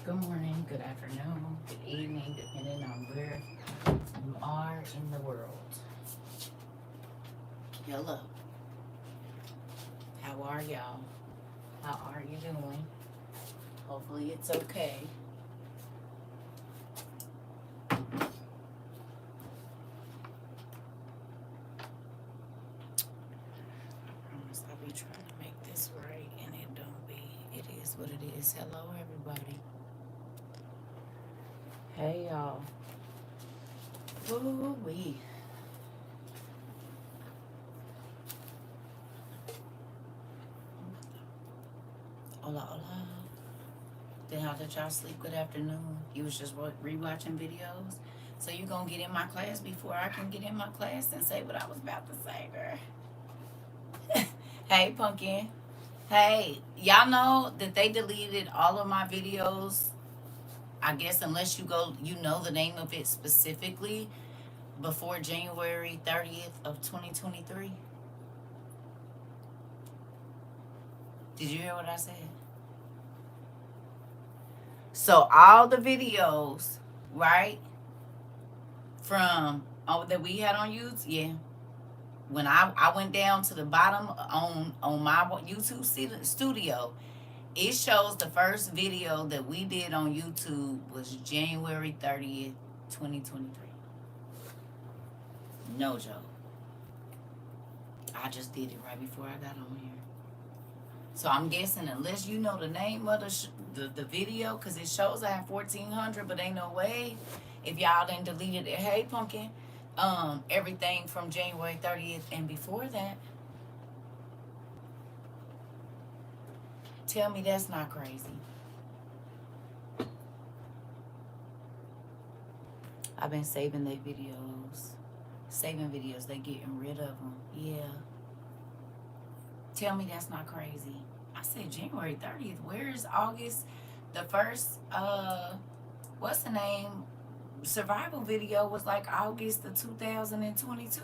Good morning, good afternoon, good evening, depending on where you are in the world. Hello. How are y'all? How are you doing? Hopefully it's okay. I promise I'll be trying to make this right and it don't be. It is what it is. Hello, everybody. Hey, y'all. Woo-wee. Hola, hola. Then how did y'all sleep? Good afternoon. You was just rewatching videos? So you gonna get in my class before I can get in my class and say what I was about to say, girl. Hey, Pumpkin. Hey, y'all know that they deleted all of my videos. I guess unless you know the name of it specifically before January 30th of 2023. Did you hear what I said? So all the videos, right, from that we had on YouTube, yeah. When I went down to the bottom on my YouTube studio, it shows the first video that we did on YouTube was January 30th, 2023. No joke. I just did it right before I got on here. So I'm guessing unless you know the name of the video, because it shows I have 1,400, but ain't no way if y'all didn't delete it. Hey, Pumpkin. Everything from January 30th and before that. Tell me that's not crazy. I've been saving their videos. Saving videos, they getting rid of them. Yeah. Tell me that's not crazy. I said January 30th. Where is August? The first, what's the name? Survival video was like August of 2022.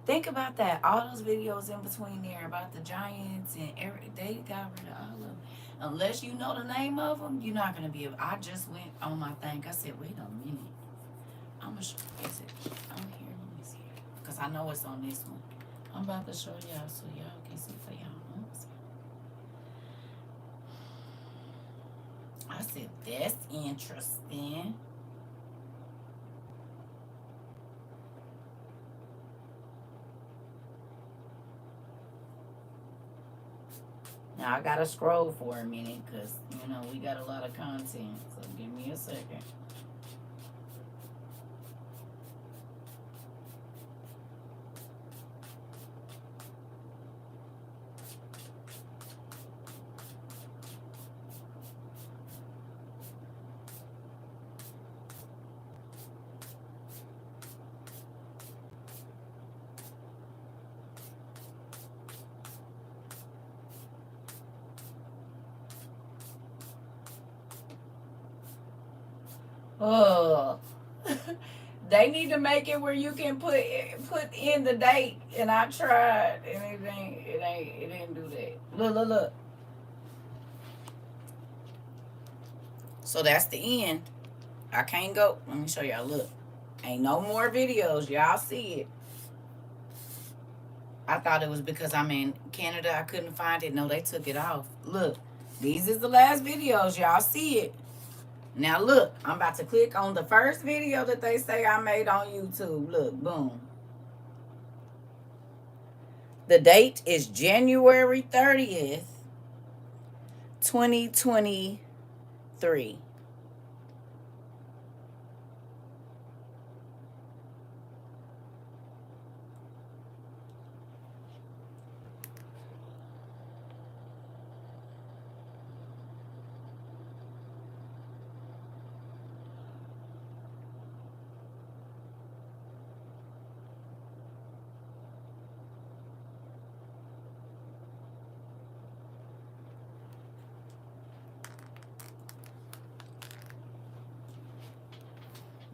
Think about that. All those videos in between there about the Giants and they got rid of all of them. Unless you know the name of them, you're not gonna be able. I just went on my thing. I said, wait a minute. I'm gonna show you. Is it on here? Let me see. Cause I know it's on this one. I'm about to show y'all so y'all can see for y'all. I said, that's interesting. Now I gotta scroll for a minute because we got a lot of content. So give me a second. Oh, they need to make it where you can put in the date. And I tried, and it didn't do that. Look. So that's the end. I can't go. Let me show y'all. Look, ain't no more videos. Y'all see it. I thought it was because I'm in Canada. I couldn't find it. No, they took it off. Look, these is the last videos. Y'all see it. Now look, I'm about to click on the first video that they say I made on YouTube. Look, boom. The date is January 30th, 2023.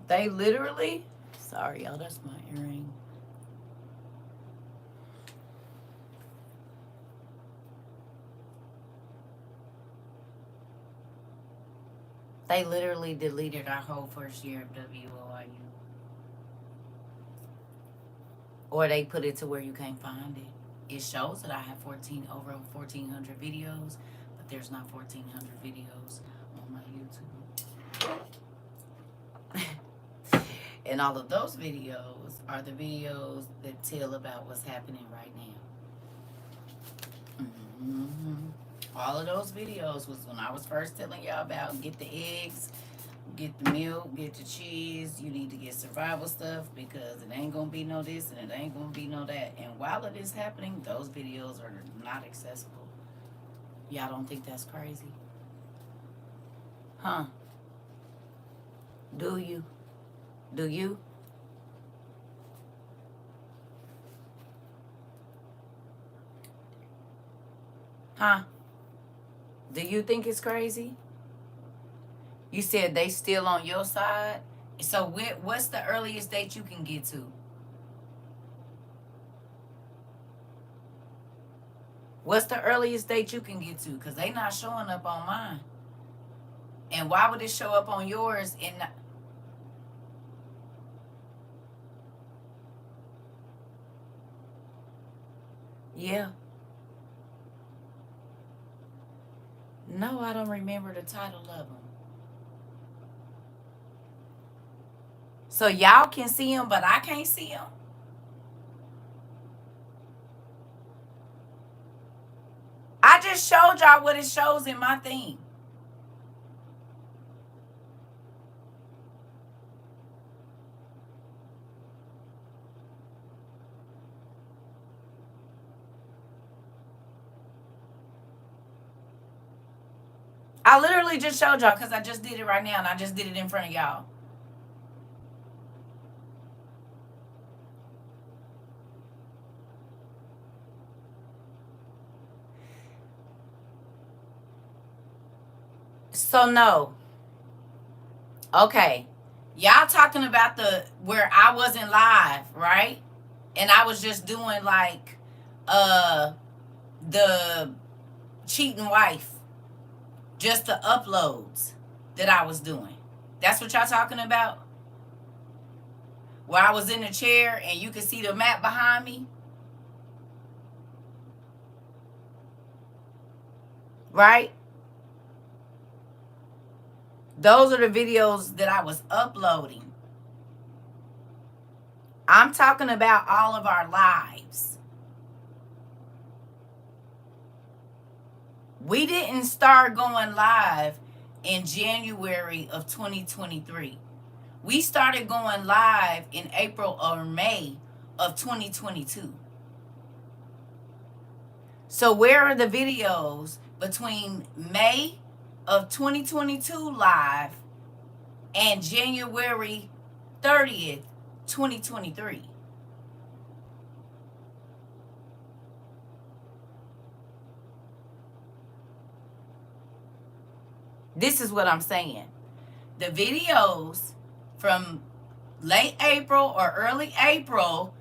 They literally, sorry y'all, that's my earring. They literally deleted our whole first year of WOIU. Or they put it to where you can't find it. It shows that I have over 1,400 videos, but there's not 1,400 videos on my YouTube. And all of those videos are the videos that tell about what's happening right now. All of those videos was when I was first telling y'all about get the eggs, get the milk, get the cheese. You need to get survival stuff because it ain't gonna be no this and it ain't gonna be no that. And while it is happening, those videos are not accessible. Y'all don't think that's crazy? Huh? Do you? Do you? Huh? Do you think it's crazy? You said they still on your side. So what's the earliest date you can get to? What's the earliest date you can get to? Because they not showing up on mine. And why would it show up on yours and not? Yeah. No, I don't remember the title of them. So y'all can see them, but I can't see them. I just showed y'all what it shows in my thing. I literally just showed y'all because I just did it right now and I just did it in front of y'all. So no. Okay. Y'all talking about the where I wasn't live, right? And I was just doing like the cheating wife. Just the uploads that I was doing. That's what y'all talking about? Where I was in the chair and you could see the map behind me? Right? Those are the videos that I was uploading. I'm talking about all of our lives. We didn't start going live in January of 2023. We started going live in April or May of 2022. So where are the videos between May of 2022 live and January 30th, 2023? This is what I'm saying. The videos from late April or early April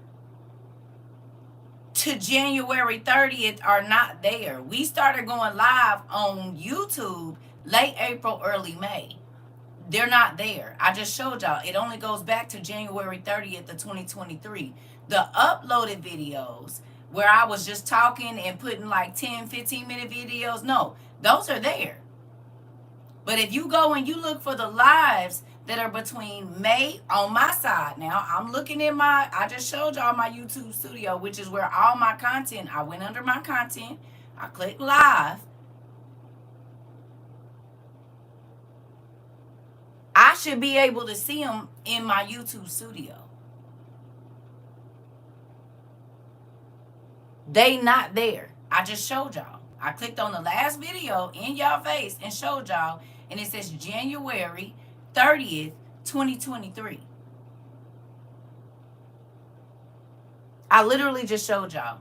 to January 30th are not there. We started going live on YouTube late April, early May. They're not there. I just showed y'all. It only goes back to January 30th of 2023. The uploaded videos where I was just talking and putting like 10, 15-minute videos, no, those are there. But if you go and you look for the lives that are between May on my side now, I'm looking at I just showed y'all my YouTube studio, which is where all my content, I went under my content, I clicked live. I should be able to see them in my YouTube studio. They not there. I just showed y'all. I clicked on the last video in y'all face and showed y'all, and it says January 30th, 2023. I literally just showed y'all.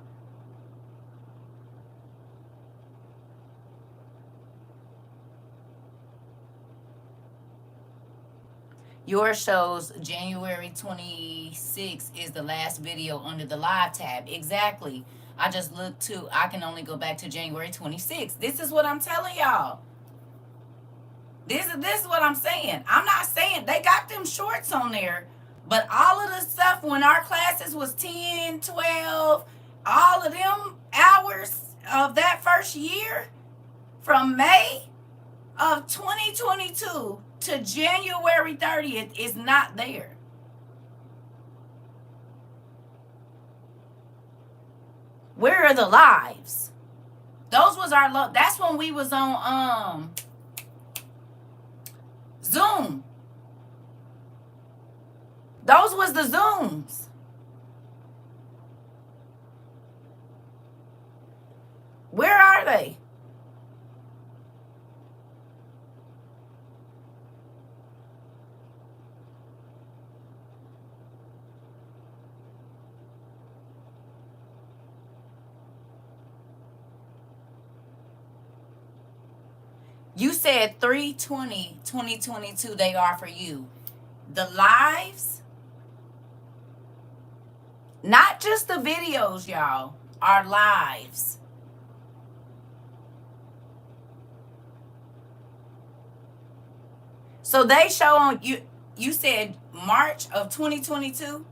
Yours shows January 26th is the last video under the live tab. Exactly. I just looked to, I can only go back to January 26th. This is what I'm telling y'all. This is what I'm saying. I'm not saying they got them shorts on there, but all of the stuff when our classes was 10, 12, all of them hours of that first year from May of 2022 to January 30th is not there. Where are the lives? Those was our that's when we was on Zoom. Those was the Zooms. Where are they? You said 3/20/2022 they are for you. The lives, not just the videos, y'all, are lives. So they show on you. You said March of 2022.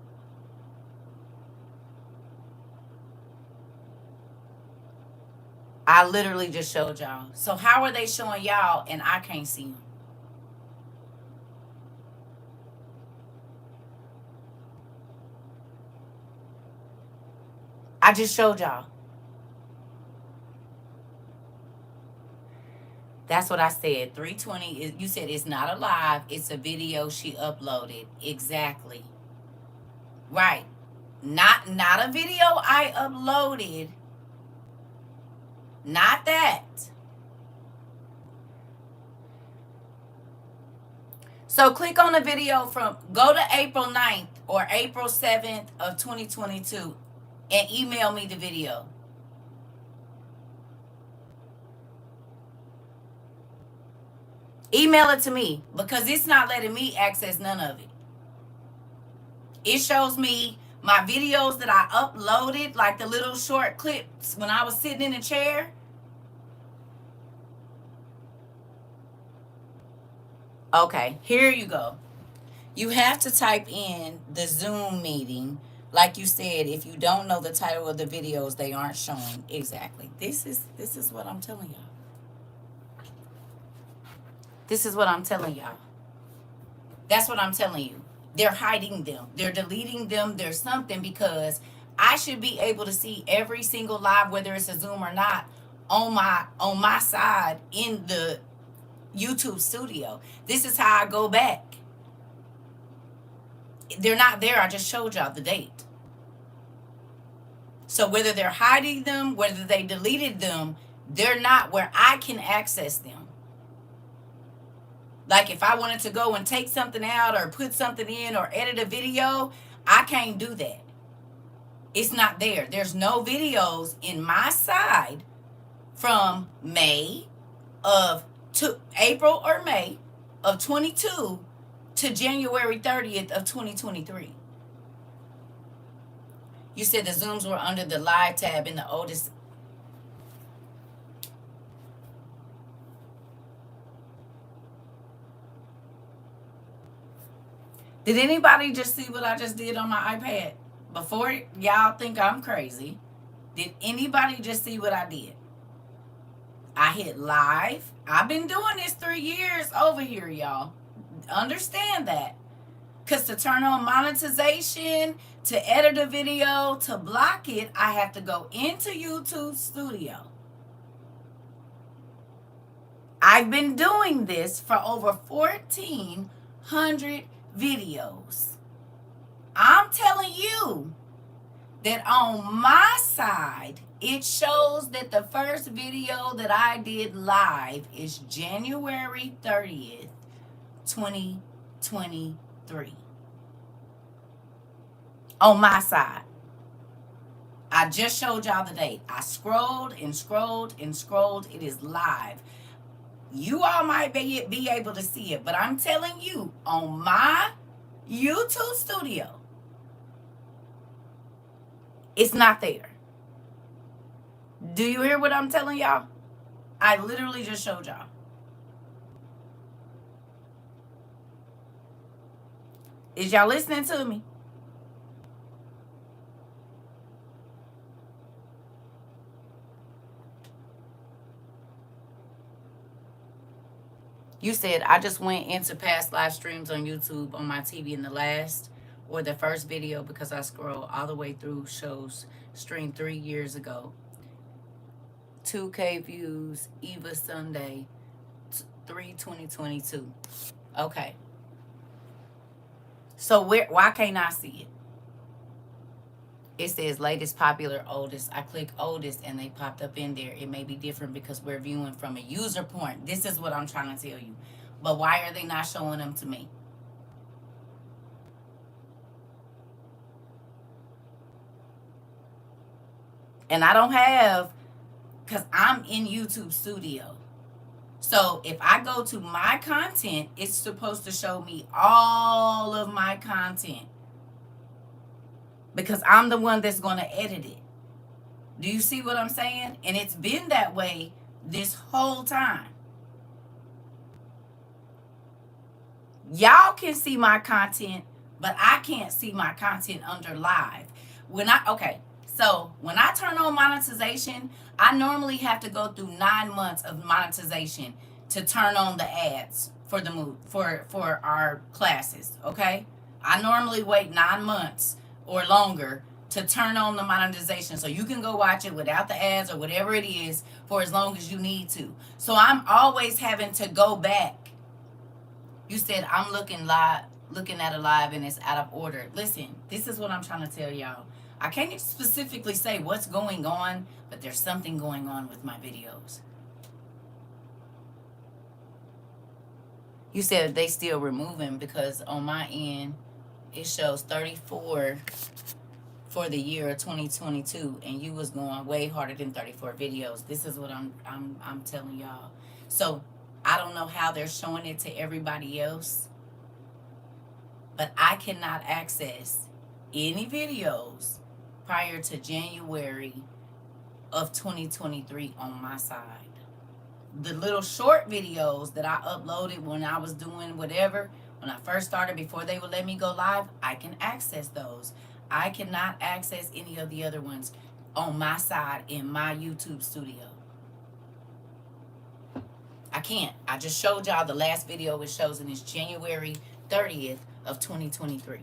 I literally just showed y'all. So how are they showing y'all and I can't see them? I just showed y'all. That's what I said. 320 is, you said it's not a live, it's a video she uploaded. Exactly. Right. Not a video I uploaded. Not that. So click on the video from, go to April 9th or April 7th of 2022 and email me the video. Email it to me because it's not letting me access none of it. It shows me my videos that I uploaded, like the little short clips when I was sitting in a chair. Okay, here you go. You have to type in the Zoom meeting. Like you said, if you don't know the title of the videos, they aren't showing. Exactly. This is what I'm telling y'all. This is what I'm telling y'all. That's what I'm telling you. They're hiding them. They're deleting them. There's something because I should be able to see every single live, whether it's a Zoom or not, on my side in the YouTube studio. This is how I go back. They're not there. I just showed y'all the date. So whether they're hiding them, whether they deleted them, they're not where I can access them. Like if I wanted to go and take something out or put something in or edit a video, I can't do that. It's not there. There's no videos in my side from May of April or May of 22 to January 30th of 2023. You said the Zooms were under the live tab in the oldest. Did anybody just see what I just did on my iPad? Before y'all think I'm crazy, did anybody just see what I did? I hit live. I've been doing this 3 years over here, y'all. Understand that. Because to turn on monetization, to edit a video, to block it, I have to go into YouTube Studio. I've been doing this for over 1,400 videos. I'm telling you that on my side, it shows that the first video that I did live is January 30th, 2023. On my side. I just showed y'all the date. I scrolled and scrolled and scrolled. It is live. You all might be able to see it, but I'm telling you, on my YouTube studio, it's not there. Do you hear what I'm telling y'all? I literally just showed y'all. Is y'all listening to me? You said I just went into past live streams on YouTube on my TV in the last or the first video because I scroll all the way through shows streamed 3 years ago. 2K views, Eva Sunday, 3/2022. Okay. So why can't I see it? It says latest, popular, oldest. I click oldest and they popped up in there. It may be different because we're viewing from a user point. This is what I'm trying to tell you. But why are they not showing them to me? And I don't have, because I'm in YouTube Studio. So if I go to my content, it's supposed to show me all of my content because I'm the one that's going to edit it. Do you see what I'm saying? And it's been that way this whole time. Y'all can see my content, but I can't see my content under live. So when I turn on monetization, I normally have to go through 9 months of monetization to turn on the ads for the for our classes. Okay, I normally wait 9 months or longer to turn on the monetization so you can go watch it without the ads or whatever it is for as long as you need to. So I'm always having to go back. You said I'm looking at a live and it's out of order. Listen, this is what I'm trying to tell y'all. I can't specifically say what's going on, but there's something going on with my videos. You said they still removing because on my end it shows 34 for the year of 2022, and you was going way harder than 34 videos. This is what I'm telling y'all. So I don't know how they're showing it to everybody else, but I cannot access any videos prior to January of 2023 on my side. The little short videos that I uploaded when I was doing whatever, when I first started before they would let me go live, I can access those. I cannot access any of the other ones on my side in my YouTube Studio. I can't. I just showed y'all the last video it shows, and it's January 30th of 2023.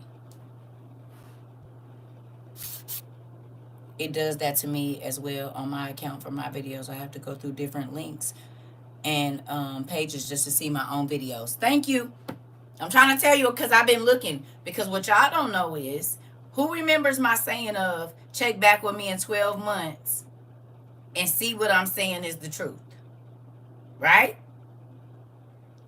It does that to me as well on my account for my videos. I have to go through different links and pages just to see my own videos. Thank you. I'm trying to tell you because I've been looking. Because what y'all don't know is, who remembers my saying of check back with me in 12 months and see what I'm saying is the truth? Right?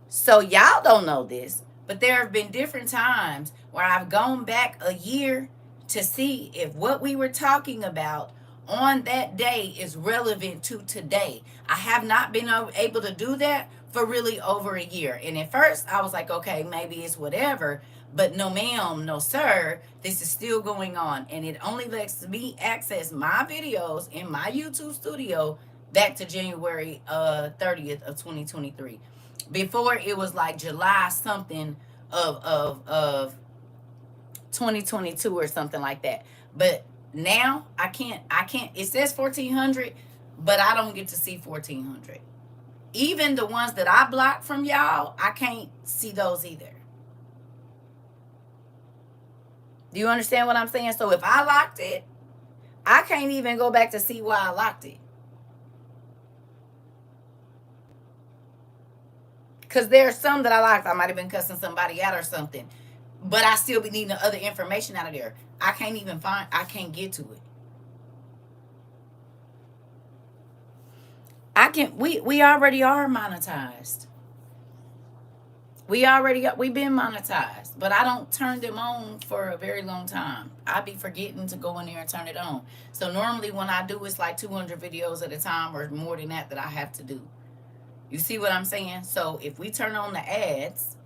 So y'all don't know this, but there have been different times where I've gone back a year to see if what we were talking about on that day is relevant to today. I have not been able to do that for really over a year. And at first I was like, okay, maybe it's whatever. But no ma'am, no sir, this is still going on. And it only lets me access my videos in my YouTube Studio back to January 30th of 2023. Before it was like July something of 2022 or something like that. But now I can't, it says 1400, but I don't get to see 1400. Even the ones that I blocked from y'all, I can't see those either. Do you understand what I'm saying? So if I locked it, I can't even go back to see why I locked it. Because there are some that I locked. I might have been cussing somebody out or something. But I still be needing the other information out of there. I can't get to it. We already are monetized. We've been monetized, but I don't turn them on for a very long time. I be forgetting to go in there and turn it on. So normally when I do, it's like 200 videos at a time or more than that I have to do. You see what I'm saying? So if we turn on the ads,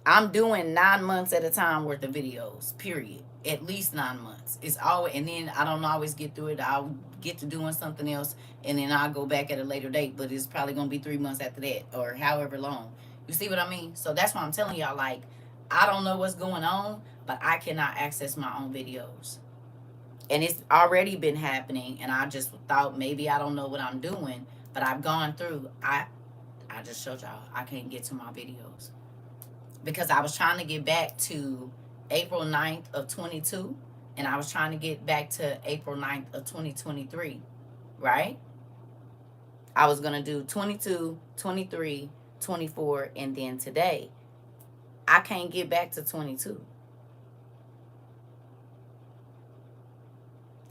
I'm doing 9 months at a time worth of videos, period. At least 9 months. It's always, and then I don't always get through it. I'll get to doing something else, and then I'll go back at a later date. But it's probably going to be 3 months after that, or however long. You see what I mean? So that's why I'm telling y'all, like, I don't know what's going on, but I cannot access my own videos. And it's already been happening, and I just thought maybe I don't know what I'm doing, but I've gone through. I just showed y'all I can't get to my videos because I was trying to get back to April 9th of 22, and I was trying to get back to April 9th of 2023, right? I was going to do 22, 23, 24, and then today. I can't get back to 22.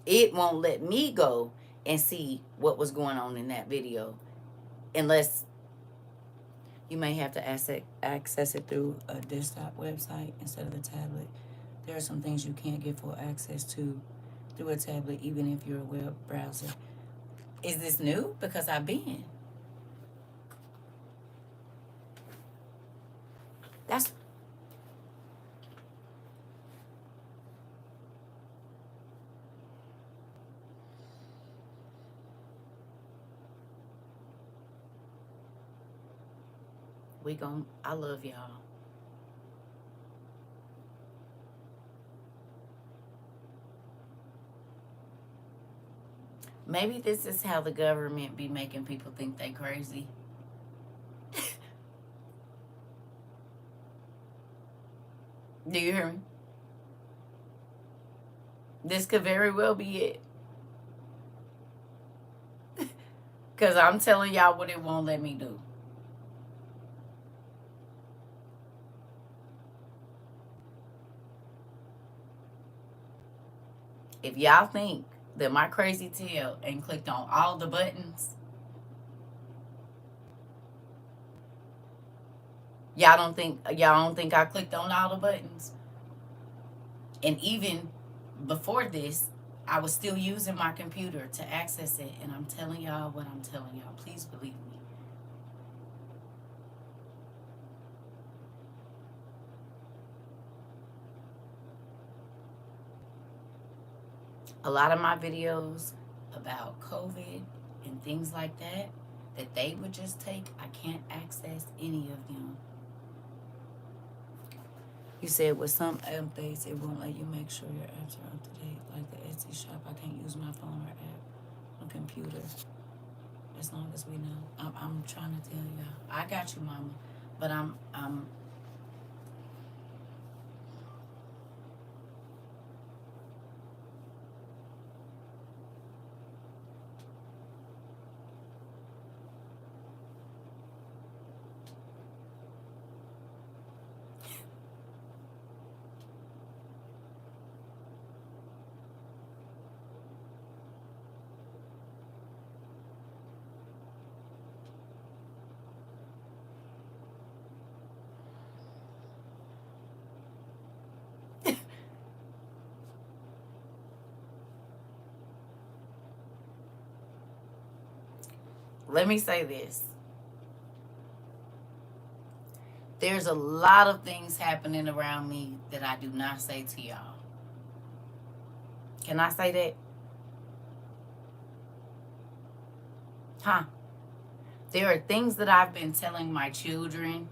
It won't let me go and see what was going on in that video unless you may have to access it through a desktop website instead of a tablet. There are some things you can't get full access to through a tablet, even if you're a web browser. Is this new? Because I've been. That's I love y'all. Maybe this is how the government be making people think they crazy. Do you hear me? This could very well be it. Because I'm telling y'all what it won't let me do. If y'all think that my crazy tail ain't clicked on all the buttons, y'all don't think I clicked on all the buttons? And even before this, I was still using my computer to access it, and I'm telling y'all what I'm telling y'all. Please believe me. A lot of my videos about COVID and things like that they would just take, I can't access any of them. You said with some updates, it won't let you make sure your apps are up to date. Like the Etsy shop, I can't use my phone or app on computer. As long as we know, I'm trying to tell y'all. I got you, mama, but I'm. Let me say this. There's a lot of things happening around me that I do not say to y'all. Can I say that? Huh? There are things that I've been telling my children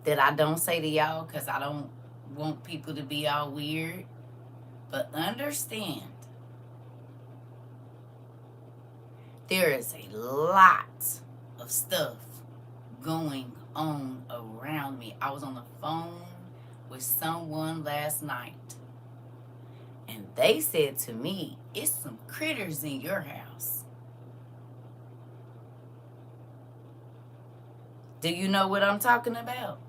that I don't say to y'all because I don't want people to be all weird. But understand, there is a lot of stuff going on around me. I was on the phone with someone last night, and they said to me, it's some critters in your house. Do you know what I'm talking about?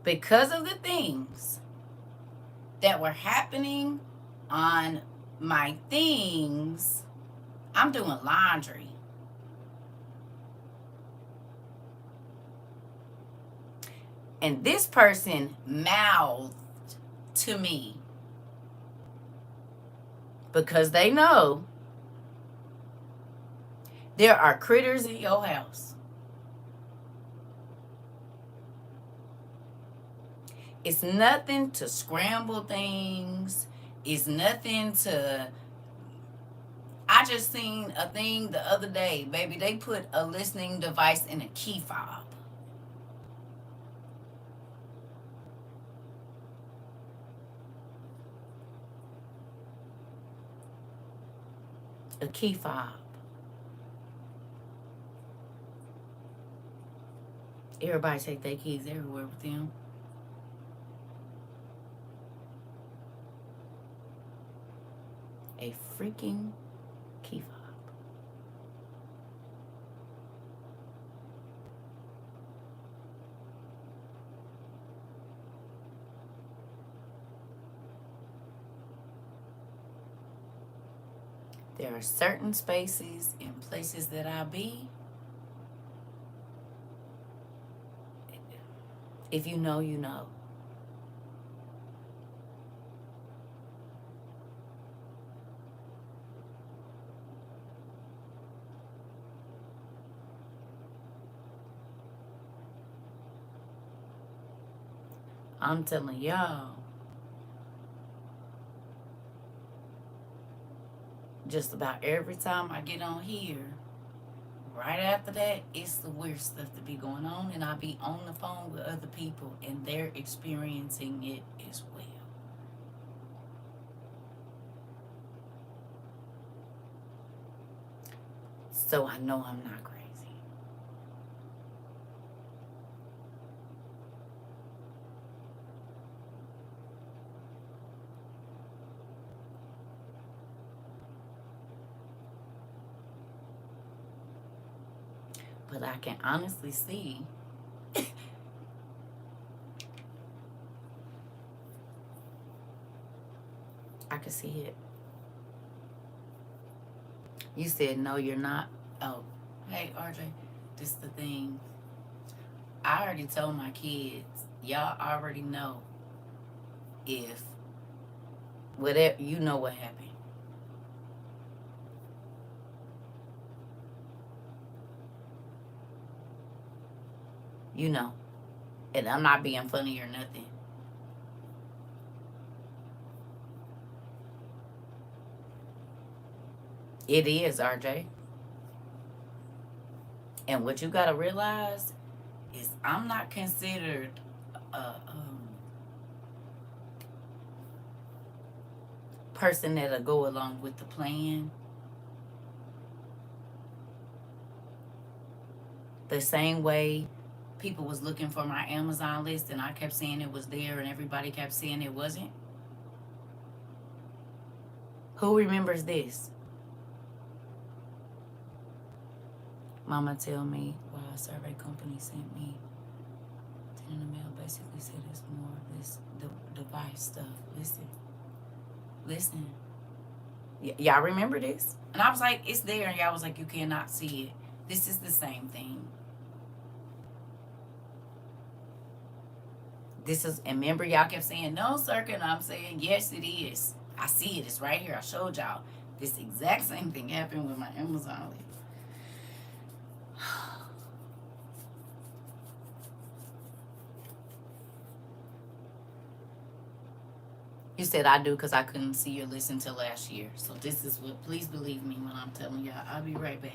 Because of the things that were happening on my things, I'm doing laundry. And this person mouthed to me because they know there are critters in your house. It's nothing to scramble things. It's nothing to. I just seen a thing the other day, baby. They put a listening device in a key fob. A key fob. Everybody take their keys everywhere with them. A freaking key fob. There are certain spaces and places that I be. If you know, you know. I'm telling y'all, just about every time I get on here, right after that, it's the weird stuff to be going on, and I be on the phone with other people, and they're experiencing it as well. So I know I'm not crazy. But I can honestly see I can see it. You said no, you're not. Oh, hey RJ, this is the thing. I already told my kids, y'all already know if whatever, you know what happened. You know. And I'm not being funny or nothing. It is, RJ. And what you gotta realize is I'm not considered a person that'll go along with the plan. The same way people was looking for my Amazon list and I kept saying it was there and everybody kept saying it wasn't. Who remembers this? Mama tell me why a survey company sent me in the mail, basically said it's more of this device stuff. Listen. Y'all remember this? And I was like, it's there, and y'all was like, you cannot see it. This is the same thing. This is, and remember y'all kept saying, no, CERCA, and I'm saying, yes, it is. I see it. It's right here. I showed y'all. This exact same thing happened with my Amazon list. You said I do because I couldn't see your list until last year. So this is what, please believe me when I'm telling y'all. I'll be right back.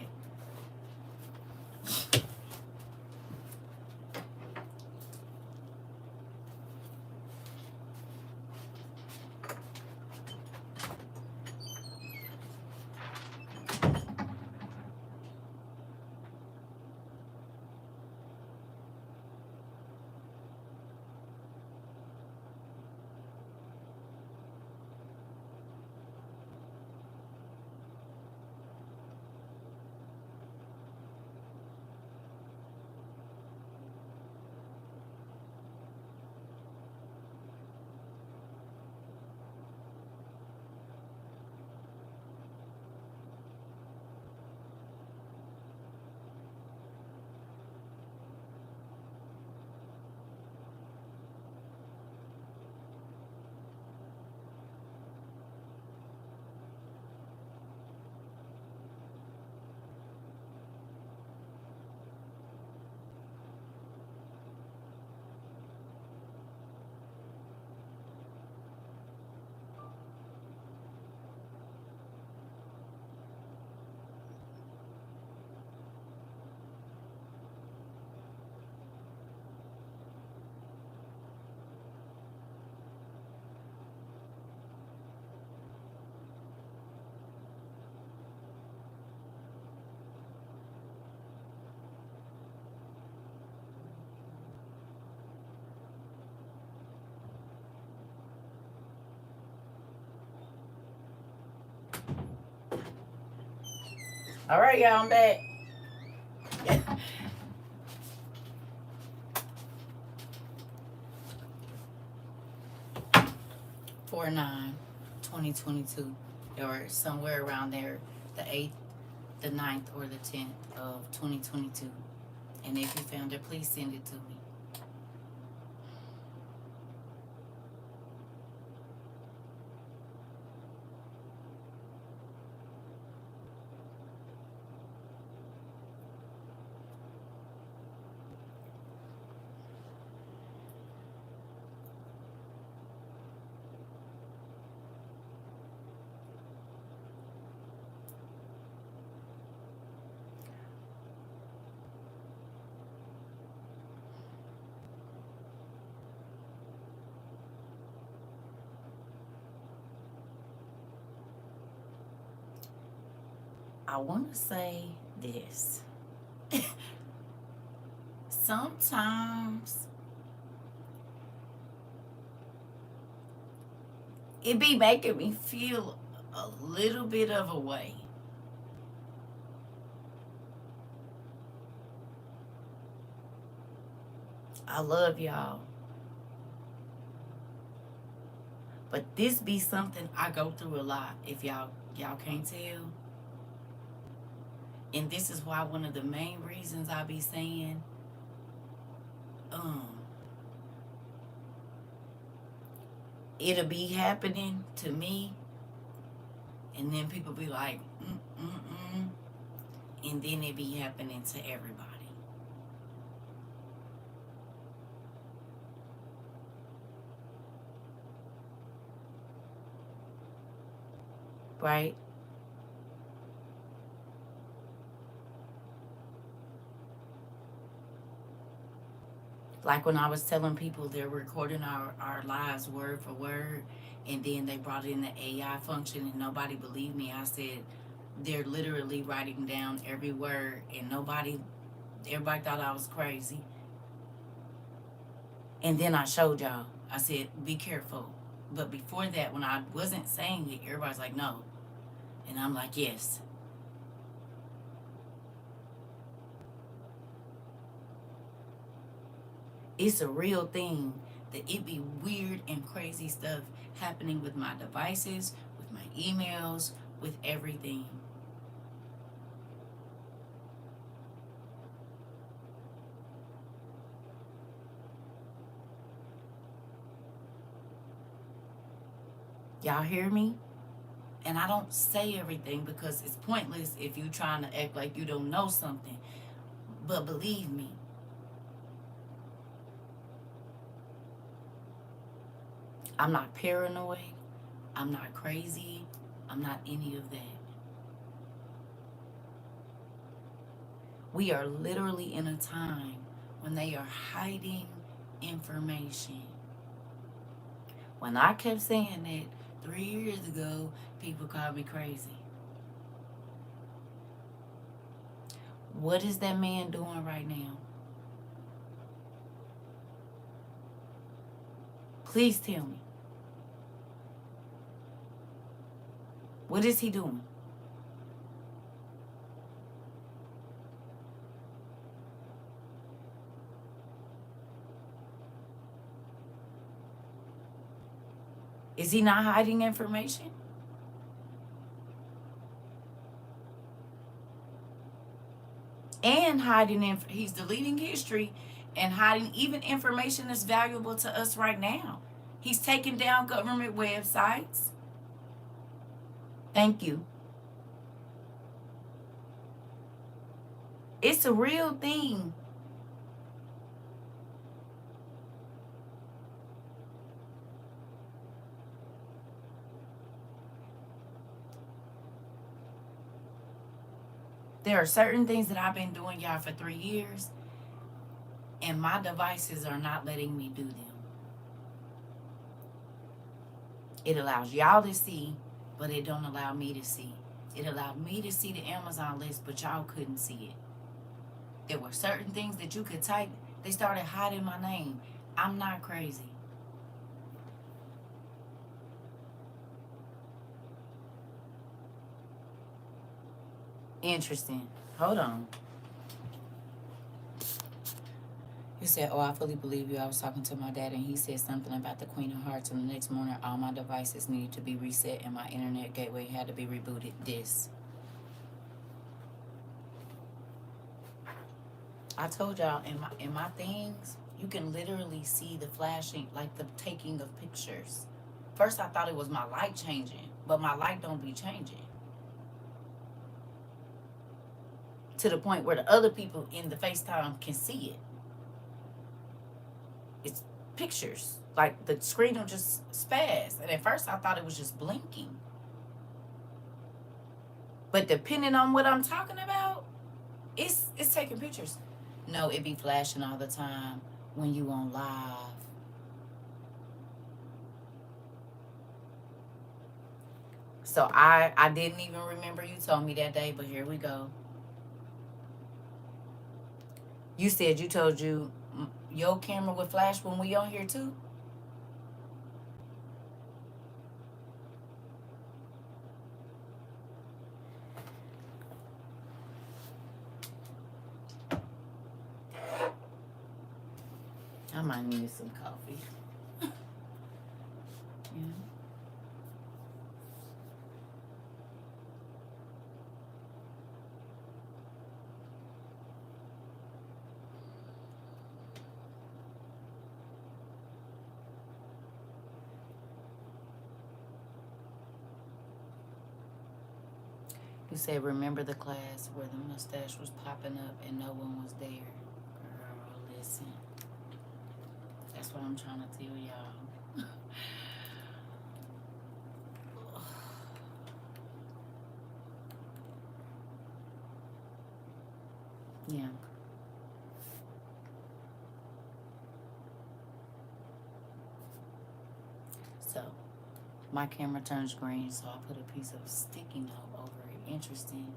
All right, y'all, I'm back. 4/9/2022, or somewhere around there, the 8th, the 9th, or the 10th of 2022. And if you found it, please send it to me. I want to say this. Sometimes it be making me feel a little bit of a way. I love y'all. But this be something I go through a lot, if y'all can't tell. And this is why one of the main reasons I be saying, it'll be happening to me, and then people be like, and then it be happening to everybody. Right? Like when I was telling people they're recording our lives word for word, and then they brought in the AI function and nobody believed me. I said, they're literally writing down every word, and everybody thought I was crazy. And then I showed y'all. I said, be careful. But before that, when I wasn't saying it, everybody's like, no. And I'm like, yes. It's a real thing that it be weird and crazy stuff happening with my devices, with my emails, with everything. Y'all hear me? And I don't say everything because it's pointless if you're trying to act like you don't know something. But believe me, I'm not paranoid. I'm not crazy. I'm not any of that. We are literally in a time when they are hiding information. When I kept saying that 3 years ago, people called me crazy. What is that man doing right now? Please tell me. What is he doing? Is he not hiding information? And he's deleting history and hiding even information that's valuable to us right now. He's taking down government websites. Thank you. It's a real thing. There are certain things that I've been doing, y'all, for 3 years, and my devices are not letting me do them. It allows y'all to see, but it don't allow me to see. It allowed me to see the Amazon list, but y'all couldn't see it. There were certain things that you could type. They started hiding my name. I'm not crazy. Interesting. Hold on. You said, oh, I fully believe you. I was talking to my dad and he said something about the Queen of Hearts, and the next morning all my devices needed to be reset and my internet gateway had to be rebooted. This. I told y'all in my things, you can literally see the flashing, like the taking of pictures. First I thought it was my light changing, but my light don't be changing. To the point where the other people in the FaceTime can see it. It's pictures. Like the screen will just spaz. And at first I thought it was just blinking. But depending on what I'm talking about, it's taking pictures. No, it be flashing all the time when you on live. So I didn't even remember you told me that day, but here we go. You said you told you your camera would flash when we on here too? I might need some coffee. Yeah. You said, remember the class where the mustache was popping up and no one was there? Girl, listen. That's what I'm trying to tell y'all. Yeah. So, my camera turns green, so I put a piece of sticky note over it. Interesting.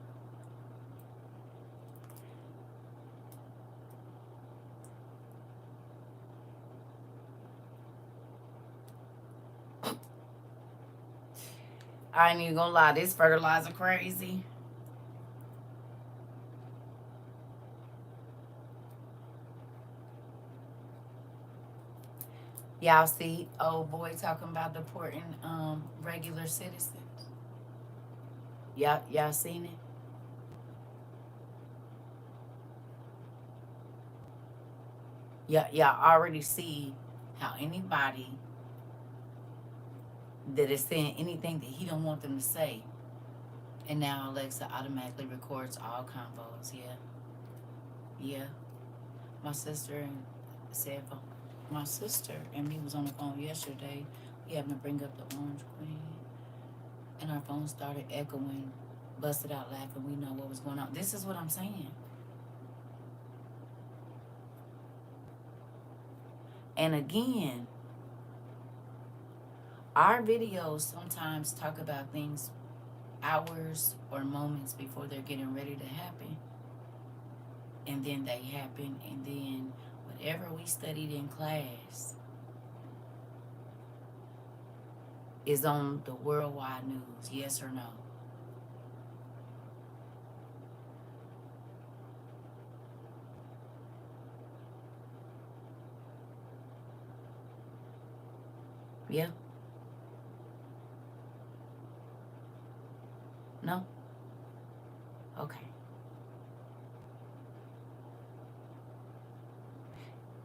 I ain't even gonna lie, this fertilizer crazy. Y'all see old boy talking about deporting regular citizens. Y'all seen it? Y'all already see how anybody that is saying anything that he don't want them to say, and now Alexa automatically records all convos. Yeah. My sister said, my sister and me was on the phone yesterday. We happened to bring up the Orange Queen, and our phone started echoing, busted out laughing. We know what was going on. This is what I'm saying. And again, our videos sometimes talk about things hours or moments before they're getting ready to happen. And then they happen, and then whatever we studied in class is on the worldwide news, yes or no? Yeah? No? Okay.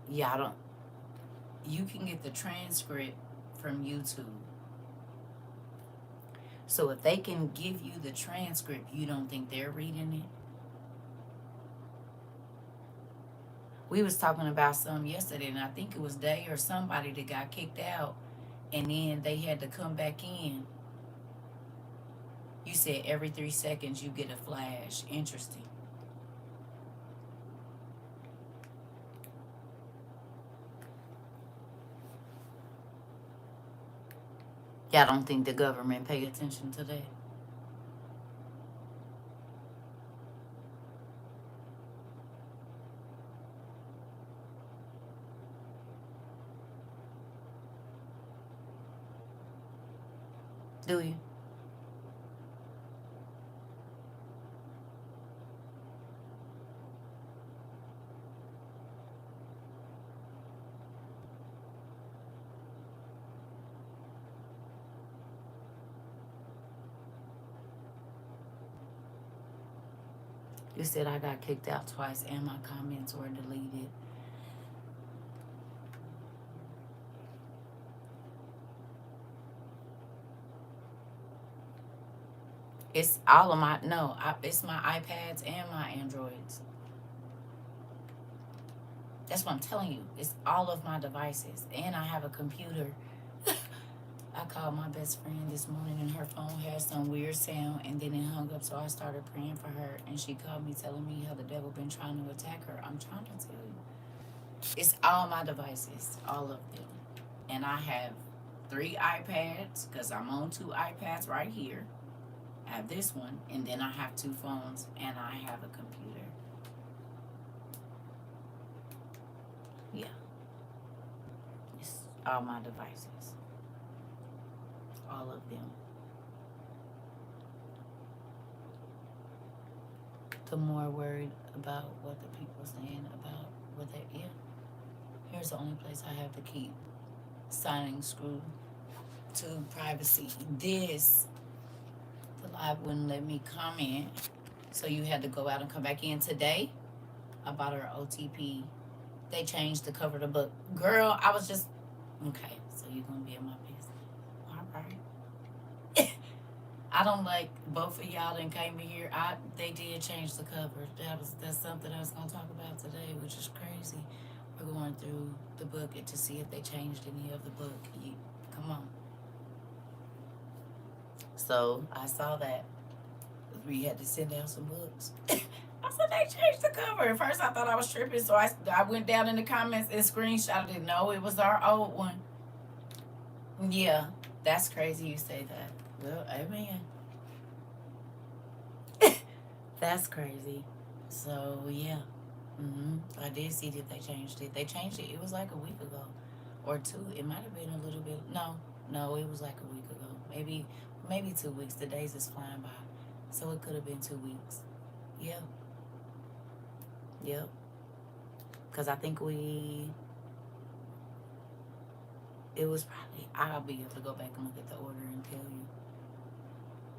Yeah, I don't. You can get the transcript from YouTube. So if they can give you the transcript, you don't think they're reading it? We was talking about some yesterday, and I think it was Day or somebody that got kicked out, and then they had to come back in. You said every 3 seconds you get a flash. Interesting. Y'all don't think the government pay attention to that? Do you? You said I got kicked out twice and my comments were deleted. It's all of my, no, it's my iPads and my Androids. That's what I'm telling you. It's all of my devices. And I have a computer. I called my best friend this morning and her phone had some weird sound and then it hung up. So I started praying for her and she called me telling me how the devil been trying to attack her. I'm trying to tell you. It's all my devices. All of them. And I have 3 iPads because I'm on 2 iPads right here. I have this one and then I have 2 phones and I have a computer. Yeah. It's all my devices. All of them. The more worried about what the people are saying about what they, yeah. Here's the only place I have to keep signing screw to privacy. This, the live wouldn't let me comment. So you had to go out and come back in. Today, I bought her OTP. They changed the cover of the book. Girl, I was just, okay, so you're going to be in my business. All right. I don't like both of y'all that came in here. They did change the cover. That's something I was going to talk about today, which is crazy. We're going through the book to see if they changed any of the book. Come on. So I saw that. We had to send out some books. I said, they changed the cover. At first, I thought I was tripping, so I went down in the comments and screenshotted it. No, it was our old one. Yeah, that's crazy you say that. Well, amen. That's crazy. So, yeah. I did see that they changed it. They changed it. It was like a week ago or 2. It might have been a little bit. No, it was like a week ago. Maybe 2 weeks. The days is flying by. So it could have been 2 weeks. Yeah. Yep. Because I think it was probably, I'll be able to go back and look at the order and tell you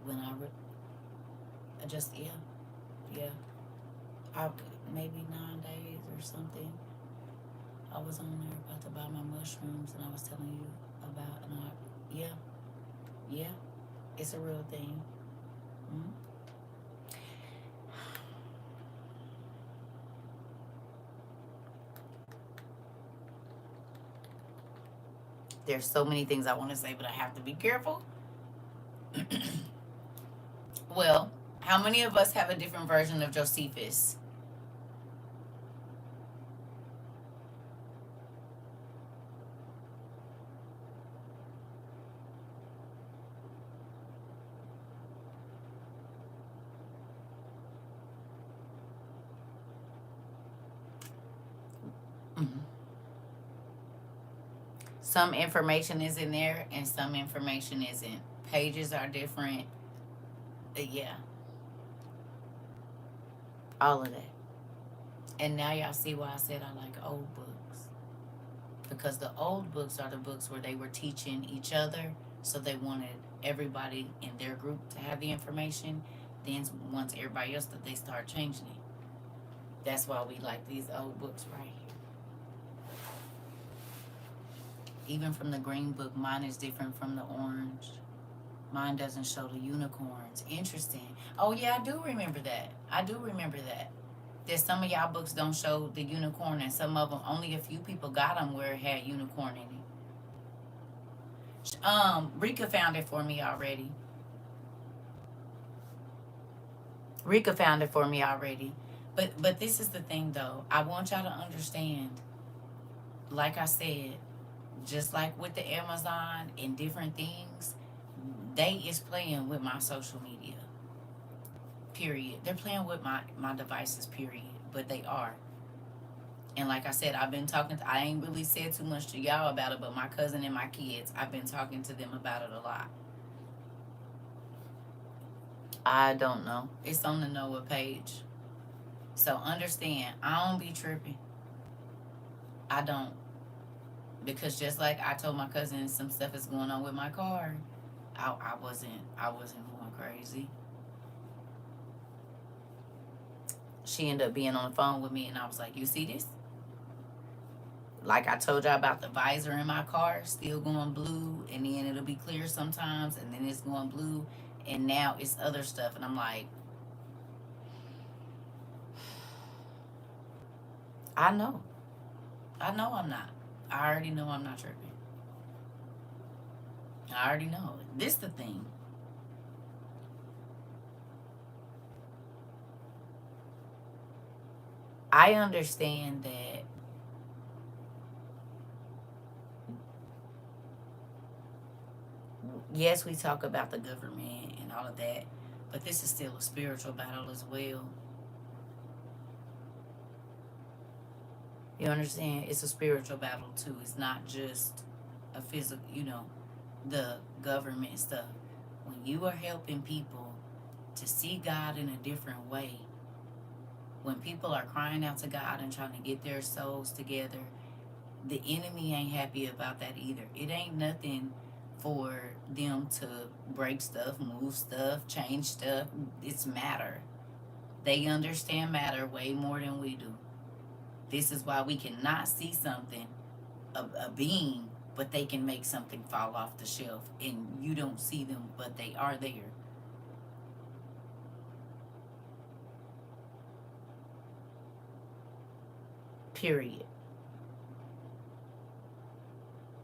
when I just, yeah. Maybe 9 days or something. I was on there about to buy my mushrooms and I was telling you about, and yeah, it's a real thing. There's so many things I want to say, but I have to be careful. Well, how many of us have a different version of Josephus? Some information is in there and some information isn't. Pages are different. Yeah. All of that. And now y'all see why I said I like old books. Because the old books are the books where they were teaching each other. So they wanted everybody in their group to have the information. Then once everybody else did, they start changing it. That's why we like these old books right here. Even from the green book, mine is different from the orange. Mine doesn't show the unicorns. Interesting. Oh, yeah, I do remember that. There's some of y'all books don't show the unicorn, and some of them, only a few people got them where it had unicorn in it. Rika found it for me already. But this is the thing, though. I want y'all to understand, like I said, just like with the Amazon and different things, they is playing with my social media. Period. They're playing with my devices, period. But they are. And like I said, I've been talking I ain't really said too much to y'all about it, but my cousin and my kids, I've been talking to them about it a lot. I don't know. It's on the Noah page. So understand, I don't be tripping. I don't. Because just like I told my cousin some stuff is going on with my car, I wasn't going crazy. she ended up being on the phone with me, and I was like, you see this? Like I told y'all about the visor in my car, still going blue, and then it'll be clear sometimes, and then it's going blue, and now it's other stuff. And I'm like, I know. I know I'm not. I already know I'm not tripping. I already know. This the thing. I understand that yes, we talk about the government and all of that, but this is still a spiritual battle as well. You understand? It's a spiritual battle too. It's not just a physical, the government stuff. When you are helping people to see God in a different way, when people are crying out to God and trying to get their souls together, the enemy ain't happy about that either. It ain't nothing for them to break stuff, move stuff, change stuff. It's matter. They understand matter way more than we do. This is why we cannot see something, a being, but they can make something fall off the shelf and you don't see them, but they are there. Period.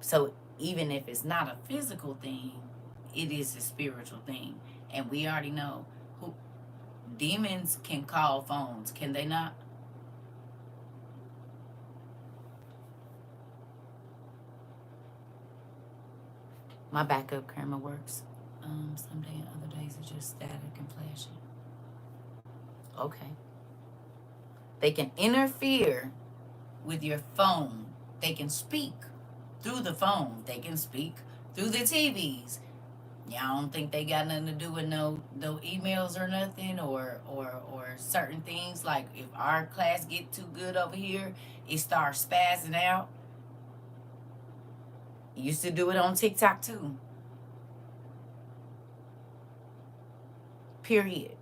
So even if it's not a physical thing, it is a spiritual thing. And we already know who demons can call phones, can they not? My backup camera works. Some day and other days it's just static and flashing. Okay. They can interfere with your phone. They can speak through the phone. They can speak through the TVs. Y'all don't think they got nothing to do with no emails or nothing, or certain things, like if our class get too good over here, it starts spazzing out. Used to do it on TikTok too. Period.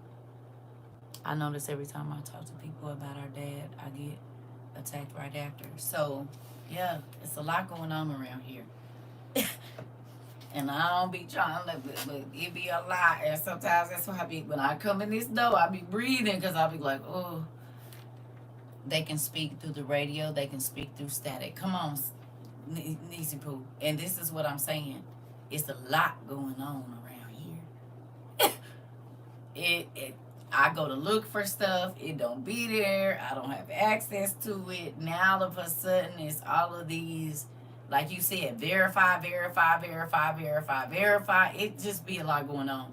I notice every time I talk to people about our dad, I get attacked right after. So, yeah, it's a lot going on around here. And I don't be trying to, but it be a lot. And sometimes that's why when I come in this door, I be breathing because I be like, oh. They can speak through the radio. They can speak through static. Come on, Niecy Poo. And this is what I'm saying. It's a lot going on around here. I go to look for stuff. It don't be there. I don't have access to it. Now all of a sudden it's all of these, like you said, verify. It just be a lot going on.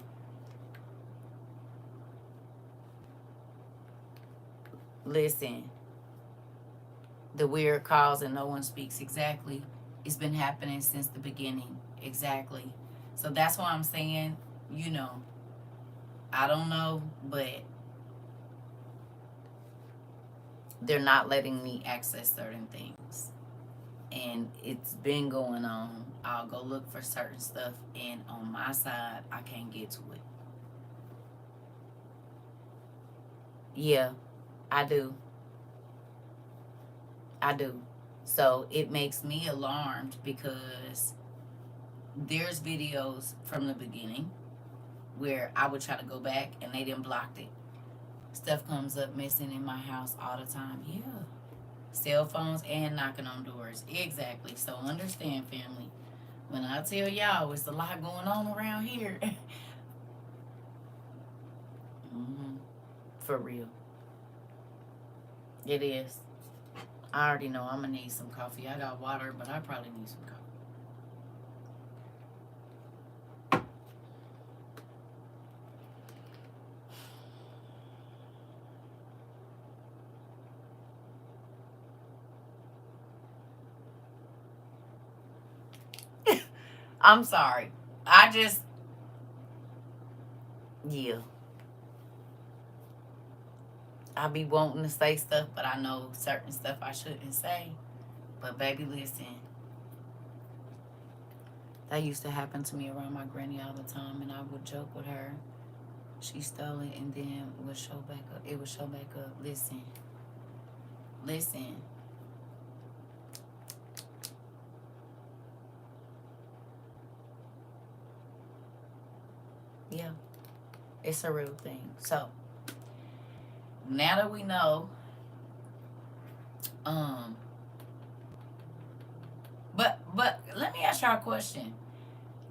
Listen, the weird calls and no one speaks. Exactly. It's been happening since the beginning. Exactly. So that's why I'm saying, I don't know, but they're not letting me access certain things. And it's been going on. I'll go look for certain stuff, and on my side, I can't get to it. Yeah, I do. I do. So it makes me alarmed because there's videos from the beginning where I would try to go back and they didn't block it. Stuff comes up missing in my house all the time. Yeah. Cell phones and knocking on doors. Exactly. So understand, family. When I tell y'all it's a lot going on around here. Mm-hmm. For real. It is. I already know I'm going to need some coffee. I got water, but I probably need some coffee. I'm sorry. Yeah. I be wanting to say stuff, but I know certain stuff I shouldn't say. But baby, listen. That used to happen to me around my granny all the time, and I would joke with her. She stole it and then would show back up. It would show back up. Listen. Listen. Yeah. It's a real thing. So now that we know, but let me ask y'all a question.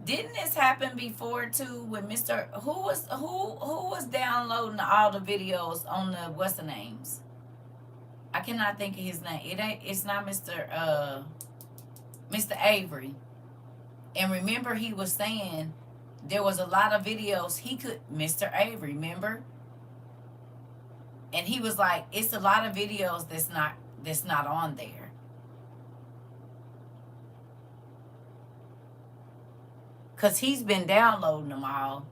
Didn't this happen before too with Mr. Who was downloading all the videos on the what's the names? I cannot think of his name. It's not Mr. Avery. And remember he was saying there was a lot of videos he could Mr. Avery, remember? And he was like, it's a lot of videos that's not on there. Cause he's been downloading them all.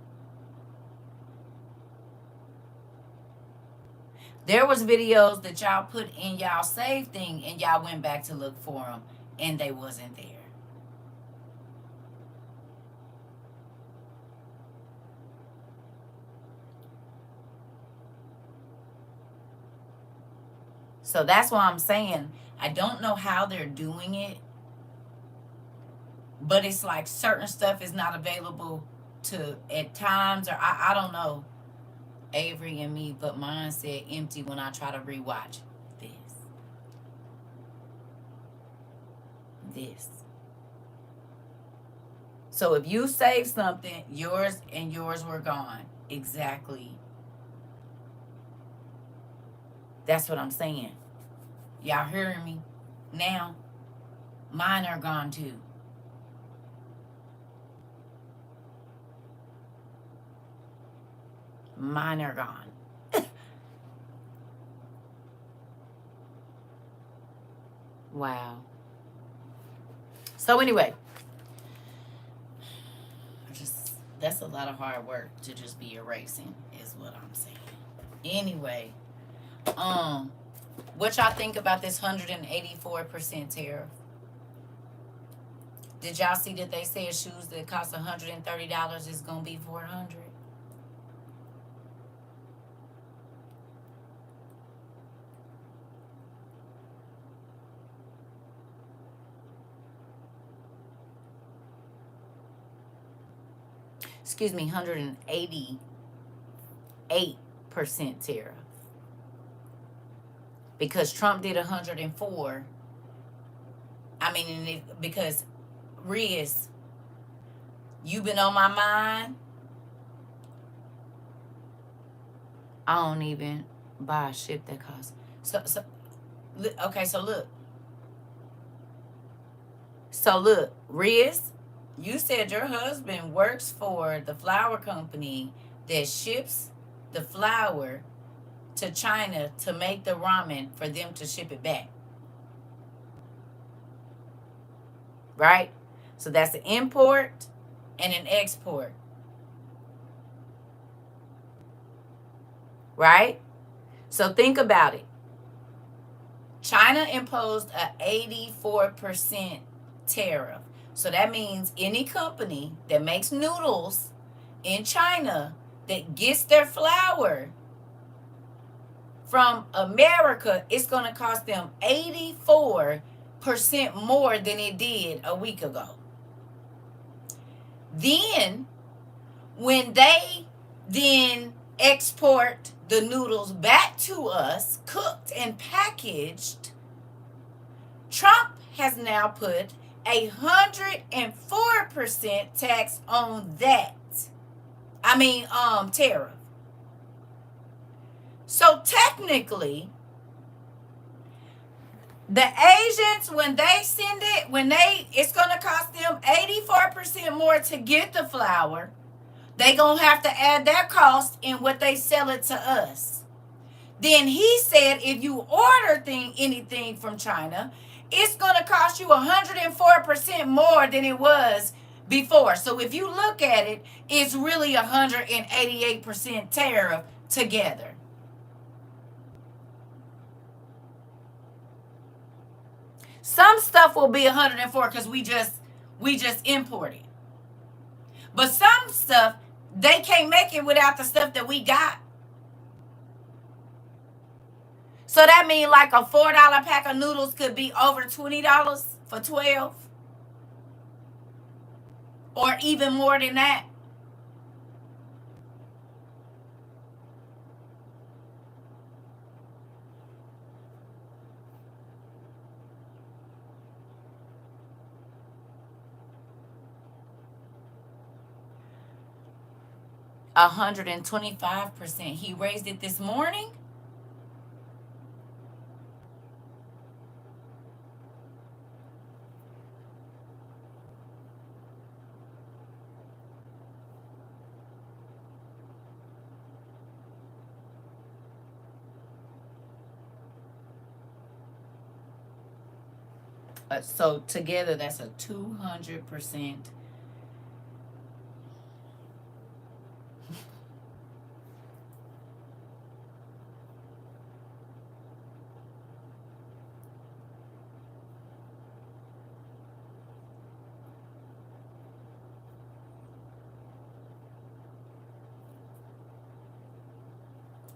There was videos that y'all put in y'all save thing and y'all went back to look for them and they wasn't there. So that's why I'm saying I don't know how they're doing it, but it's like certain stuff is not available to at times, or I don't know. Avery and me, but mine said empty when I try to rewatch this. So if you save something, yours were gone. Exactly. That's what I'm saying. Y'all hearing me? Now, mine are gone too. Mine are gone. Wow. So anyway, that's a lot of hard work to just be erasing, is what I'm saying. Anyway, what y'all think about this 184% tariff? Did y'all see that they said shoes that cost $130 is gonna be $400? Excuse me, 188% tariff. Because Trump did 104. I mean, because Riz, you been on my mind. I don't even buy a ship that costs. So okay, so look, Riz, you said your husband works for the flour company that ships the flour to China to make the ramen for them to ship it back. Right? So that's an import and an export. Right? So think about it. China imposed an 84% tariff. So that means any company that makes noodles in China that gets their flour from America, it's going to cost them 84% more than it did a week ago. Then, when they then export the noodles back to us, cooked and packaged, Trump has now put 104% tax on that. Tariff. So technically, the Asians, when they send it, it's going to cost them 84% more to get the flour. They going to have to add that cost in what they sell it to us. Then he said if you order anything from China, it's going to cost you 104% more than it was before. So if you look at it, it's really 188% tariff together. Some stuff will be 104 because we just import it. But some stuff, They can't make it without the stuff that we got. So that means like a $4 pack of noodles could be over $20 for 12, or even more than that. $125%. He raised it this morning. So together, that's a 200%.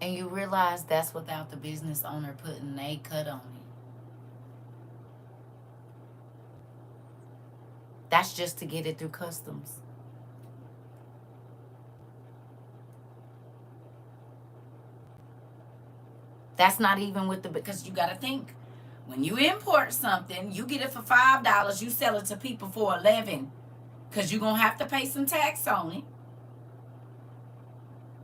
And you realize that's without the business owner putting a cut on it. That's just to get it through customs. That's not even with the, because you got to think, when you import something, you get it for $5, you sell it to people for 11, because you're going to have to pay some tax on it.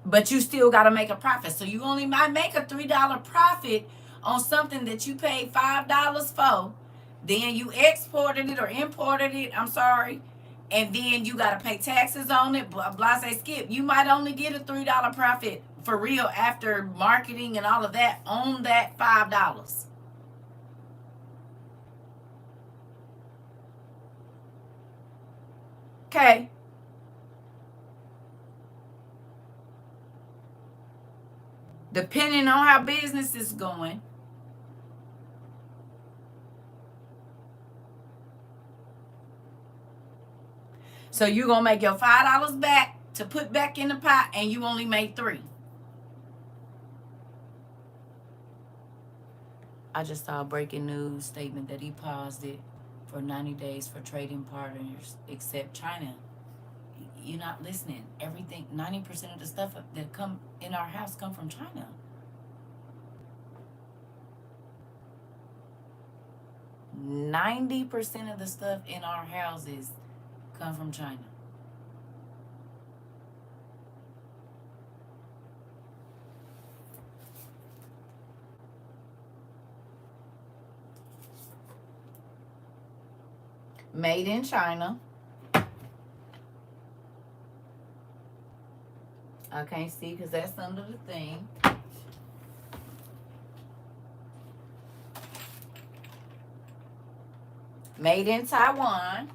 But you still got to make a profit. So you only might make a $3 profit on something that you paid $5 for. Then you exported it or imported it, I'm sorry, and then you got to pay taxes on it, blah, say, skip. You might only get a $3 profit for real after marketing and all of that on that $5. Okay. Depending on how business is going. So you're going to make your $5 back to put back in the pot, and you only made $3. I just saw a breaking news statement that he paused it for 90 days for trading partners except China. You're not listening. Everything, 90% of the stuff that come in our house come from China. 90% of the stuff in our houses come from China. Made in China. I can't see because that's under the thing. Made in Taiwan.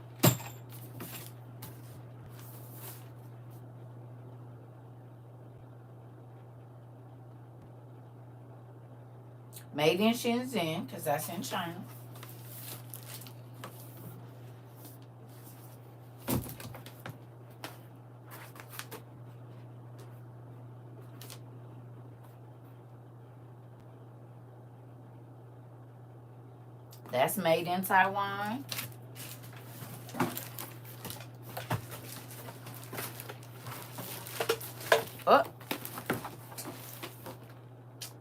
Made in Shenzhen, because that's in China. That's made in Taiwan. Oh.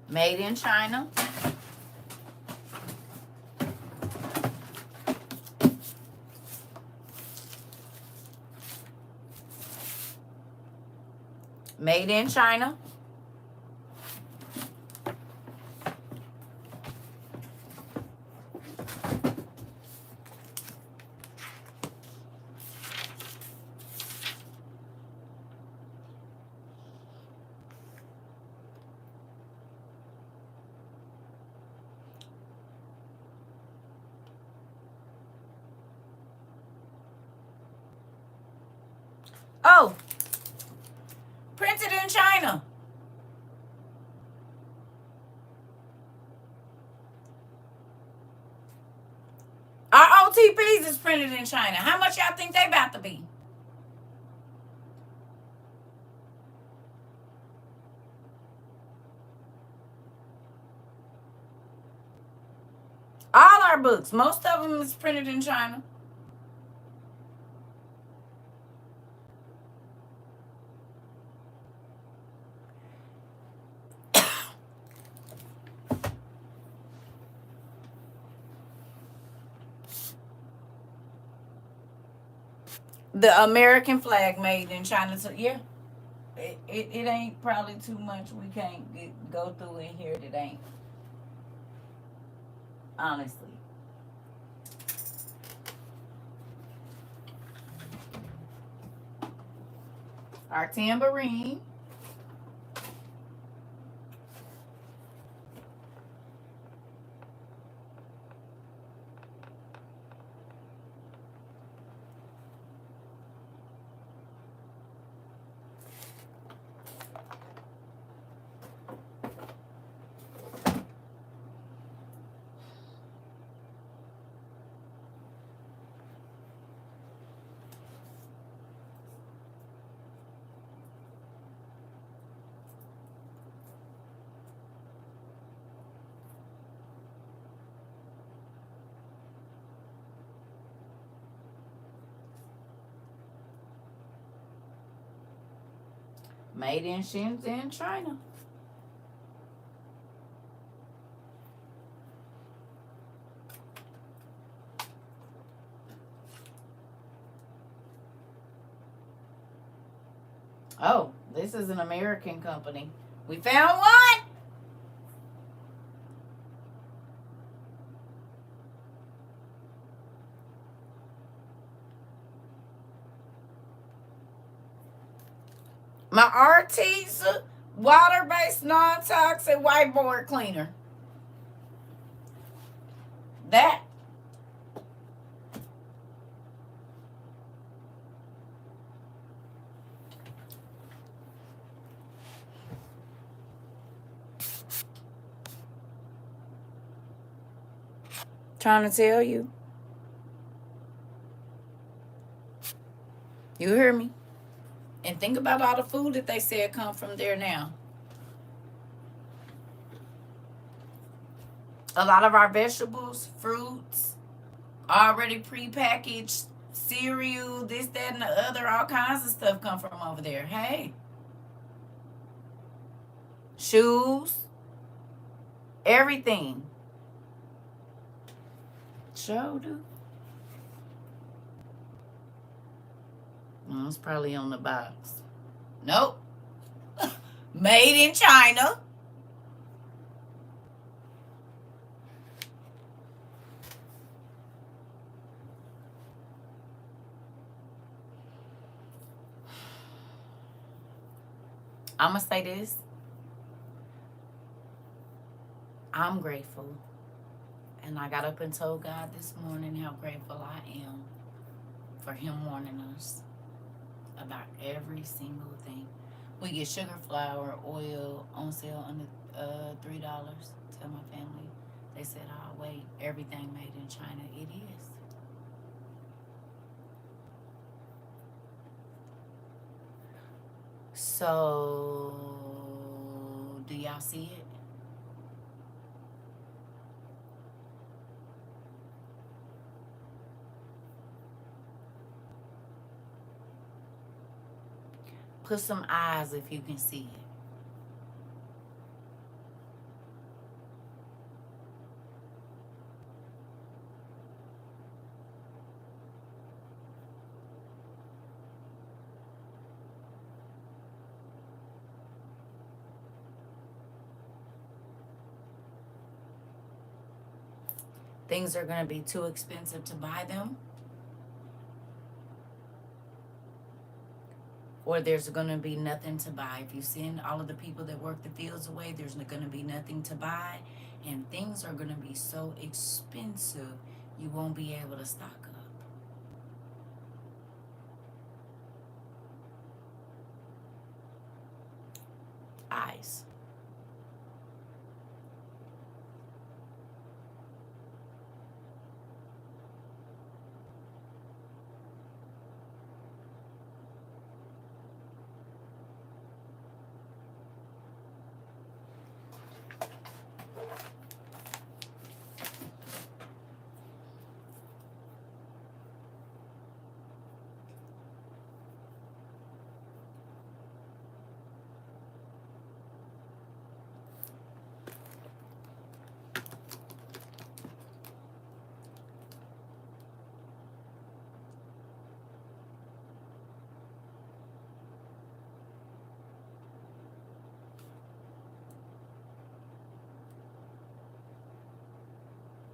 Made in China. Made in China. Oh, printed in China. Our OTPs is printed in China. How much y'all think they about to be? All our books, most of them is printed in China. The American flag made in China. So yeah, it ain't probably too much we can't go through in here that ain't. Honestly. Our tambourine. Made in Shenzhen, China. Oh, this is an American company. We found one. My Arteza water-based non-toxic whiteboard cleaner. That. Trying to tell you. You hear me? And think about all the food that they said come from there now. A lot of our vegetables, fruits, already prepackaged cereal, this, that, and the other, all kinds of stuff come from over there. Hey. Shoes. Everything. Sure do. Oh, it's probably on the box. Nope. Made in China. I'm going to say this. I'm grateful. And I got up and told God this morning how grateful I am for Him warning us about every single thing. We get sugar, flour, oil on sale under $3. Tell my family. They said, "Oh, wait, everything made in China." It is. So, do y'all see it? Put some eyes if you can see it. Things are going to be too expensive to buy them. Or there's going to be nothing to buy. If you send all of the people that work the fields away, there's going to be nothing to buy. And things are going to be so expensive, you won't be able to stock up. Eyes.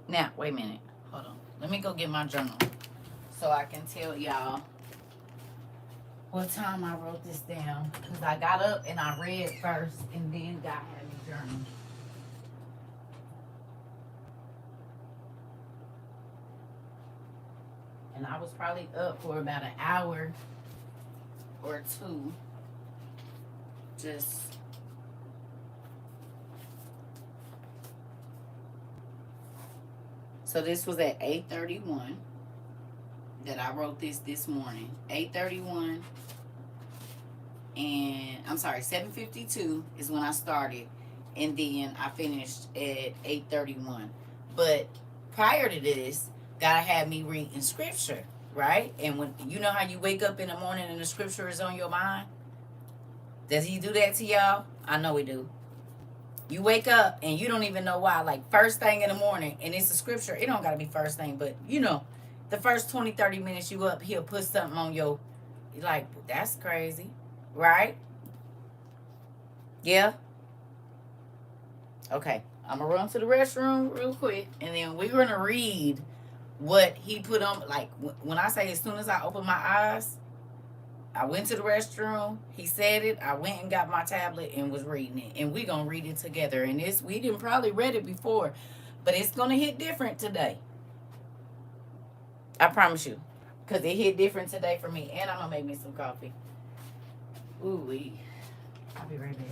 Now, wait a minute. Hold on. Let me go get my journal so I can tell y'all what time I wrote this down. Because I got up and I read first and then God had me journal. And I was probably up for about an hour or two. Just so this was at 8:31 that I wrote this morning. 8:31, and I'm sorry, 7:52 is when I started, and then I finished at 8:31. But prior to this, God had me reading scripture, right? And when you know how you wake up in the morning and the scripture is on your mind, does He do that to y'all? I know He do. You wake up and you don't even know why. Like first thing in the morning, and it's a scripture. It don't gotta be first thing, but you know, the first 20, 30 minutes you up, He'll put something on your. You're like, that's crazy, right? Yeah. Okay. I'm gonna run to the restroom real quick, and then we're gonna read what He put on. Like when I say as soon as I open my eyes, I went to the restroom. He said it. I went and got my tablet and was reading it. And we're going to read it together. And this, we didn't probably read it before, but it's going to hit different today. I promise you. Because it hit different today for me. And I'm going to make me some coffee. Ooh-wee. I'll be right back.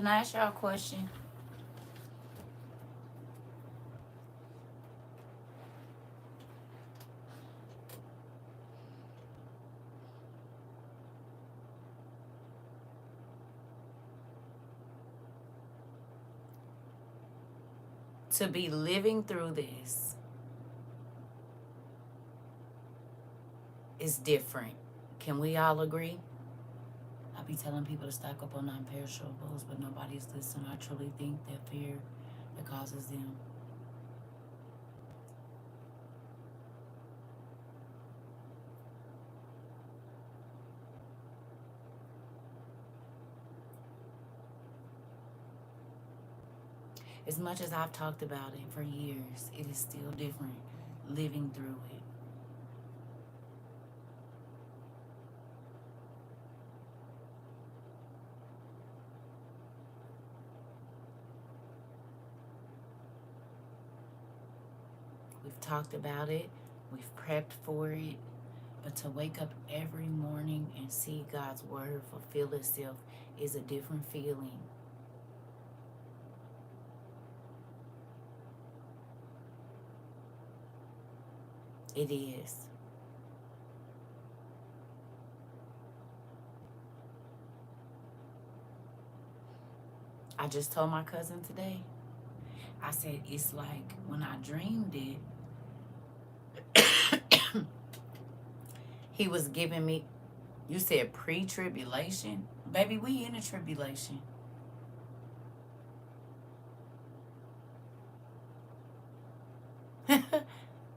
Can I ask y'all a question? To be living through this is different. Can we all agree? I be telling people to stock up on non-perishables, but nobody's listening. I truly think that fear that causes them. As much as I've talked about it for years, it is still different living through it. We've talked about it, we've prepped for it, but to wake up every morning and see God's word fulfill itself is a different feeling. It is. I just told my cousin today, I said, it's like when I dreamed it, he was giving me, you said pre-tribulation? Baby, we in a tribulation.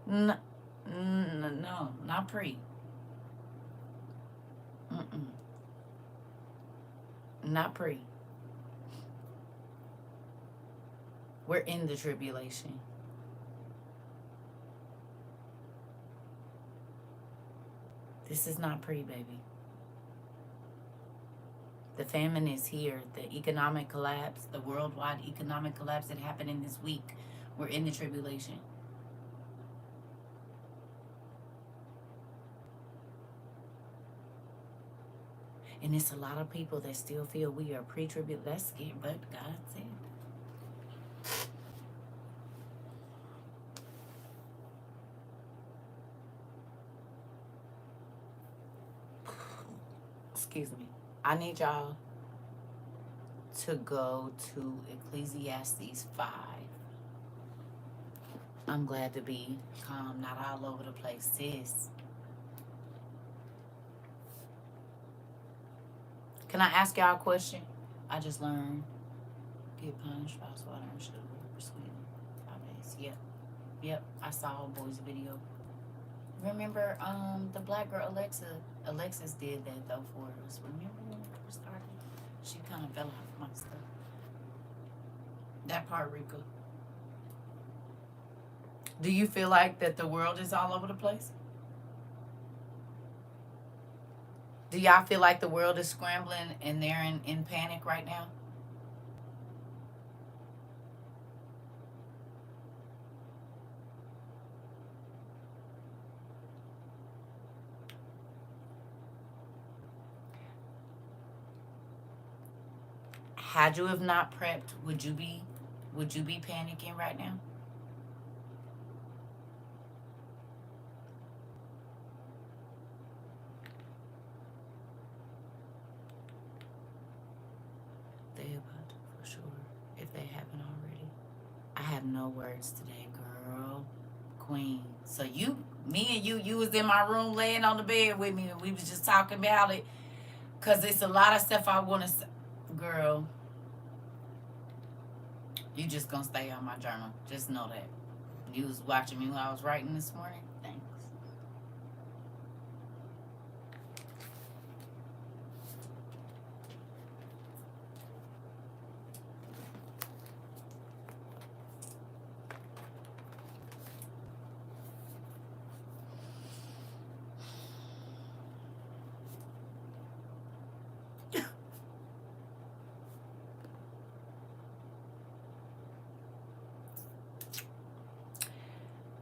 No, no, not pre. Mm-mm. Not pre. We're in the tribulation. This is not pre, baby. The famine is here. The economic collapse, the worldwide economic collapse that happened in this week. We're in the tribulation. And it's a lot of people that still feel we are pre-tribulation. That's scary, but God said. Excuse me. I need y'all to go to Ecclesiastes 5. I'm glad to be calm, not all over the place, sis. Can I ask y'all a question? I just learned. Get punished, spouse, water, and sugar, sweet. Yep. I saw a boy's video. Remember, the black girl Alexis did that though for us. Remember when we first started? She kind of fell off my stuff. That part, Rika. Do you feel like that the world is all over the place? Do y'all feel like the world is scrambling and they're in panic right now? Had you have not prepped, would you be panicking right now? They about to, for sure, if they haven't already. I have no words today, girl. Queen. So me and you was in my room laying on the bed with me and we was just talking about it. Cause it's a lot of stuff I want to say. Girl, you just gonna stay on my journal. Just know that. You was watching me when I was writing this morning. Thanks.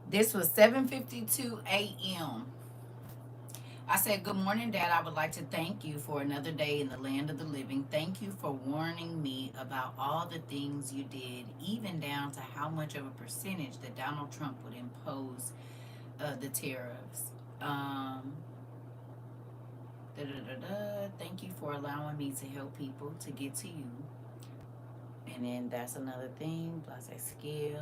This was 7:52 a.m. I said, good morning, Dad. I would like to thank you for another day in the land of the living. Thank you for warning me about all the things you did, even down to how much of a percentage that Donald Trump would impose the tariffs. Da, da, da, da. Thank you for allowing me to help people to get to you. And then that's another thing. Plus, I skip.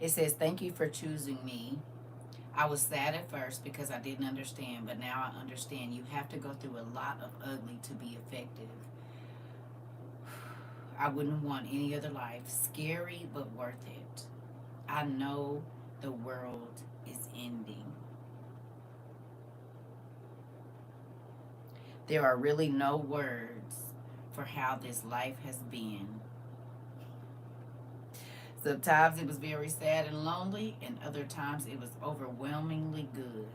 It says, thank you for choosing me. I was sad at first because I didn't understand, but now I understand. You have to go through a lot of ugly to be effective. I wouldn't want any other life. Scary, but worth it. I know the world is ending. There are really no words for how this life has been. Sometimes it was very sad and lonely, and other times it was overwhelmingly good.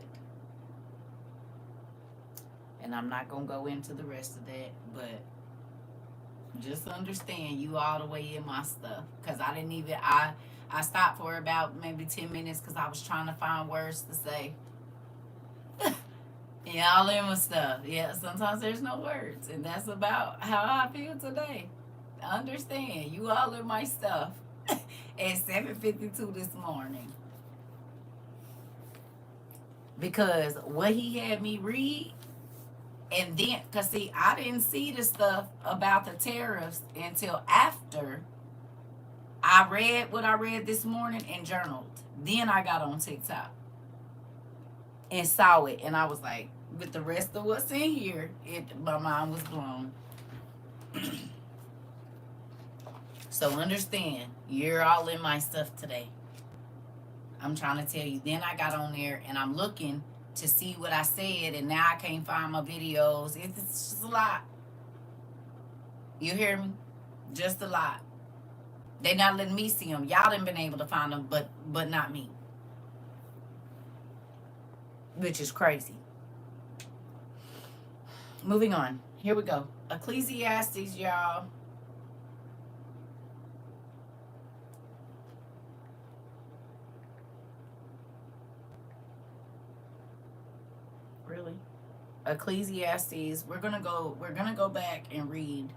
And I'm not going to go into the rest of that, but just understand you all the way in my stuff. Because I didn't even, I stopped for about maybe 10 minutes because I was trying to find words to say. Yeah, all in my stuff. Yeah, sometimes there's no words. And that's about how I feel today. Understand, you all in my stuff. At 7:52 this morning. Because what he had me read, and then, because see, I didn't see the stuff about the tariffs until after I read what I read this morning and journaled. Then I got on TikTok and saw it, and I was like, with the rest of what's in here, my mind was blown. So understand, you're all in my stuff today. I'm trying to tell you. Then I got on there and I'm looking to see what I said, and now I can't find my videos. It's just a lot. You hear me? Just a lot. They not letting me see them. Y'all done been able to find them, but not me. Which is crazy. Moving on. Here we go. Ecclesiastes, y'all. Really? Ecclesiastes. We're gonna go back and read.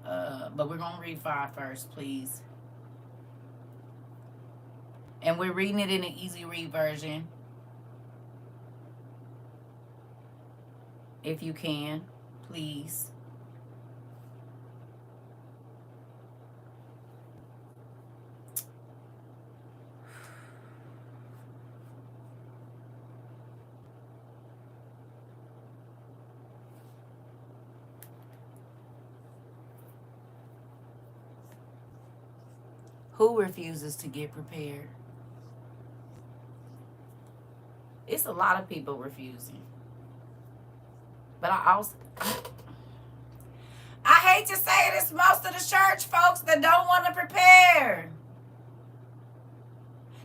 But we're gonna read 5 first, please. And we're reading it in an easy read version. If you can, please. Who refuses to get prepared? It's a lot of people refusing. But I hate to say it, it's most of the church folks that don't want to prepare.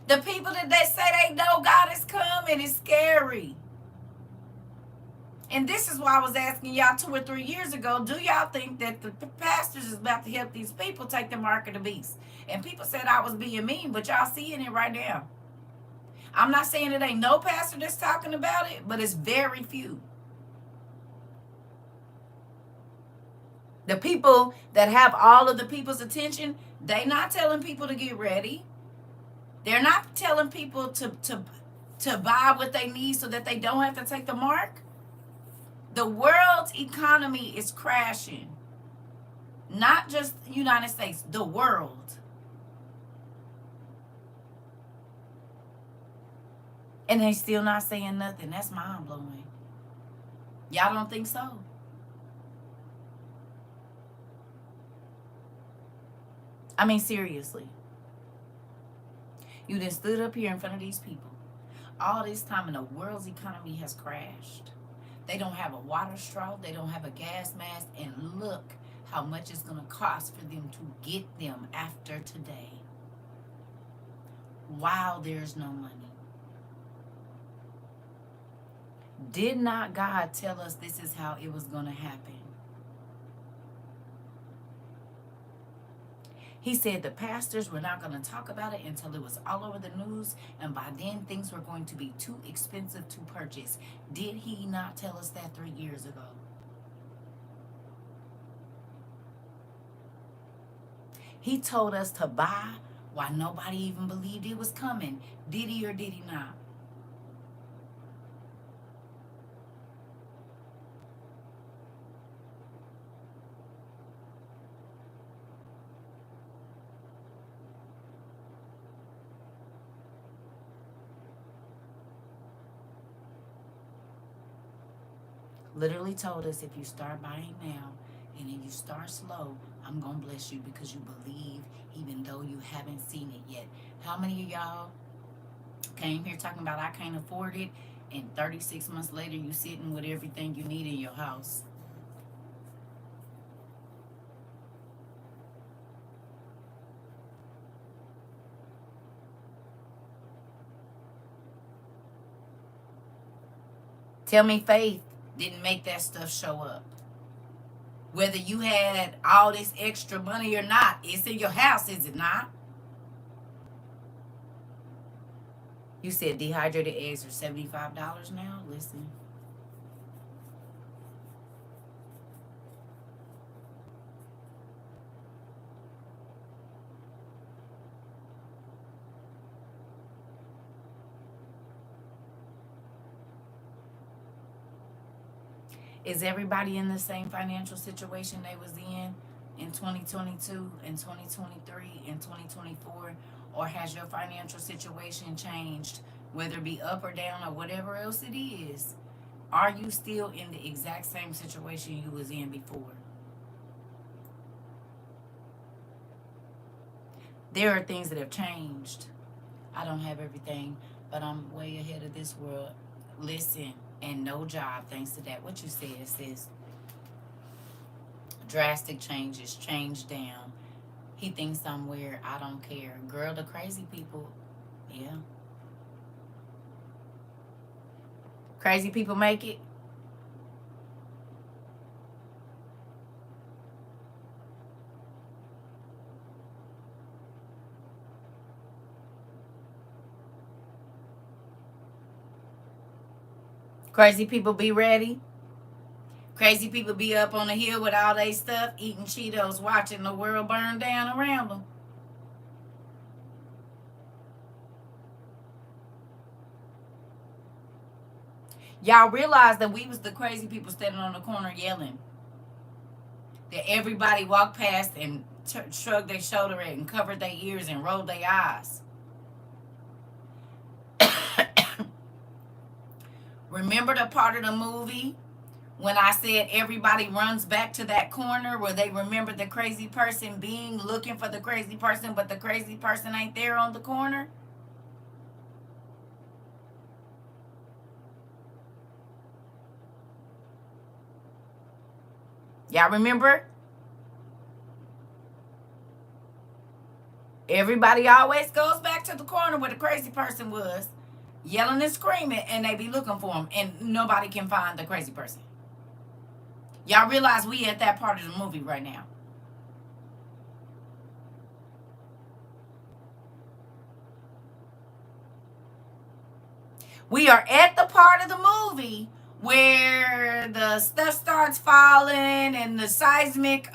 The people that they say they know God is coming is scary. And this is why I was asking y'all 2 or 3 years ago, do y'all think that the pastors is about to help these people take the mark of the beast? And people said I was being mean, but y'all seeing it right now. I'm not saying it ain't no pastor that's talking about it, but it's very few. The people that have all of the people's attention, they not telling people to get ready. They're not telling people to buy what they need so that they don't have to take the mark. The world's economy is crashing. Not just the United States, the world. And they still not saying nothing. That's mind blowing. Y'all don't think so? I mean, seriously. You done stood up here in front of these people. All this time and the world's economy has crashed. They don't have a water straw. They don't have a gas mask. And look how much it's going to cost for them to get them after today. While there's no money. Did not God tell us this is how it was going to happen? He said the pastors were not going to talk about it until it was all over the news, and by then things were going to be too expensive to purchase. Did he not tell us that 3 years ago? He told us to buy while nobody even believed it was coming. Did he or did he not? Literally told us, if you start buying now and if you start slow, I'm going to bless you because you believe even though you haven't seen it yet. How many of y'all came here talking about I can't afford it, and 36 months later you sitting with everything you need in your house? Tell me faith didn't make that stuff show up. Whether you had all this extra money or not, it's in your house, is it not? You said dehydrated eggs are $75 now? Listen. Is everybody in the same financial situation they was in 2022, in 2023, in 2024? Or has your financial situation changed, whether it be up or down or whatever else it is? Are you still in the exact same situation you was in before? There are things that have changed. I don't have everything, but I'm way ahead of this world. Listen, and no job thanks to that. What you said, sis. Drastic changes, change down. He thinks I'm weird. I don't care. Girl, the crazy people, yeah. Crazy people make it. Crazy people be ready. Crazy people be up on the hill with all they stuff, eating Cheetos, watching the world burn down around them. Y'all realize that we was the crazy people standing on the corner yelling. That everybody walked past and shrugged their shoulder at and covered their ears and rolled their eyes. Remember the part of the movie when I said everybody runs back to that corner where they remember the crazy person being looking for the crazy person, but the crazy person ain't there on the corner? Y'all remember? Everybody always goes back to the corner where the crazy person was, yelling and screaming, and they be looking for him, and nobody can find the crazy person. Y'all realize we at that part of the movie right now. We are at the part of the movie where the stuff starts falling and the seismic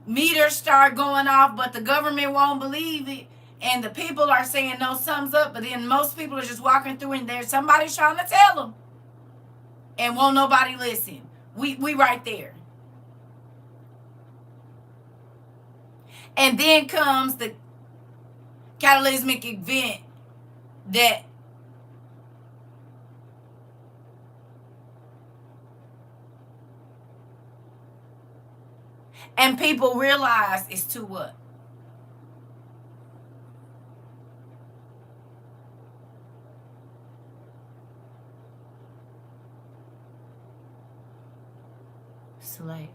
meters start going off, but the government won't believe it. And the people are saying no, sums up, but then most people are just walking through and there's somebody trying to tell them. And won't nobody listen. We right there. And then comes the cataclysmic event that and people realize it's too what? Slay.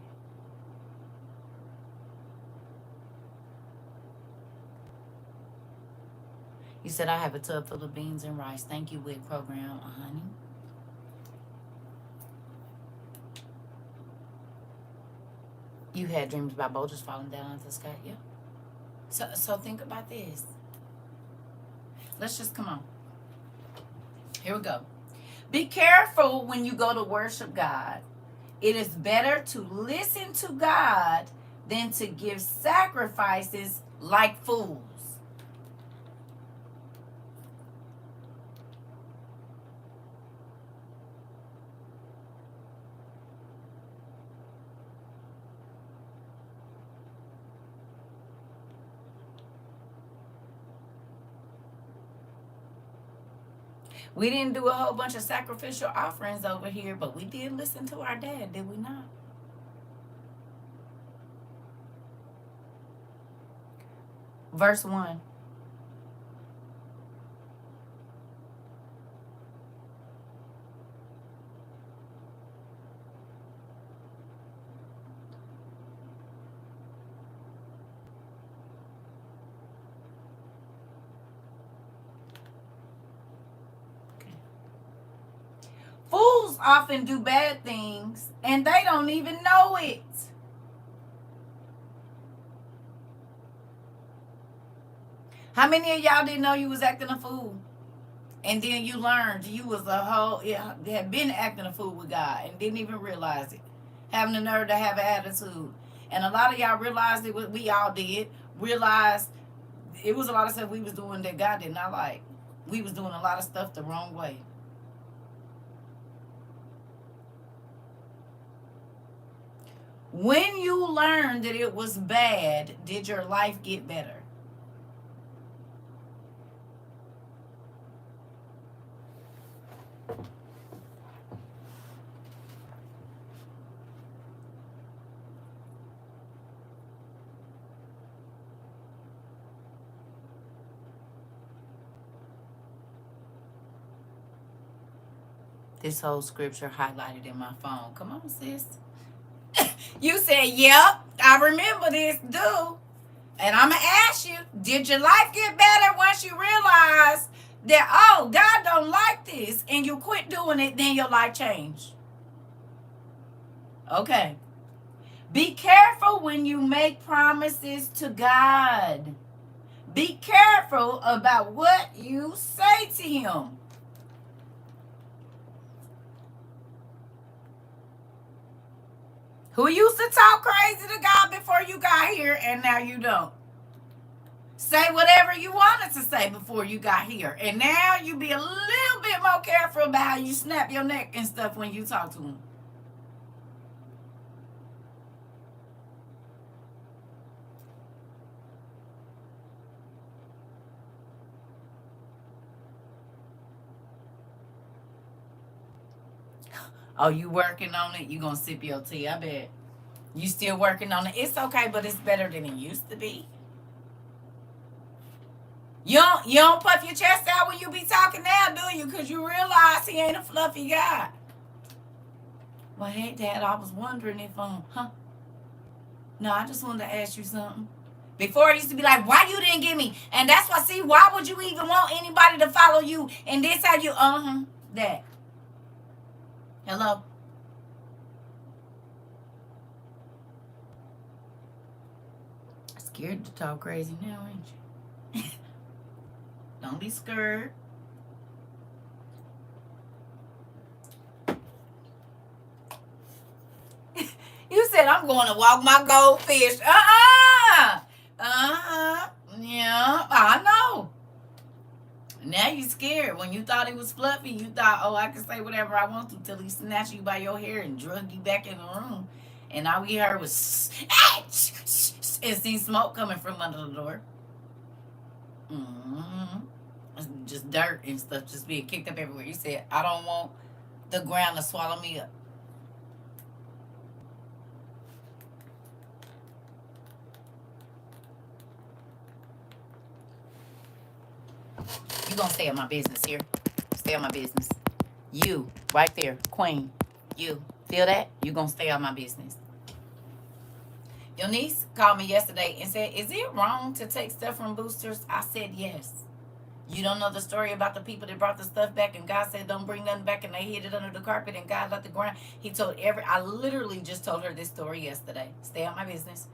You said I have a tub full of beans and rice. Thank you, WIC program, honey. You had dreams about boulders falling down into the sky, yeah. So think about this. Let's just come on. Here we go. Be careful when you go to worship God. It is better to listen to God than to give sacrifices like fools. We didn't do a whole bunch of sacrificial offerings over here, but we did listen to our dad, did we not? Verse 1. Fools often do bad things and they don't even know it. How many of y'all didn't know you was acting a fool? And then you learned you was had been acting a fool with God and didn't even realize it. Having the nerve to have an attitude. And a lot of y'all realized it, we all did, realized it was a lot of stuff we was doing that God did not like. We was doing a lot of stuff the wrong way. When you learned that it was bad, did your life get better? This whole scripture highlighted in my phone. Come on, sis. You said, yep, I remember this, dude. And I'm going to ask you, did your life get better once you realized that, oh, God don't like this, and you quit doing it, then your life changed? Okay. Be careful when you make promises to God. Be careful about what you say to him. Who used to talk crazy to God before you got here and now you don't? Say whatever you wanted to say before you got here. And now you be a little bit more careful about how you snap your neck and stuff when you talk to him. Oh, you working on it? You gonna sip your tea, I bet. You still working on it. It's okay, but it's better than it used to be. You don't puff your chest out when you be talking now, do you? Because you realize he ain't a fluffy guy. Well, hey, Dad, I was wondering if, no, I just wanted to ask you something. Before it used to be like, why you didn't get me? And that's why, see, why would you even want anybody to follow you? And this how you, that. Hello? Scared to talk crazy now, ain't you? Don't be scared. You said I'm going to walk my goldfish. Yeah, I know. Now you scared. When you thought it was fluffy, you thought, oh, I can say whatever I want to till he snatched you by your hair and drug you back in the room. And all we heard was, and seen smoke coming from under the door. Just dirt and stuff just being kicked up everywhere. You said, I don't want the ground to swallow me up. You gonna stay in my business here. Stay on my business. You, right there, queen. You, feel that? You gonna stay on my business. Your niece called me yesterday and said, is it wrong to take stuff from boosters? I said, yes. You don't know the story about the people that brought the stuff back and God said don't bring nothing back and they hid it under the carpet and God let the ground. He told I literally just told her this story yesterday. Stay on my business.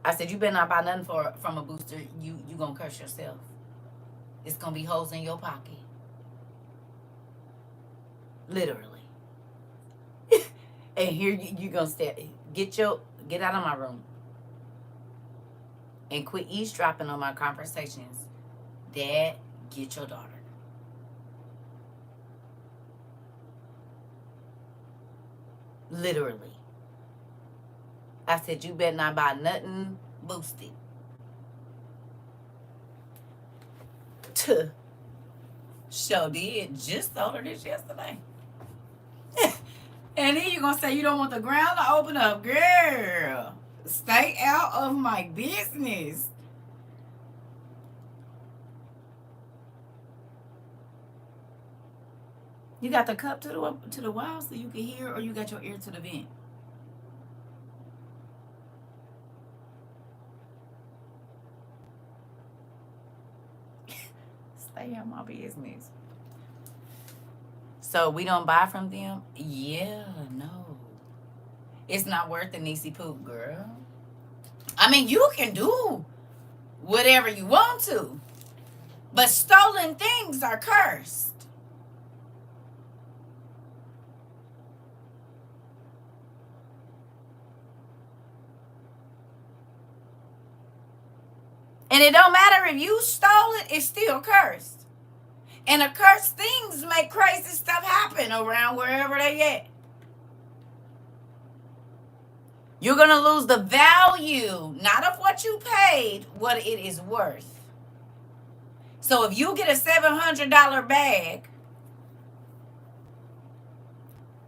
I said, you better not buy nothing from a booster. You gonna curse yourself. It's gonna be holes in your pocket. Literally. And here you gonna stay. Get out of my room. And quit eavesdropping on my conversations. Dad, get your daughter. Literally. I said, you better not buy nothing boosted. Sure did. Just told her this yesterday. And then you're going to say you don't want the ground to open up. Girl, stay out of my business. You got the cup to the wall so you can hear, or you got your ear to the vent? Stay out of my business. So we don't buy from them? Yeah, no. It's not worth the Niecy poop, girl. I mean, you can do whatever you want to, but stolen things are cursed. And it don't matter if you stole it, it's still cursed. And the cursed things make crazy stuff happen around wherever they at. You're going to lose the value, not of what you paid, what it is worth. So if you get a $700 bag,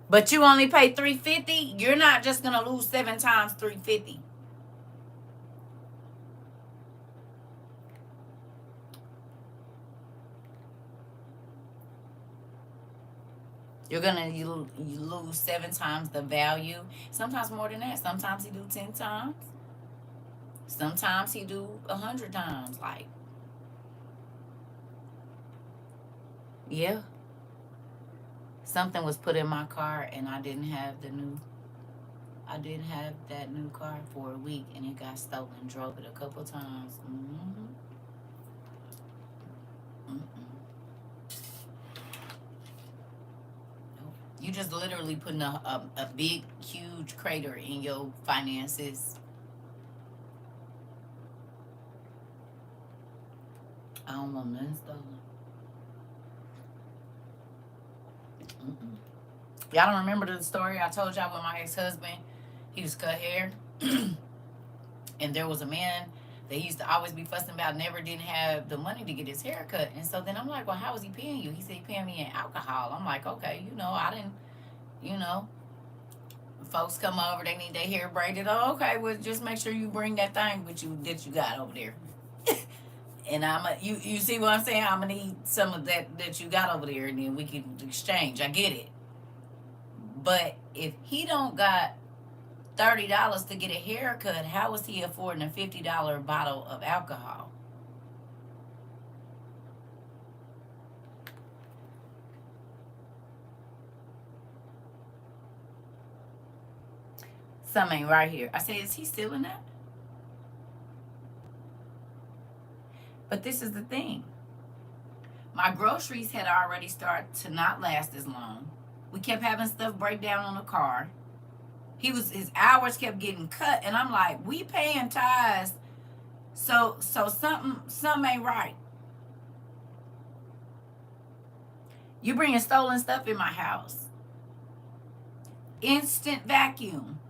but you only pay $350, you're not just going to lose 7 times $350. You're gonna you lose 7 times the value. Sometimes more than that. Sometimes he do 10 times. Sometimes he do 100 times. Like, yeah. Something was put in my car and I didn't have that new car for a week, and it got stolen. Drove it a couple times. You just literally putting a big, huge crater in your finances. I don't want nothing stolen. Y'all don't remember the story I told y'all with my ex-husband? He was cut hair. And there was a man that he used to always be fussing about, never didn't have the money to get his hair cut. And so then I'm like, well, how was he paying you? He said he paying me in alcohol. I'm like, okay, I didn't, folks come over, they need their hair braided. Oh, okay, well, just make sure you bring that thing with you that you got over there. And you see what I'm saying? I'm gonna need some of that you got over there, and then we can exchange. I get it. But if he don't got $30 to get a haircut, how is he affording a $50 bottle of alcohol? Something right here. I say, is he stealing that? But this is the thing. My groceries had already started to not last as long. We kept having stuff break down on the car. His hours kept getting cut, and I'm like, we paying tithes, so something ain't right. You bringing stolen stuff in my house. Instant vacuum.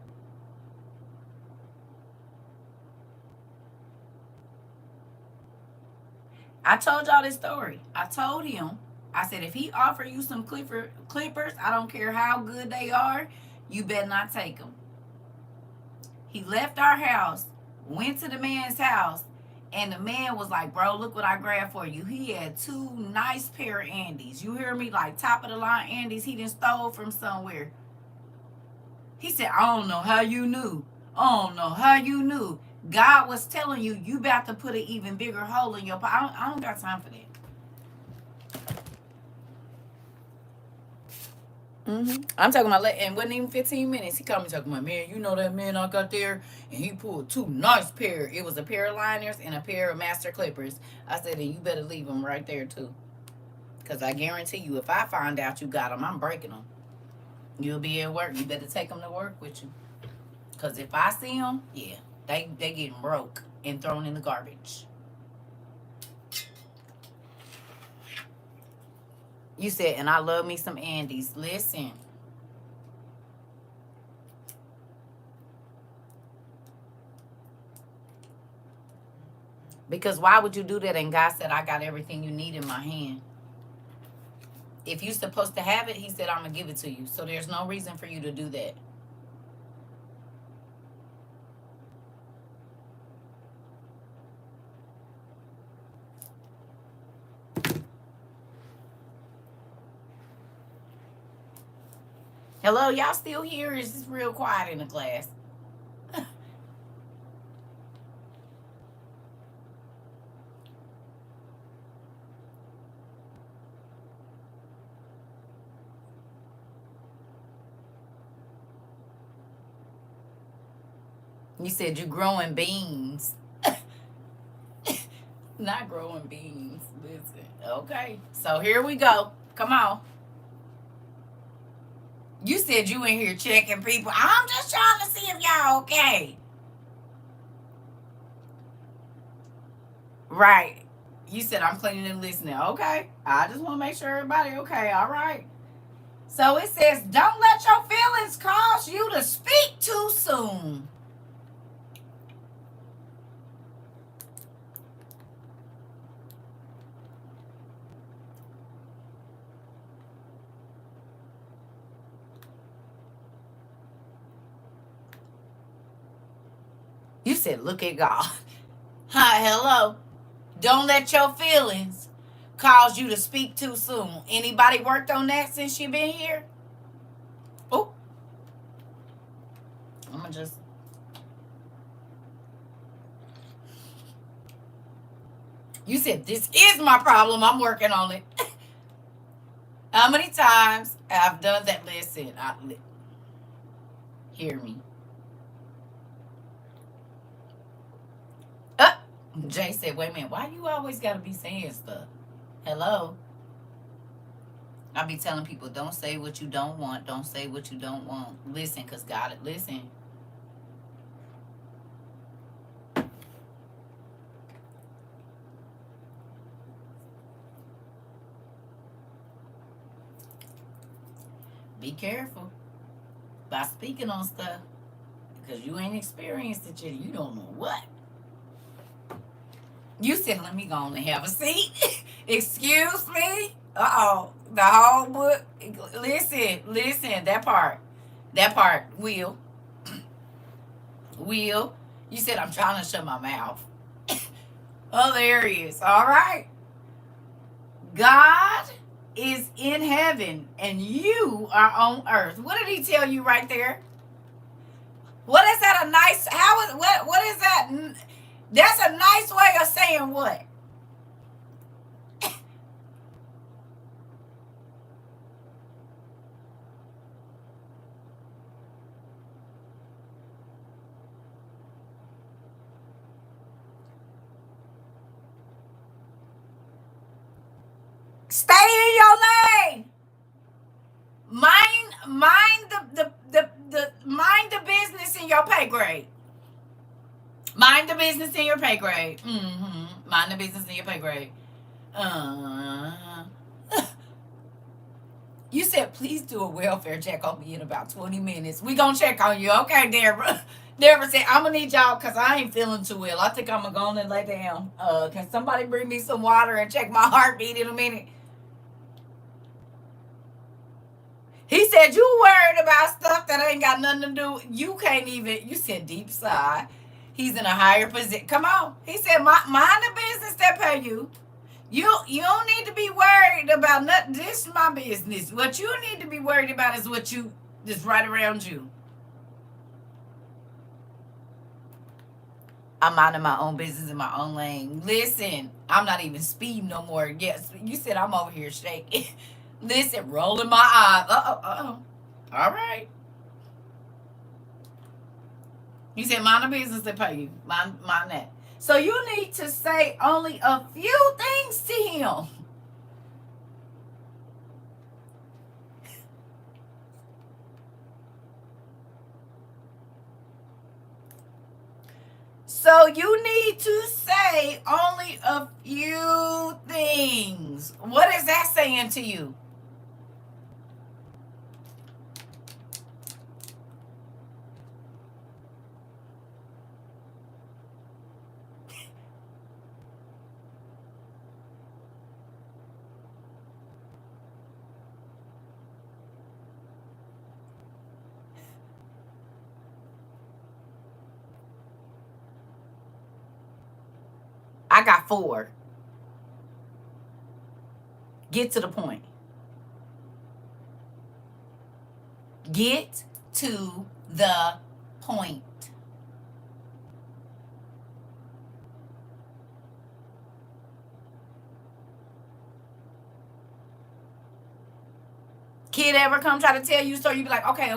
I told y'all this story. I told him, I said, if he offer you some clippers, I don't care how good they are, you better not take them. He left our house, went to the man's house, and the man was like, bro, look what I grabbed for you. He had 2 nice pair of Andes. You hear me? Like top of the line Andes he done stole from somewhere. He said, I don't know how you knew. I don't know how you knew. God was telling you, you about to put an even bigger hole in your pocket. I don't got time for that. I'm talking about, and wasn't even 15 minutes. He called me talking about, man, you know that man I got there, and he pulled two nice pair. It was a pair of liners and a pair of master clippers. I said, then you better leave them right there too, because I guarantee you, if I find out you got them, I'm breaking them. You'll be at work. You better take them to work with you, because if I see them, yeah, they getting broke and thrown in the garbage. You said, and I love me some Andes. Listen. Because why would you do that? And God said, I got everything you need in my hand. If you're supposed to have it, he said, I'm going to give it to you. So there's no reason for you to do that. Hello, y'all still here? Is this real quiet in the class? You said you're growing beans. Not growing beans. Listen. Okay. So here we go. Come on. You said you in here checking people. I'm just trying to see if y'all okay. Right. You said I'm cleaning and listening. Okay. I just want to make sure everybody okay. All right. So it says, don't let your feelings cause you to speak too soon. You said, look at God. Hi, hello. Don't let your feelings cause you to speak too soon. Anybody worked on that since you been here? Oh, I'm going to just. You said, this is my problem. I'm working on it. How many times I've done that? Listen, hear me. Jay said, wait a minute, why you always got to be saying stuff? Hello? I be telling people, don't say what you don't want. Don't say what you don't want. Listen, because God, listen. Be careful by speaking on stuff, because you ain't experienced it yet. You don't know what. You said, let me go on and have a seat. Excuse me? Uh-oh. The whole book. Listen, that part. Will. Will. You said, I'm trying to shut my mouth. Oh, there he is. All right. God is in heaven and you are on earth. What did he tell you right there? What is that? What is that? That's a nice way of saying what? Stay in your lane. Mind the business in your pay grade. Mind the business in your pay grade. Mind the business in your pay grade. You said, please do a welfare check on me in about 20 minutes. We gonna check on you. Okay, Deborah. Deborah said, I'm gonna need y'all because I ain't feeling too well. I think I'm gonna go on and lay down. Can somebody bring me some water and check my heartbeat in a minute? He said, you worried about stuff that ain't got nothing to do. You can't even, you said deep sigh. He's in a higher position. Come on. He said, mind the business that pay you. You don't need to be worried about nothing. This is my business. What you need to be worried about is what you is right around you. I'm minding my own business in my own lane. Listen, I'm not even speeding no more. Yes, you said I'm over here shaking. Listen, rolling my eyes. All right. You said mind the business they pay you. Mind that. So you need to say only a few things to him. So you need to say only a few things. What is that saying to you? I got 4. Get to the point. Get to the point. Kid ever come try to tell you a story, you be like, okay,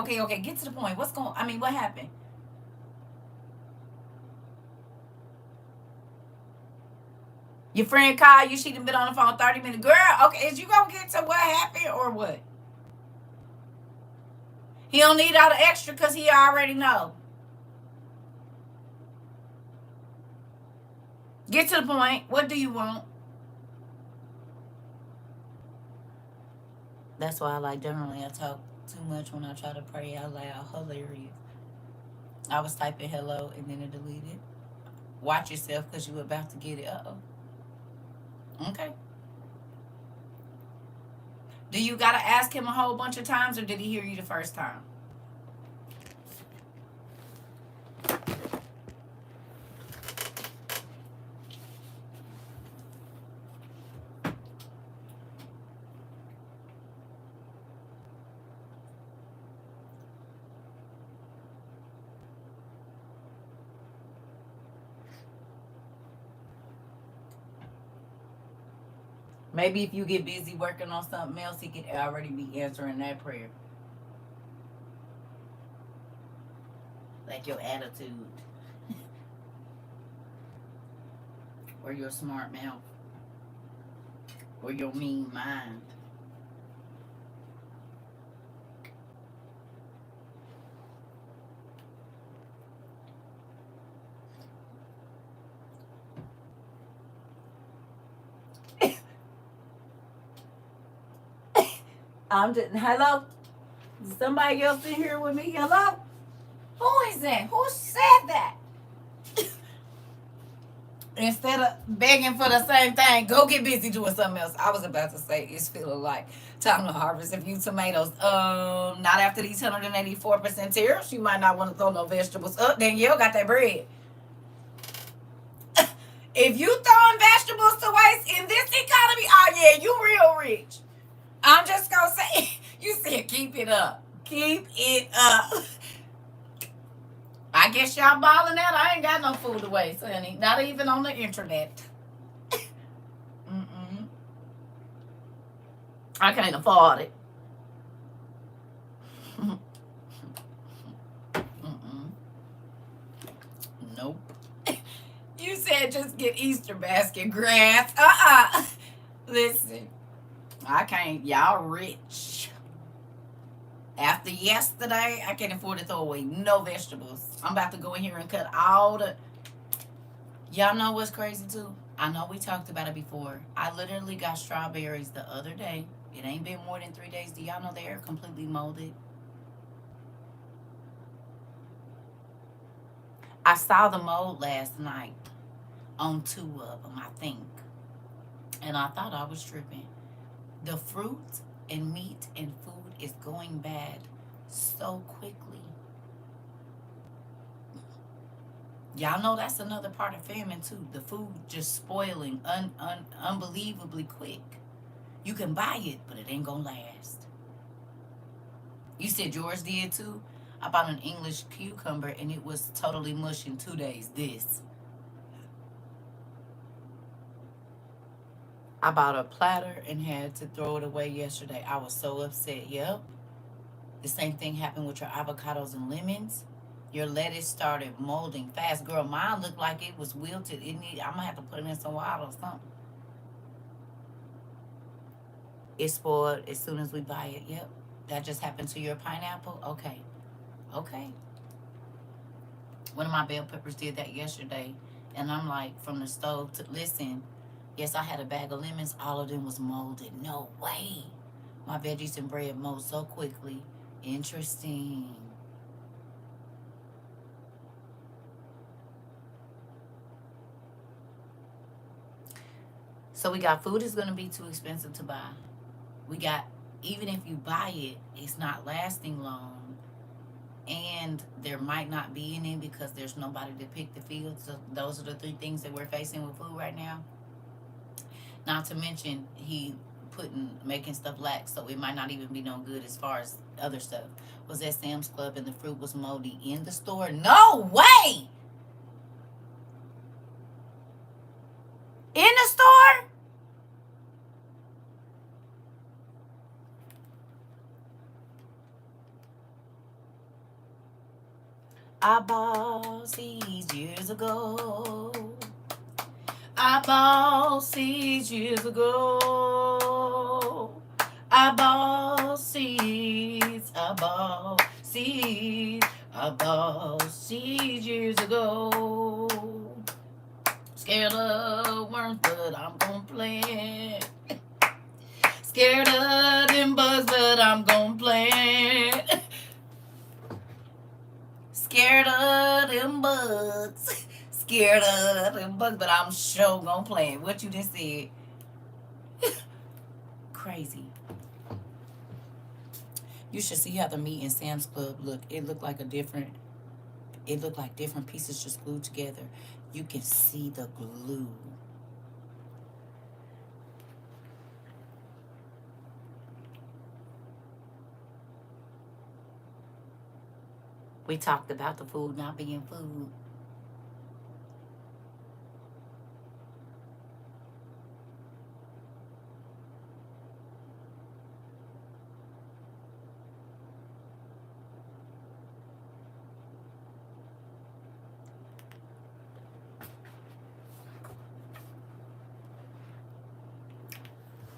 get to the point. What happened? Your friend called you, she done been on the phone 30 minutes. Girl, okay, is you gonna get to what happened or what? He don't need all the extra because he already know. Get to the point. What do you want? That's why I like generally I talk too much when I try to pray out loud. Hilarious. I was typing hello and then it deleted. Watch yourself because you about to get it. Okay. Do you gotta ask him a whole bunch of times or did he hear you the first time? Maybe if you get busy working on something else, he could already be answering that prayer. Like your attitude. Or your smart mouth. Or your mean mind. I'm just, hello? Somebody else in here with me? Hello? Who is that? Who said that? Instead of begging for the same thing, go get busy doing something else. I was about to say it's feeling like time to harvest a few tomatoes. Not after these 184% tariffs. You might not want to throw no vegetables up. Danielle got that bread. If you throwing vegetables to waste in this economy, oh yeah, you real rich. I'm just gonna say, you said keep it up. Keep it up. I guess y'all balling out. I ain't got no food to waste, honey. Not even on the internet. Mm-mm. I can't afford it. Mm-mm. Nope. You said just get Easter basket grass. Listen, I can't. Y'all rich. After yesterday, I can't afford to throw away no vegetables. I'm about to go in here and cut all the... Y'all know what's crazy too? I know we talked about it before. I literally got strawberries the other day. It ain't been more than 3 days. Do y'all know they're completely molded? I saw the mold last night on 2 of them, I think. And I thought I was tripping. The fruit and meat and food is going bad so quickly. Y'all know that's another part of famine too. The food just spoiling unbelievably quick. You can buy it, but it ain't gonna last. You said yours did too? I bought an English cucumber and it was totally mush in 2 days. I bought a platter and had to throw it away yesterday. I was so upset. Yep. The same thing happened with your avocados and lemons. Your lettuce started molding fast. Girl, mine looked like it was wilted. I'm gonna have to put it in some water or something. It spoiled as soon as we buy it. Yep. That just happened to your pineapple? Okay. Okay. One of my bell peppers did that yesterday. And I'm like, from the stove to listen. Yes, I had a bag of lemons. All of them was molded. No way. My veggies and bread mold so quickly. Interesting. So we got food is going to be too expensive to buy. We got, even if you buy it, it's not lasting long. And there might not be any because there's nobody to pick the fields. So those are the three things that we're facing with food right now. Not to mention making stuff lax, so it might not even be no good as far as other stuff. Was at Sam's Club and the fruit was moldy in the store? No way! In the store? I bought seeds years ago. I bought seeds years ago. I bought seeds. I bought seeds. I bought seeds years ago. Scared of worms, but I'm gonna plant. Scared of them bugs, but I'm gonna plant. Scared of them bugs. Scared of them bugs, but I'm sure gonna plant. What you just said. Crazy. You should see how the meat in Sam's Club look. It looked like different pieces just glued together. You can see the glue. We talked about the food not being food.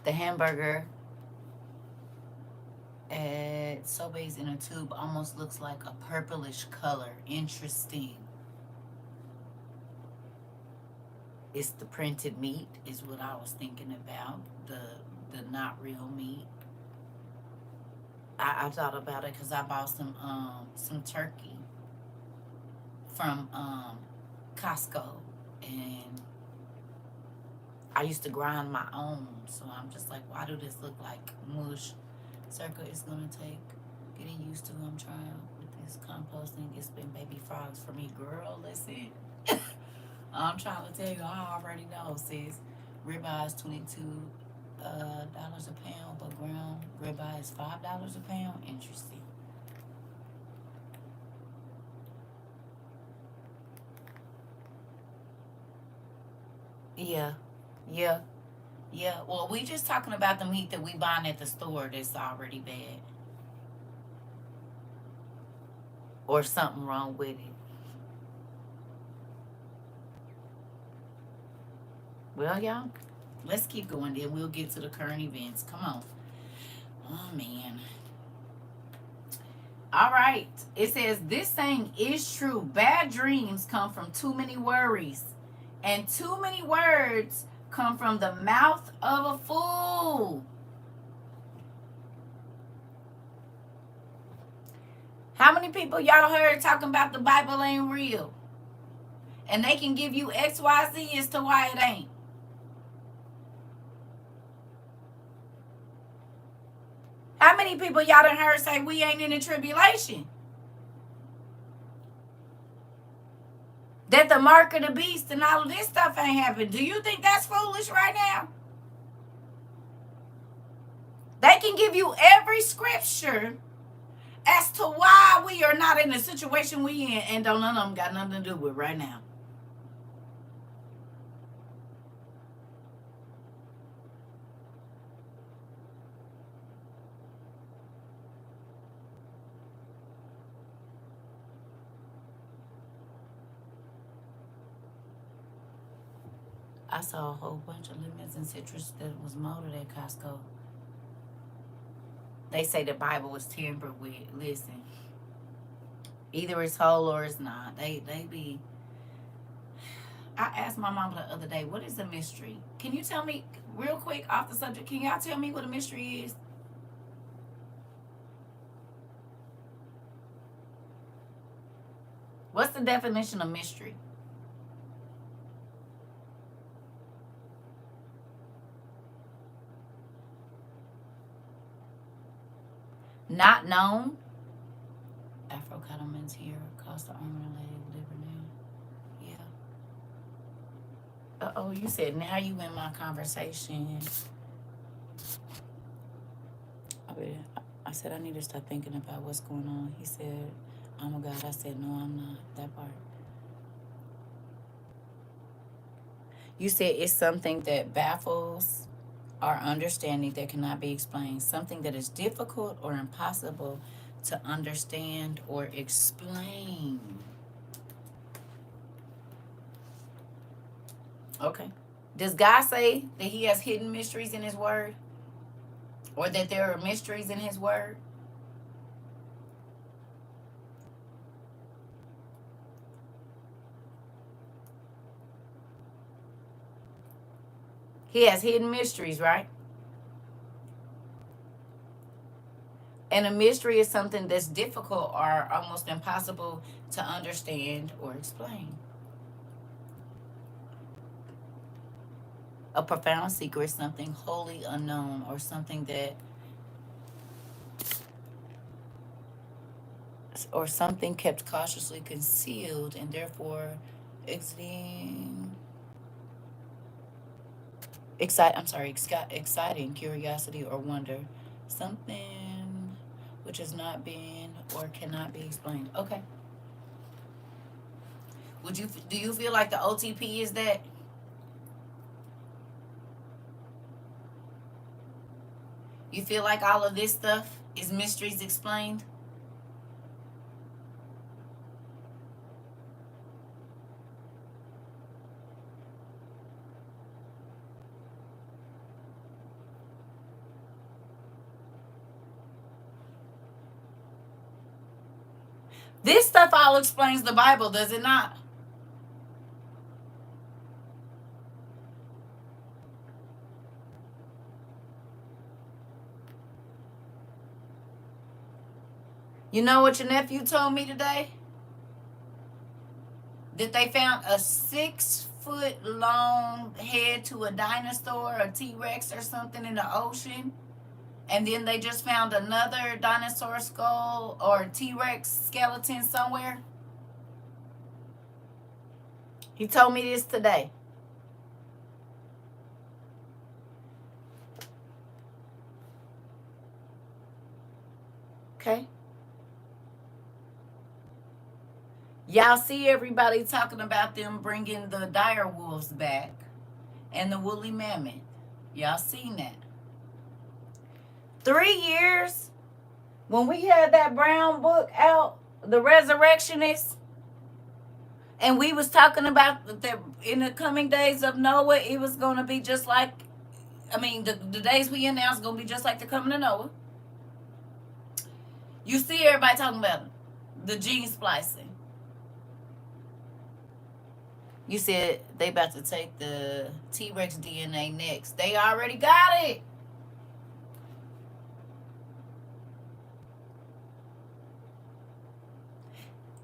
The hamburger at Sobeys in a tube almost looks like a purplish color. Interesting. It's the printed meat is what I was thinking about. The not real meat. I thought about it because I bought some turkey from Costco, and I used to grind my own, so I'm just like, why do this look like mush? CERCA is gonna take getting used to. I'm trying with this composting. It's been baby frogs for me, girl. Listen, I'm trying to tell you, I already know, sis. Ribeye is $22 a pound, but ground ribeye is $5 a pound. Interesting. Yeah, yeah, yeah. Well, we just talking about the meat that we buying at the store that's already bad or something wrong with it. Well, y'all, let's keep going. Then we'll get to the current events. Come on. Oh man. All right. It says this saying is true. Bad dreams come from too many worries, and too many words come from the mouth of a fool. How many people y'all heard talking about the Bible ain't real? And they can give you XYZ as to why it ain't. How many people y'all done heard say we ain't in the tribulation? That the mark of the beast and all of this stuff ain't happened. Do you think that's foolish right now? They can give you every scripture as to why we are not in the situation we in, and don't none of them got nothing to do with right now. I saw a whole bunch of lemons and citrus that was molded at Costco. They say the Bible was tampered with. Listen, either it's whole or it's not. They be. I asked my mom the other day, what is a mystery? Can you tell me real quick off the subject? Can y'all tell me what a mystery is? What's the definition of mystery? Not known. Afro Cattleman's here. Costa Armor Leg, Liberty. Yeah. Oh, you said now you in my conversation. I said I need to start thinking about what's going on. He said, oh my God. I said, no, I'm not. That part. You said it's something that baffles our understanding that cannot be explained. Something that is difficult or impossible to understand or explain. Okay. Does God say that he has hidden mysteries in his word? Or that there are mysteries in his word? He has hidden mysteries, right? And a mystery is something that's difficult or almost impossible to understand or explain. A profound secret is something wholly unknown or something kept cautiously concealed and therefore exciting curiosity or wonder. Something which has not been or cannot be explained. Okay. Do you feel like the OTP is that? You feel like all of this stuff is mysteries explained? This stuff all explains the Bible, does it not? You know what your nephew told me today? That they found a 6-foot long head to a dinosaur, a T-Rex or something in the ocean. And then they just found another dinosaur skull or T-Rex skeleton somewhere. He told me this today. Okay. Y'all see everybody talking about them bringing the dire wolves back and the woolly mammoth. Y'all seen that? 3 years when we had that brown book out, The Resurrectionist, and we was talking about that in the coming days of Noah, it was going to be just like, the days we in now is going to be just like the coming of Noah. You see everybody talking about the gene splicing. You said they about to take the T-Rex DNA next. They already got it.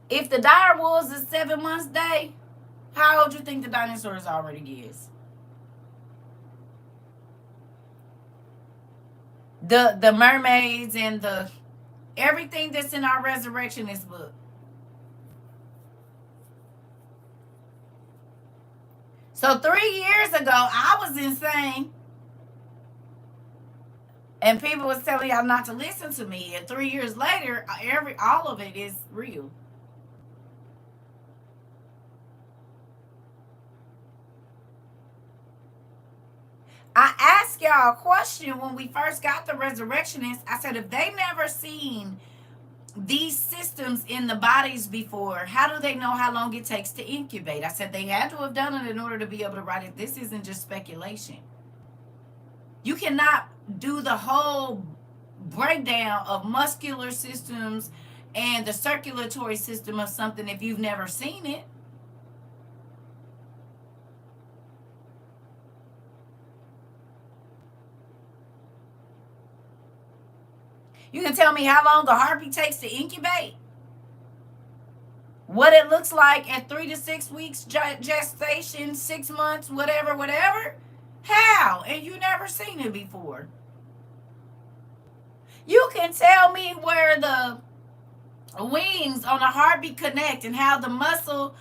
If the dire wolves is 7 months day, how old do you think the dinosaurs already is? The mermaids and the everything that's in our resurrectionist book. So 3 years ago, I was insane. And people was telling y'all not to listen to me. And 3 years later, all of it is real. I asked y'all a question when we first got the resurrectionists. I said, if they never seen these systems in the bodies before, how do they know how long it takes to incubate? I said they had to have done it in order to be able to write it. This isn't just speculation. You cannot do the whole breakdown of muscular systems and the circulatory system of something if you've never seen it. You can tell me how long the heartbeat takes to incubate? What it looks like at 3 to 6 weeks gestation, 6 months, whatever, whatever? How? And you never seen it before. You can tell me where the wings on a heartbeat connect and how the muscle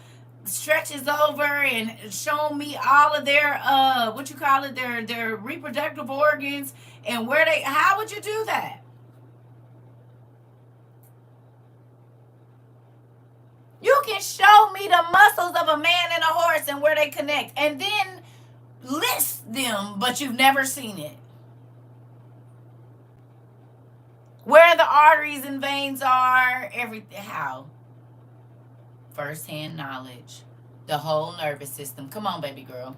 stretches over and show me all of their their reproductive organs and where they, how would you do that? You can show me the muscles of a man and a horse and where they connect and then list them, but you've never seen it. Where the arteries and veins are, everything. How? First-hand knowledge. The whole nervous system. Come on, baby girl.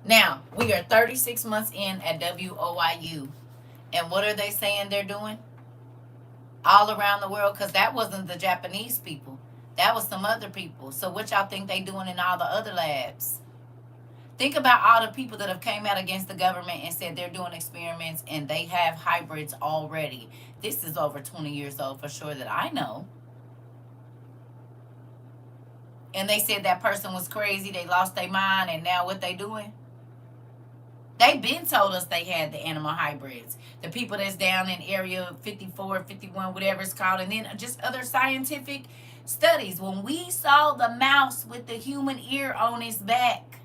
Now, we are 36 months in at WOIU. And what are they saying they're doing? All around the world, because that wasn't the Japanese people. That was some other people. So what y'all think they doing in all the other labs? Think about all the people that have came out against the government and said they're doing experiments and they have hybrids already. This is over 20 years old for sure that I know. And they said that person was crazy. They lost their mind. And now what they doing? They been told us they had the animal hybrids. The people that's down in area 54, 51, whatever it's called. And then just other scientific studies. When we saw the mouse with the human ear on its back.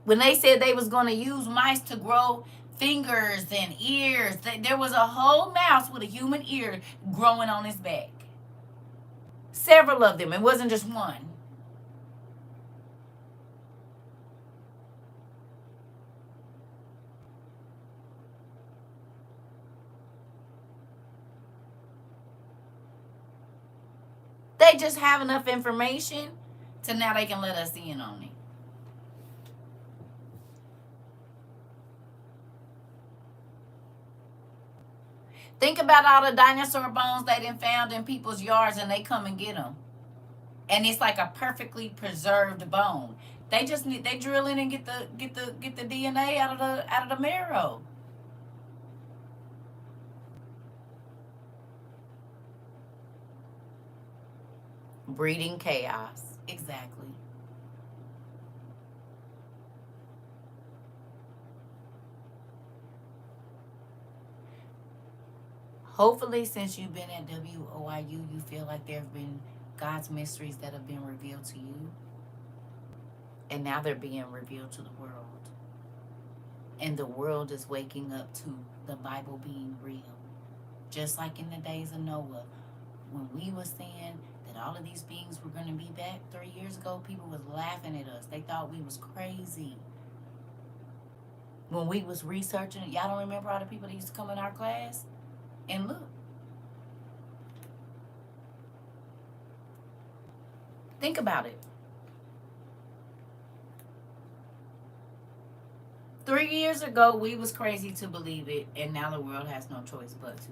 When they said they was going to use mice to grow fingers and ears. There was a whole mouse with a human ear growing on his back. Several of them. It wasn't just one. They just have enough information to now they can let us in on it. Think about all the dinosaur bones they done found in people's yards and they come and get them. And it's like a perfectly preserved bone. They just need, they drill in and get the DNA out of the marrow. Breeding chaos. Exactly. Hopefully, since you've been at WOIU, you feel like there have been God's mysteries that have been revealed to you. And now they're being revealed to the world. And the world is waking up to the Bible being real. Just like in the days of Noah, when we were saying that all of these beings were going to be back 3 years ago, people was laughing at us. They thought we was crazy. When we was researching, y'all don't remember all the people that used to come in our class? And look. Think about it. 3 years ago, we was crazy to believe it, and now the world has no choice but to.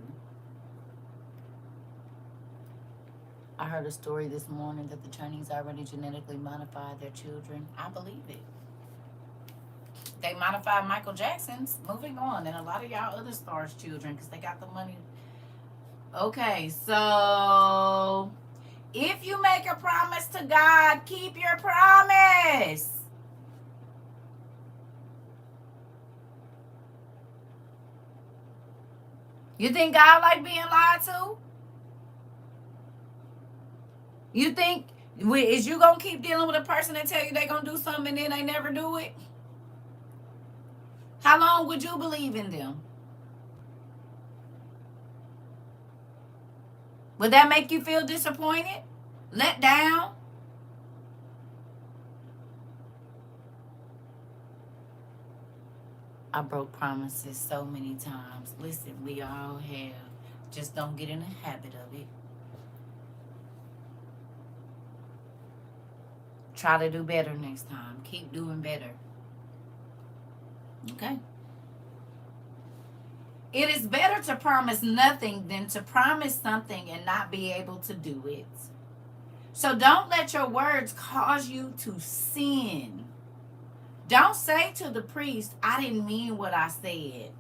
I heard a story this morning that the Chinese already genetically modified their children. I believe it. They modified Michael Jackson's. Moving on. And a lot of y'all other stars' children because they got the money. Okay, so if you make a promise to God, keep your promise. You think God like being lied to? You think, is you going to keep dealing with a person that tell you they going to do something and then they never do it? How long would you believe in them? Would that make you feel disappointed? Let down? I broke promises so many times. Listen, we all have. Just don't get in the habit of it. Try to do better next time. Keep doing better. Okay? It is better to promise nothing than to promise something and not be able to do it. So don't let your words cause you to sin. Don't say to the priest, I didn't mean what I said.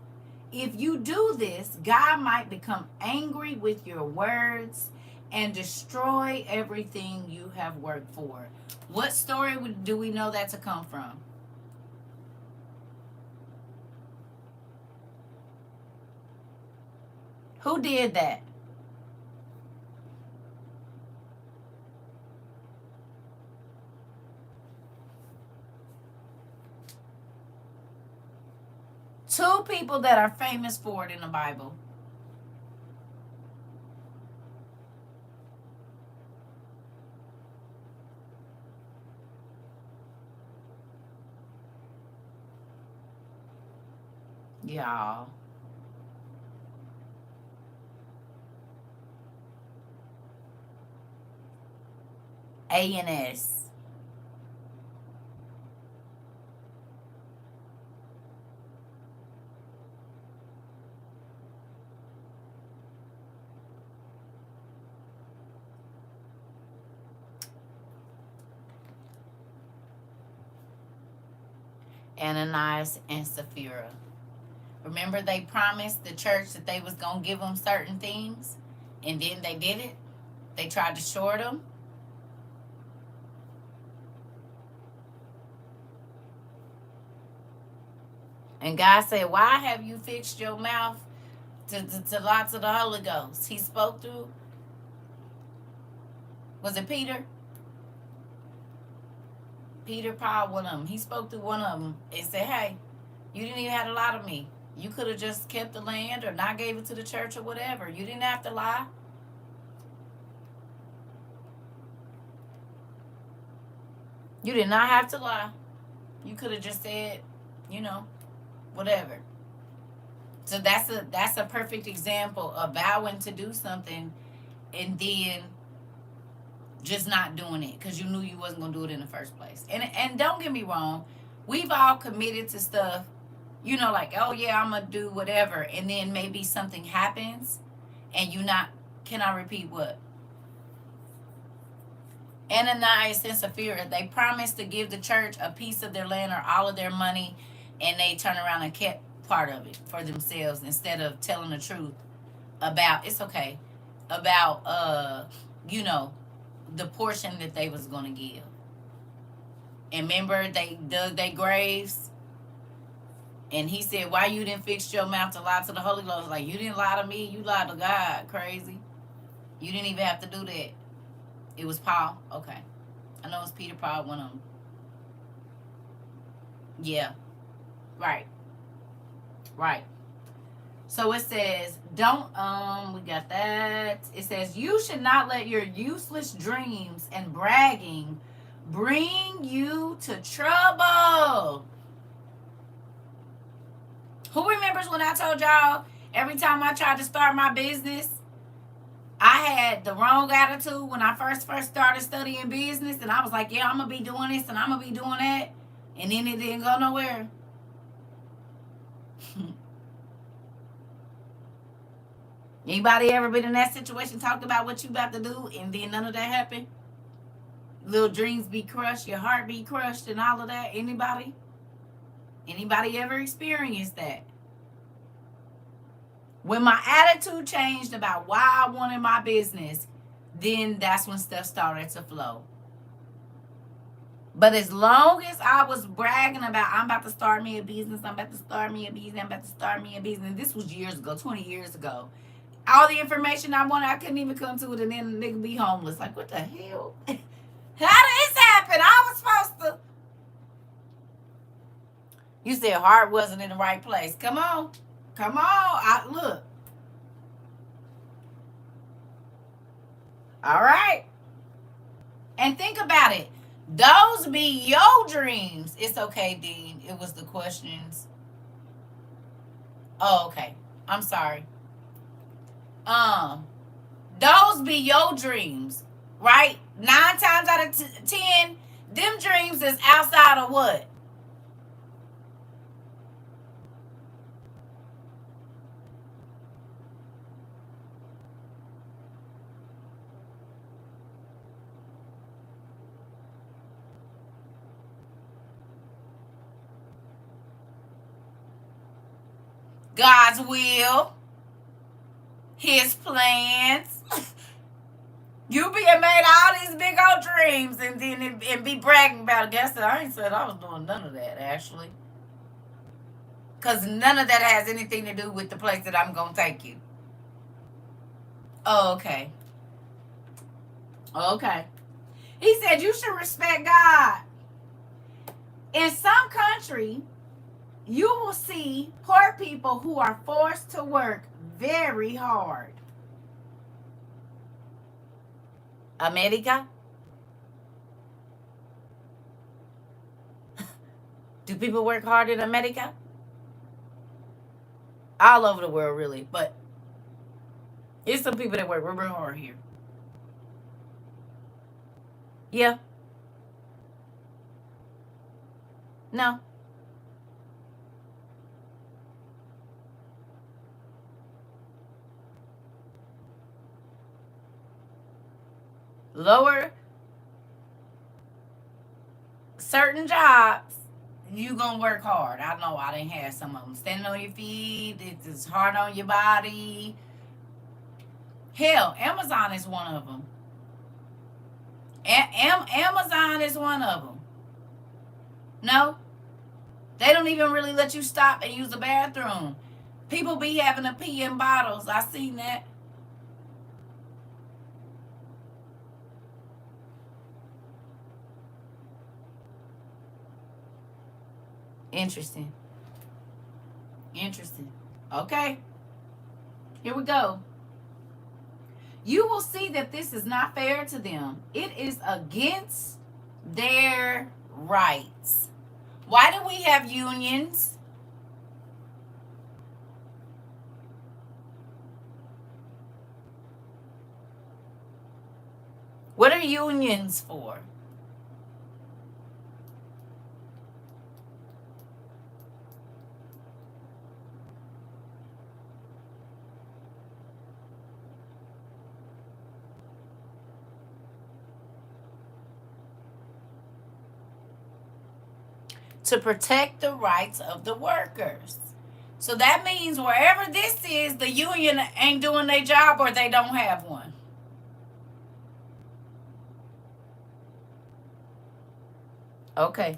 If you do this, God might become angry with your words and destroy everything you have worked for. What story do we know that to come from? Who did that? Two people that are famous for it in the Bible. Y'all. A and S. Ananias and Sapphira. Remember they promised the church that they was going to give them certain things, and then they did it? They tried to short them. And God said, why have you fixed your mouth to lots of the Holy Ghost? He spoke through, was it Peter? Peter, Paul, one of them. He spoke through one of them and said, hey, you didn't even have to lie to me. You could have just kept the land or not gave it to the church or whatever. You didn't have to lie. You did not have to lie. You could have just said, whatever. So that's a perfect example of vowing to do something and then just not doing it because you knew you wasn't going to do it in the first place. And don't get me wrong, we've all committed to stuff, like, oh yeah, I'm going to do whatever, and then maybe something happens and can I repeat what? Ananias and Sapphira, they promised to give the church a piece of their land or all of their money, and they turned around and kept part of it for themselves instead of telling the truth about, it's okay, about, the portion that they was going to give. And remember, they dug their graves, and he said, why you didn't fix your mouth to lie to the Holy Ghost? Like, you didn't lie to me, you lied to God, crazy. You didn't even have to do that. It was Paul? Okay. I know it's Peter, Paul, one of them. Yeah. Right. Right. So it says, we got that. It says, you should not let your useless dreams and bragging bring you to trouble. Who remembers when I told y'all every time I tried to start my business, I had the wrong attitude when I first started studying business, and I was like, yeah, I'm going to be doing this and I'm going to be doing that, and then it didn't go nowhere. Anybody ever been in that situation, talked about what you about to do, and then none of that happened? Little dreams be crushed, your heart be crushed, and all of that? Anybody? Anybody ever experienced that? When my attitude changed about why I wanted my business, then that's when stuff started to flow. But as long as I was bragging about, I'm about to start me a business, I'm about to start me a business, I'm about to start me a business, this was years ago, 20 years ago. All the information I wanted, I couldn't even come to it, and then the nigga be homeless. Like, what the hell? How did this happen? I was supposed to. You said heart wasn't in the right place. Come on. Come on. Look. All right. And think about it. Those be your dreams. It's okay, Dean. It was the questions. Oh, okay. I'm sorry. Um, those be your dreams, right? 9 times out of 10, them dreams is outside of what? God's will, His plans. You be made all these big old dreams and then and be bragging about it. Guess I ain't said I was doing none of that actually. Because none of that has anything to do with the place that I'm going to take you. Oh, okay. Okay. He said you should respect God. In some country, you will see poor people who are forced to work very hard. America? Do people work hard in America? All over the world, really. But there's some people that work real hard here. Yeah. No. Lower certain jobs, you gonna work hard. I know I didn't have some of them. Standing on your feet, it's hard on your body. Hell, Amazon is one of them. Amazon is one of them. No, they don't even really let you stop and use the bathroom. People be having to pee in bottles. I seen that. Interesting. Interesting. Okay, here we go. You will see that this is not fair to them. It is against their rights. Why do we have unions? What are unions for? To protect the rights of the workers. So that means wherever this is, the union ain't doing their job or they don't have one. Okay.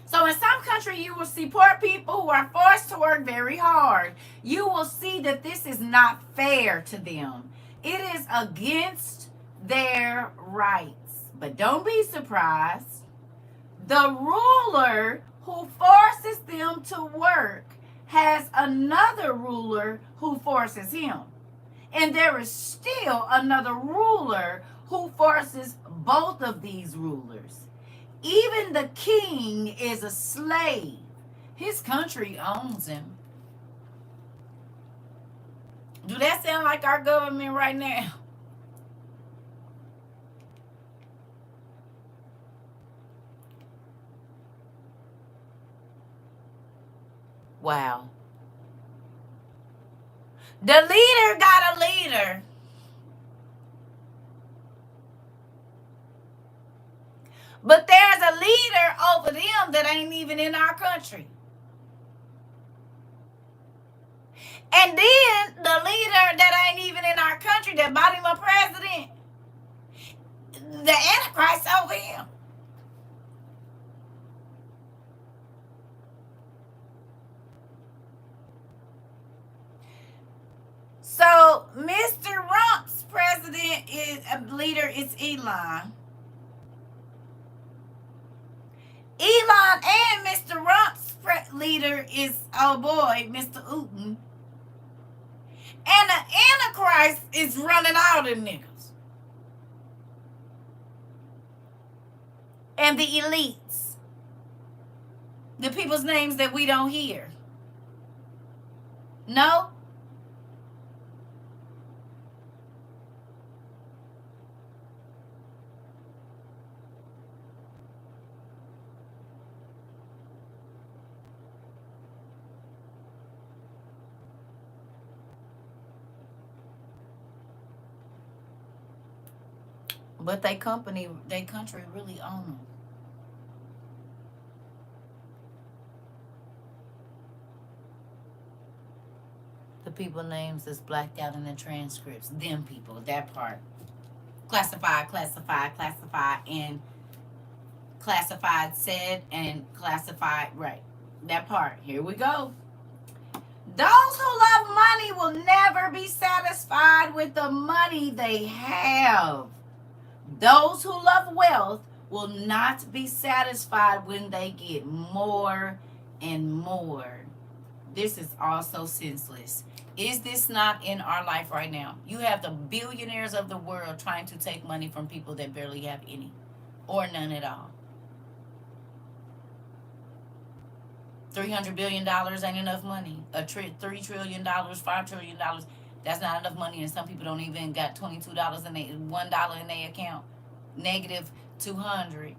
So in some country, you will see poor people who are forced to work very hard. You will see that this is not fair to them. It is against their rights. But don't be surprised. The ruler who forces them to work has another ruler who forces him. And there is still another ruler who forces both of these rulers. Even the king is a slave. His country owns him. Do that sound like our government right now? Wow. The leader got a leader. But there's a leader over them that ain't even in our country. And then the leader that ain't even in our country that bought him a president, the Antichrist over him. So Mr. Rump's president is leader is Elon. Elon and Mr. Rump's leader is, oh boy, Mr. Uten. And the Antichrist is running all them niggas. And the elites. The people's names that we don't hear. No? But they country really own them. The people names is blacked out in the transcripts. Them people, that part. Classified, classified, classified, and classified said, and classified, right. That part. Here we go. Those who love money will never be satisfied with the money they have. Those who love wealth will not be satisfied when they get more and more. This is also senseless. Is this not in our life right now? You have the billionaires of the world trying to take money from people that barely have any or none at all. $300 billion ain't enough money. $3 trillion, $5 trillion, that's not enough money. And some people don't even got $22 in $1 in their account. Negative 200.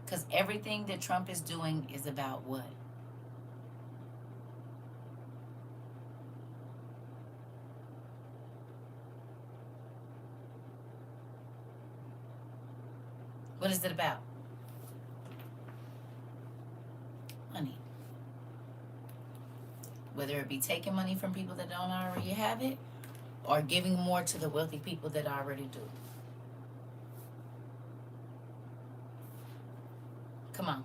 Because everything that Trump is doing is about what? What is it about? Money. Whether it be taking money from people that don't already have it or giving more to the wealthy people that already do. Come on.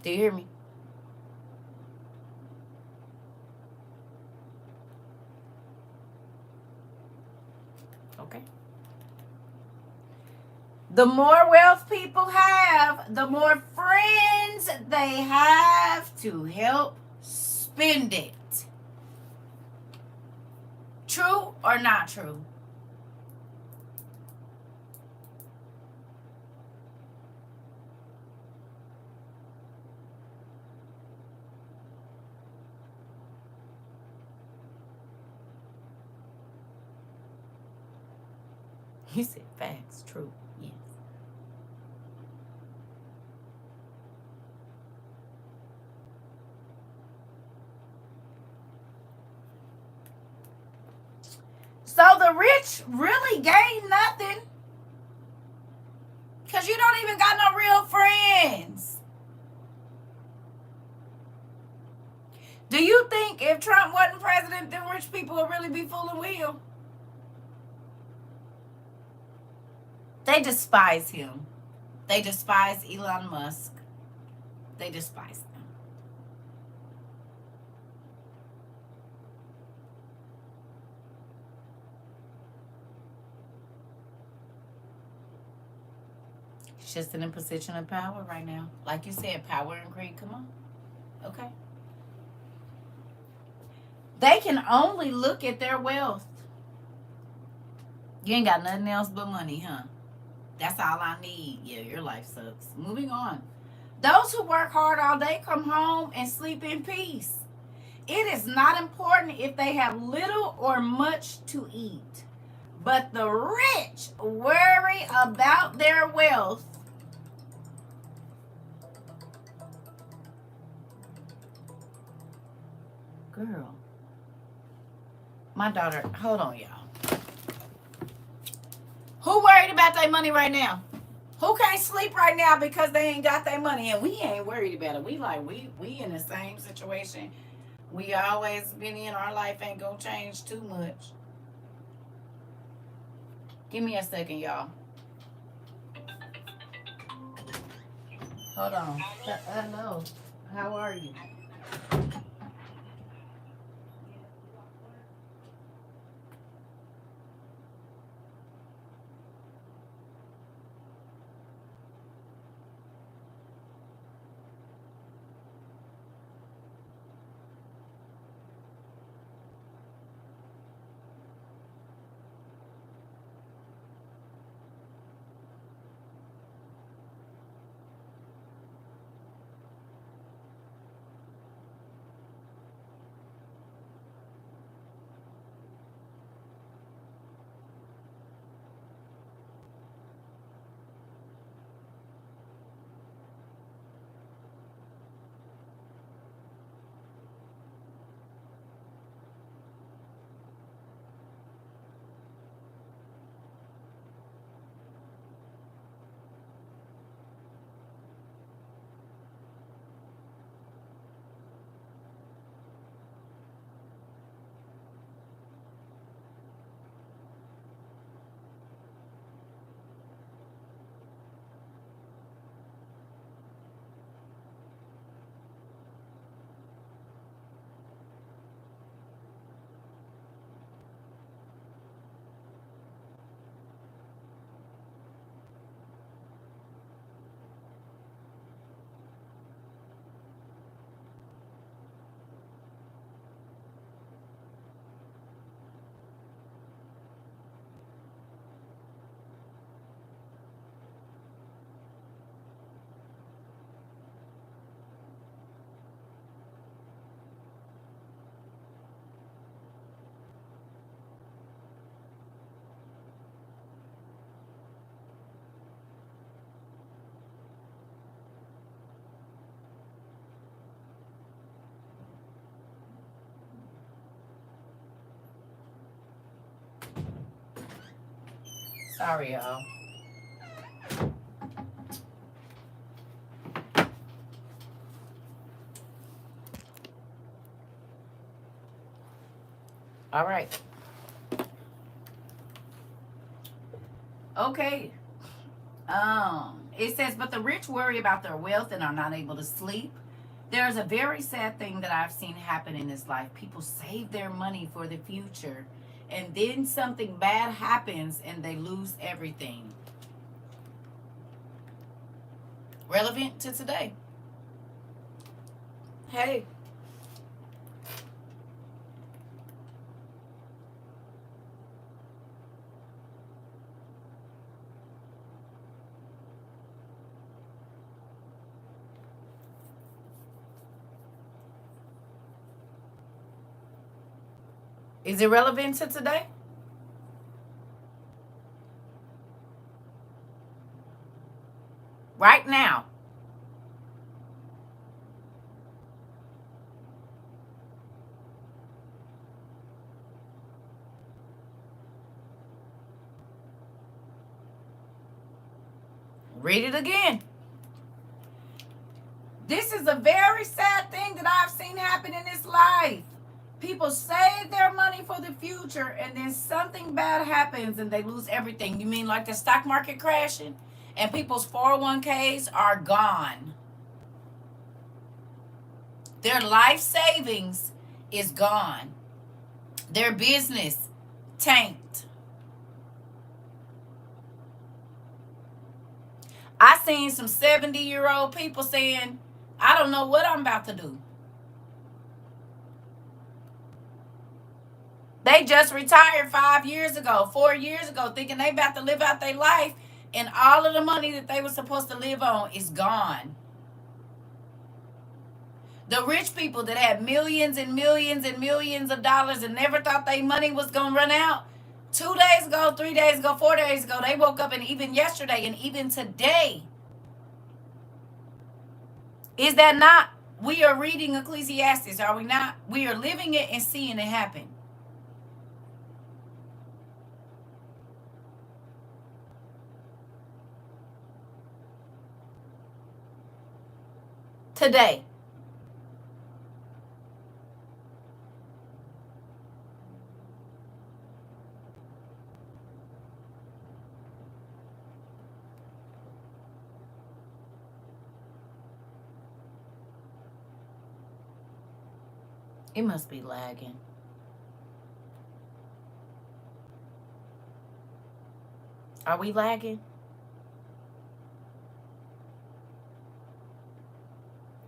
Do you hear me? Okay. The more wealth people have, the more friends they have to help spend it. True or not true? You said facts, true, yes. So the rich really gain nothing because you don't even got no real friends. Do you think if Trump wasn't president, the rich people would really be fooling with him? They despise him. They despise Elon Musk. They despise them. He's just in a position of power right now. Like you said, power and greed. Come on. Okay. They can only look at their wealth. You ain't got nothing else but money, huh? That's all I need. Yeah, your life sucks. Moving on. Those who work hard all day come home and sleep in peace. It is not important if they have little or much to eat. But the rich worry about their wealth. Girl. My daughter, hold on, y'all. Who worried about their money right now? Who can't sleep right now because they ain't got their money? And we ain't worried about it. We in the same situation. We always been in. Our life ain't gonna change too much. Give me a second, y'all. Hold on. Hello. How are you? Sorry, y'all. All right. Okay. It says, but the rich worry about their wealth and are not able to sleep. There's a very sad thing that I've seen happen in this life. People save their money for the future, and then something bad happens and they lose everything. Relevant to today. Hey. Is it relevant to today? Right now. Read it again. This is a very sad thing that I've seen happen in this life. People save their money for the future and then something bad happens and they lose everything. You mean like the stock market crashing and people's 401ks are gone? Their life savings is gone. Their business tanked. I seen some 70-year-old people saying, I don't know what I'm about to do. They just retired 5 years ago, 4 years ago, thinking they about to live out their life, and all of the money that they were supposed to live on is gone. The rich people that had millions and millions and millions of dollars and never thought their money was going to run out, 2 days ago, 3 days ago, 4 days ago, they woke up, and even yesterday and even today. Is that not? We are reading Ecclesiastes, are we not? We are living it and seeing it happen. Today. It must be lagging. Are we lagging?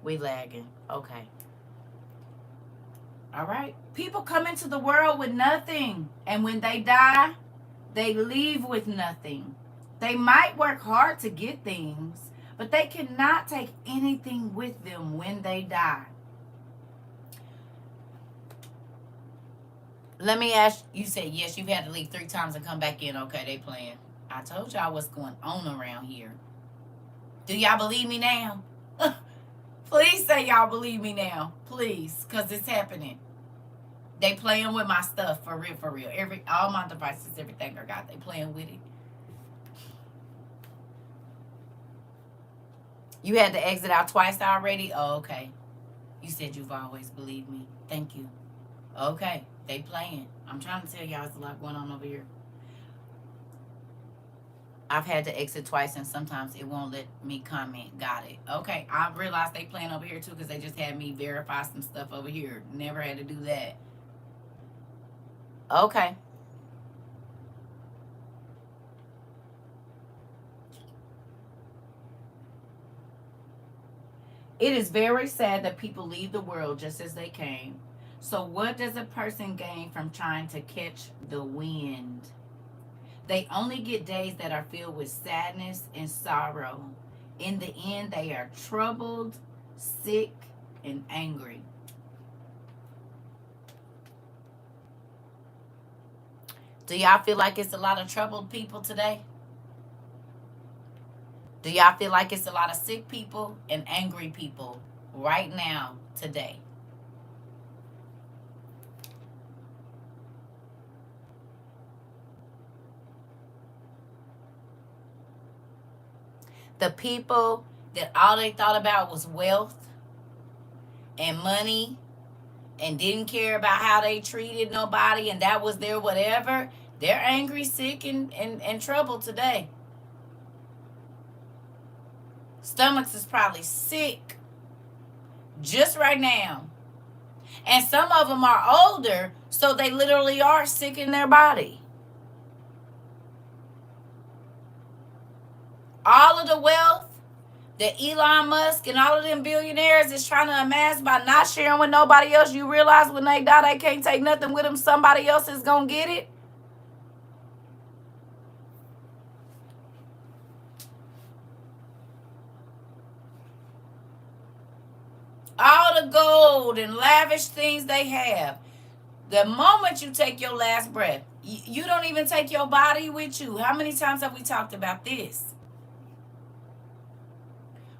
We lagging. Okay. All right. People come into the world with nothing. And when they die, they leave with nothing. They might work hard to get things, but they cannot take anything with them when they die. Let me ask, you said, yes, you've had to leave 3 times and come back in. Okay, they playing. I told y'all what's going on around here. Do y'all believe me now? Please say y'all believe me now. Please, because it's happening. They playing with my stuff, for real, for real. All my devices, everything I got, they playing with it. You had to exit out twice already? Oh, okay. You said you've always believed me. Thank you. Okay, they playing. I'm trying to tell y'all there's a lot going on over here. I've had to exit twice, and sometimes it won't let me comment. Got it. Okay, I realized they playing over here, too, because they just had me verify some stuff over here. Never had to do that. Okay. It is very sad that people leave the world just as they came. So what does a person gain from trying to catch the wind? They only get days that are filled with sadness and sorrow. In the end, they are troubled, sick, and angry. Do y'all feel like it's a lot of troubled people today? Do y'all feel like it's a lot of sick people and angry people right now, today? The people that all they thought about was wealth and money and didn't care about how they treated nobody, and that was their whatever, they're angry, sick, and troubled today. Stomachs is probably sick just right now. And some of them are older, so they literally are sick in their body. All of the wealth that Elon Musk and all of them billionaires is trying to amass by not sharing with nobody else, you realize when they die, they can't take nothing with them. Somebody else is going to get it. All the gold and lavish things they have. The moment you take your last breath, you don't even take your body with you. How many times have we talked about this?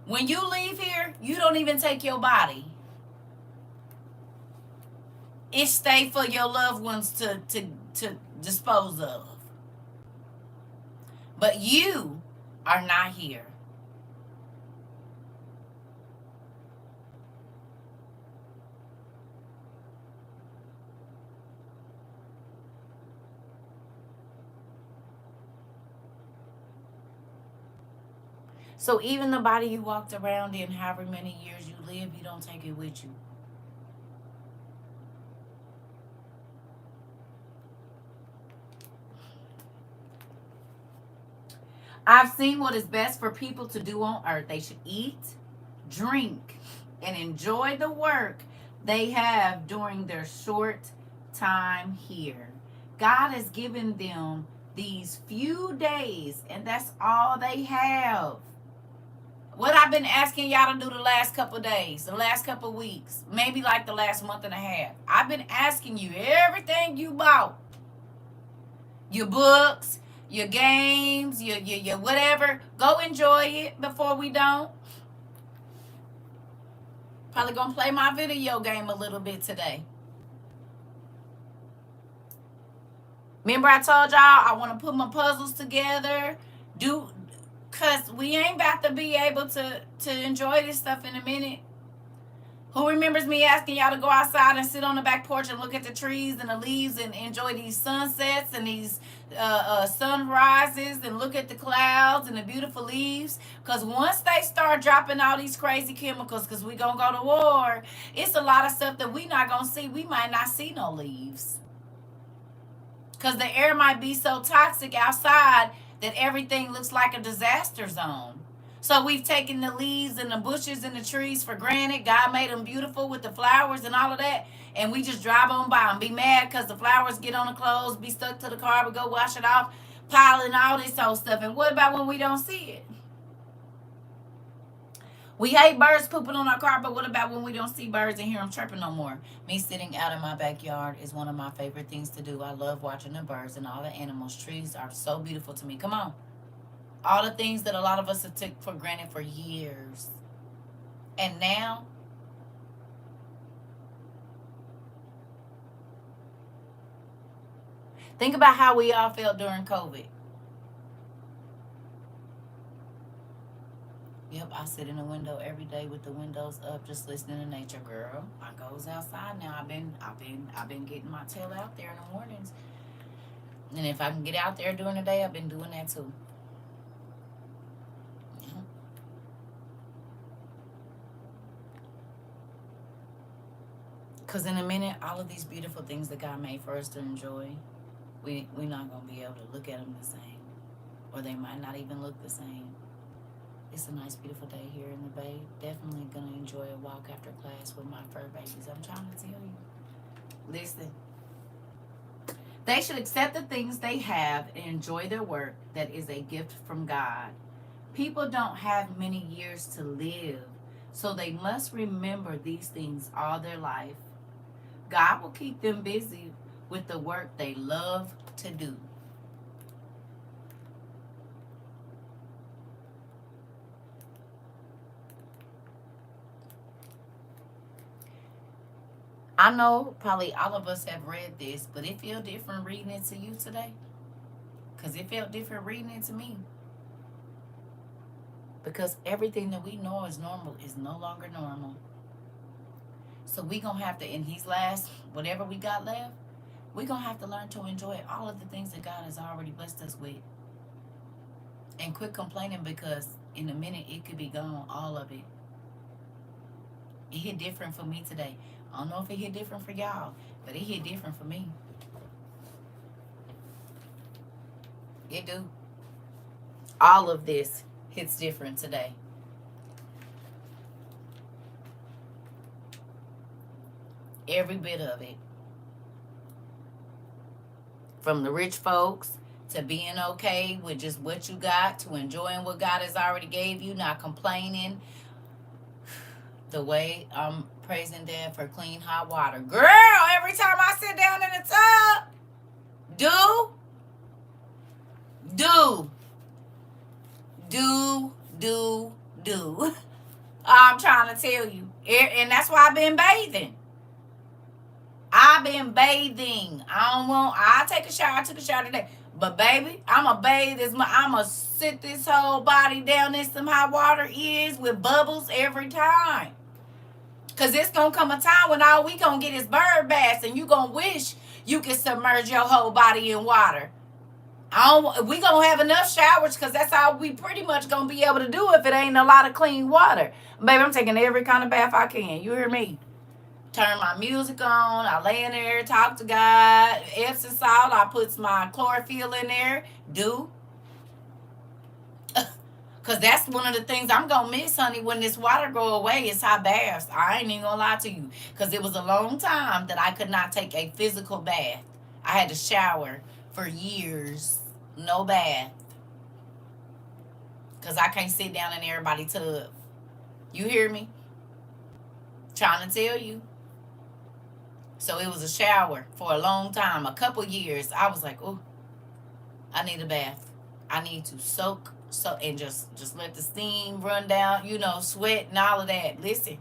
When you leave here, you don't even take your body. It stay for your loved ones to dispose of. But you are not here. So even the body you walked around in, however many years you live, you don't take it with you. I've seen what is best for people to do on earth. They should eat, drink, and enjoy the work they have during their short time here. God has given them these few days, and that's all they have. What I've been asking y'all to do the last couple of days, the last couple of weeks, maybe like the last month and a half. I've been asking you everything you bought, your books, your games, your whatever, go enjoy it before we don't. Probably gonna play my video game a little bit today. Remember I told y'all I want to put my puzzles together, because we ain't about to be able to enjoy this stuff in a minute. Who remembers me asking y'all to go outside and sit on the back porch and look at the trees and the leaves and enjoy these sunsets and these sunrises and look at the clouds and the beautiful leaves? Because once they start dropping all these crazy chemicals, because we going to go to war, it's a lot of stuff that we not going to see. We might not see no leaves. Because the air might be so toxic outside that everything looks like a disaster zone. So we've taken the leaves and the bushes and the trees for granted. God made them beautiful with the flowers and all of that. And we just drive on by them. Be mad because the flowers get on the clothes, be stuck to the car, we go wash it off, piling all this old stuff. And what about when we don't see it? We hate birds pooping on our carpet. What about when we don't see birds and hear them chirping no more? Me sitting out in my backyard is one of my favorite things to do. I love watching the birds and all the animals. Trees are so beautiful to me. Come on. All the things that a lot of us have took for granted for years. And now, think about how we all felt during COVID. Yep, I sit in the window every day with the windows up, just listening to nature, girl. I goes outside now. I've been getting my tail out there in the mornings. And if I can get out there during the day, I've been doing that too. Because in a minute, all of these beautiful things that God made for us to enjoy, we're not going to be able to look at them the same. Or they might not even look the same. It's a nice, beautiful day here in the Bay. Definitely going to enjoy a walk after class with my fur babies. I'm trying to tell you. Listen. They should accept the things they have and enjoy their work that is a gift from God. People don't have many years to live, so they must remember these things all their life. God will keep them busy with the work they love to do. I know probably all of us have read this, but it felt different reading it to you today. Because it felt different reading it to me. Because everything that we know is normal is no longer normal. So we going to have to, in these last, whatever we got left, we going to have to learn to enjoy all of the things that God has already blessed us with. And quit complaining, because in a minute it could be gone, all of it. It hit different for me today. I don't know if it hit different for y'all, but it hit different for me. It do. All of this hits different today. Every bit of it. From the rich folks to being okay with just what you got, to enjoying what God has already gave you, not complaining. The way I'm praising Dad for clean hot water. Girl, every time I sit down in the tub, do. I'm trying to tell you. And that's why I've been bathing. I take a shower. I took a shower today. But baby, I'ma bathe I'ma sit this whole body down in some hot water is with bubbles every time. Cause it's gonna come a time when all we gonna get is bird baths, and you gonna wish you could submerge your whole body in water. We gonna have enough showers, because that's all we pretty much gonna be able to do if it ain't a lot of clean water. Baby, I'm taking every kind of bath I can. You hear me? Turn my music on. I lay in there, talk to God. Epsom salt. I put my chlorophyll in there. Because that's one of the things I'm going to miss, honey, when this water go away, is hot baths. I ain't even going to lie to you. Because it was a long time that I could not take a physical bath. I had to shower for years. No bath. Because I can't sit down in everybody's tub. You hear me? Trying to tell you. So it was a shower for a long time. A couple years. I was like, oh, I need a bath. I need to soak and just let the steam run down, sweat and all of that. Listen,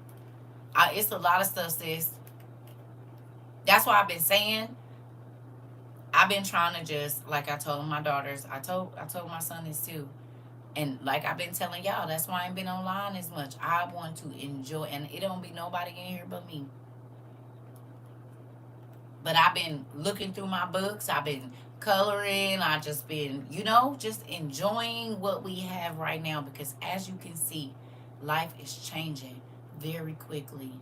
it's a lot of stuff, sis. That's why I've been saying, I've been trying to just, like I told my daughters, I told my son this too. And like I've been telling y'all, that's why I ain't been online as much. I want to enjoy, and it don't be nobody in here but me. But I've been looking through my books. I've been coloring. I just been, just enjoying what we have right now, because as you can see, life is changing very quickly.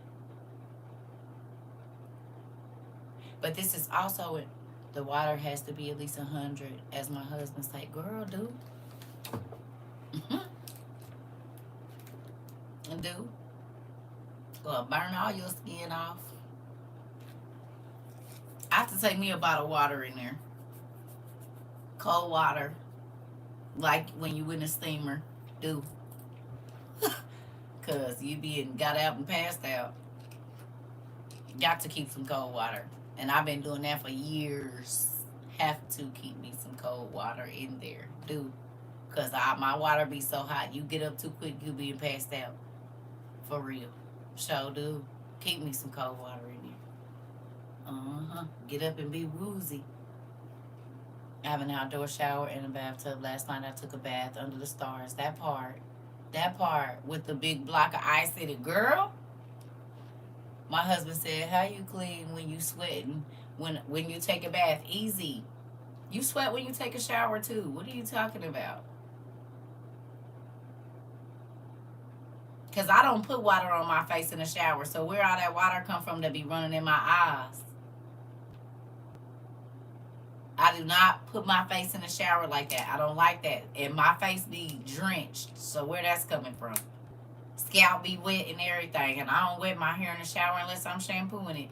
But this is also, the water has to be at least 100, as my husband say, girl, do. And do. Gonna burn all your skin off. I have to take me a bottle of water in there. Cold water. Like when you in a steamer. Do. Because you got out and passed out. You got to keep some cold water. And I've been doing that for years. Have to keep me some cold water in there. Do. Because my water be so hot. You get up too quick, you being passed out. For real. Sure do. Keep me some cold water in there. Get up and be woozy. I have an outdoor shower and a bathtub. Last night I took a bath under the stars. That part with the big block of ice in it. Girl, my husband said, how you clean when you sweating? When you take a bath? Easy. You sweat when you take a shower too. What are you talking about? Because I don't put water on my face in the shower. So where all that water come from that be running in my eyes? I do not put my face in the shower like that. I don't like that. And my face be drenched. So where that's coming from? Scalp be wet and everything. And I don't wet my hair in the shower unless I'm shampooing it.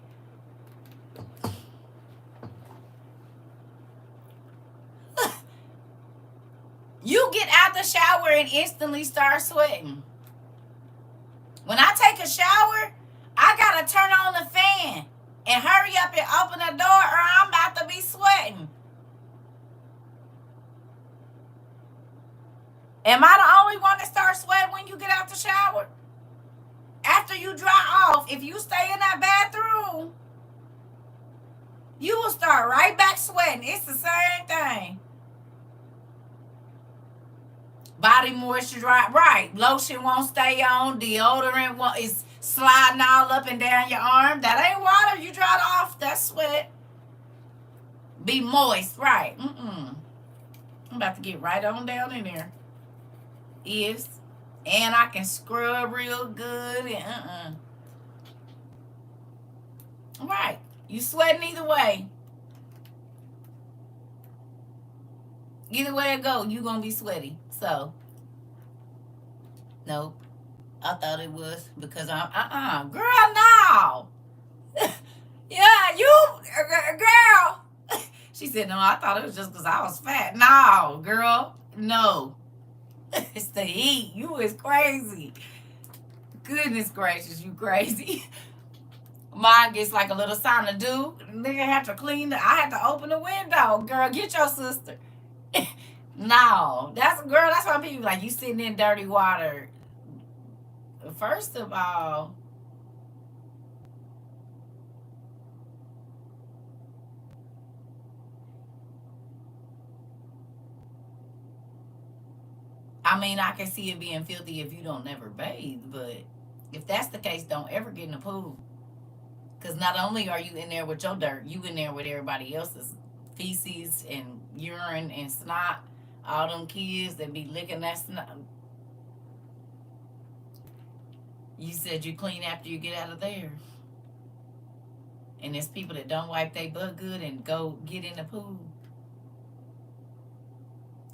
You get out the shower and instantly start sweating. When I take a shower, I got to turn on the fan and hurry up and open the door, or I'm about to be sweating. Am I the only one that starts sweating when you get out the shower? After you dry off, if you stay in that bathroom, you will start right back sweating. It's the same thing. Body moisturizer, right? Lotion won't stay on. Deodorant won't, is sliding all up and down your arm. That ain't water. You dried off. That's sweat. Be moist, right? I'm about to get right on down in there. Is, and I can scrub real good. And right. You sweating either way. Either way it go, you gonna be sweaty. So, nope. I thought it was because I'm girl, no. Yeah, you girl. She said, no, I thought it was just because I was fat. No, girl, no. It's the heat. You is crazy. Goodness gracious, you crazy. Mine gets like a little sauna, dude. Nigga have to clean I had to open the window. Girl, get your sister. No, that's girl. That's why people like you sitting in dirty water. First of all, I mean, I can see it being filthy if you don't never bathe, but if that's the case, don't ever get in the pool. Because not only are you in there with your dirt, you in there with everybody else's feces and urine and snot. All them kids that be licking that snot. You said you clean after you get out of there. And there's people that don't wipe their butt good and go get in the pool.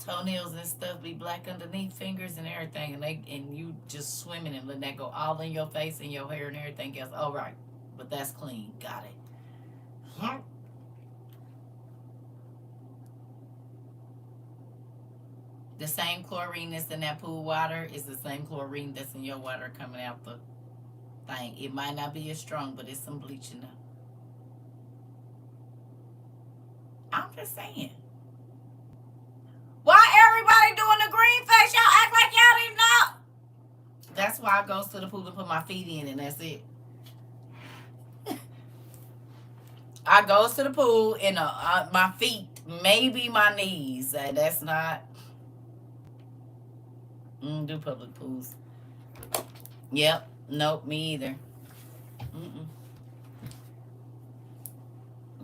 Toenails and stuff be black underneath, fingers and everything, and you just swimming and letting that go all in your face and your hair and everything else. All right, but that's clean. Got it. The same chlorine that's in that pool water is the same chlorine that's in your water coming out the thing. It might not be as strong, but it's some bleach in there. I'm just saying. Why everybody doing the green face? Y'all act like y'all didn't know. That's why I goes to the pool and put my feet in, and that's it. I goes to the pool and my feet, maybe my knees. That's not. Do public pools. Yep. Nope. Me either.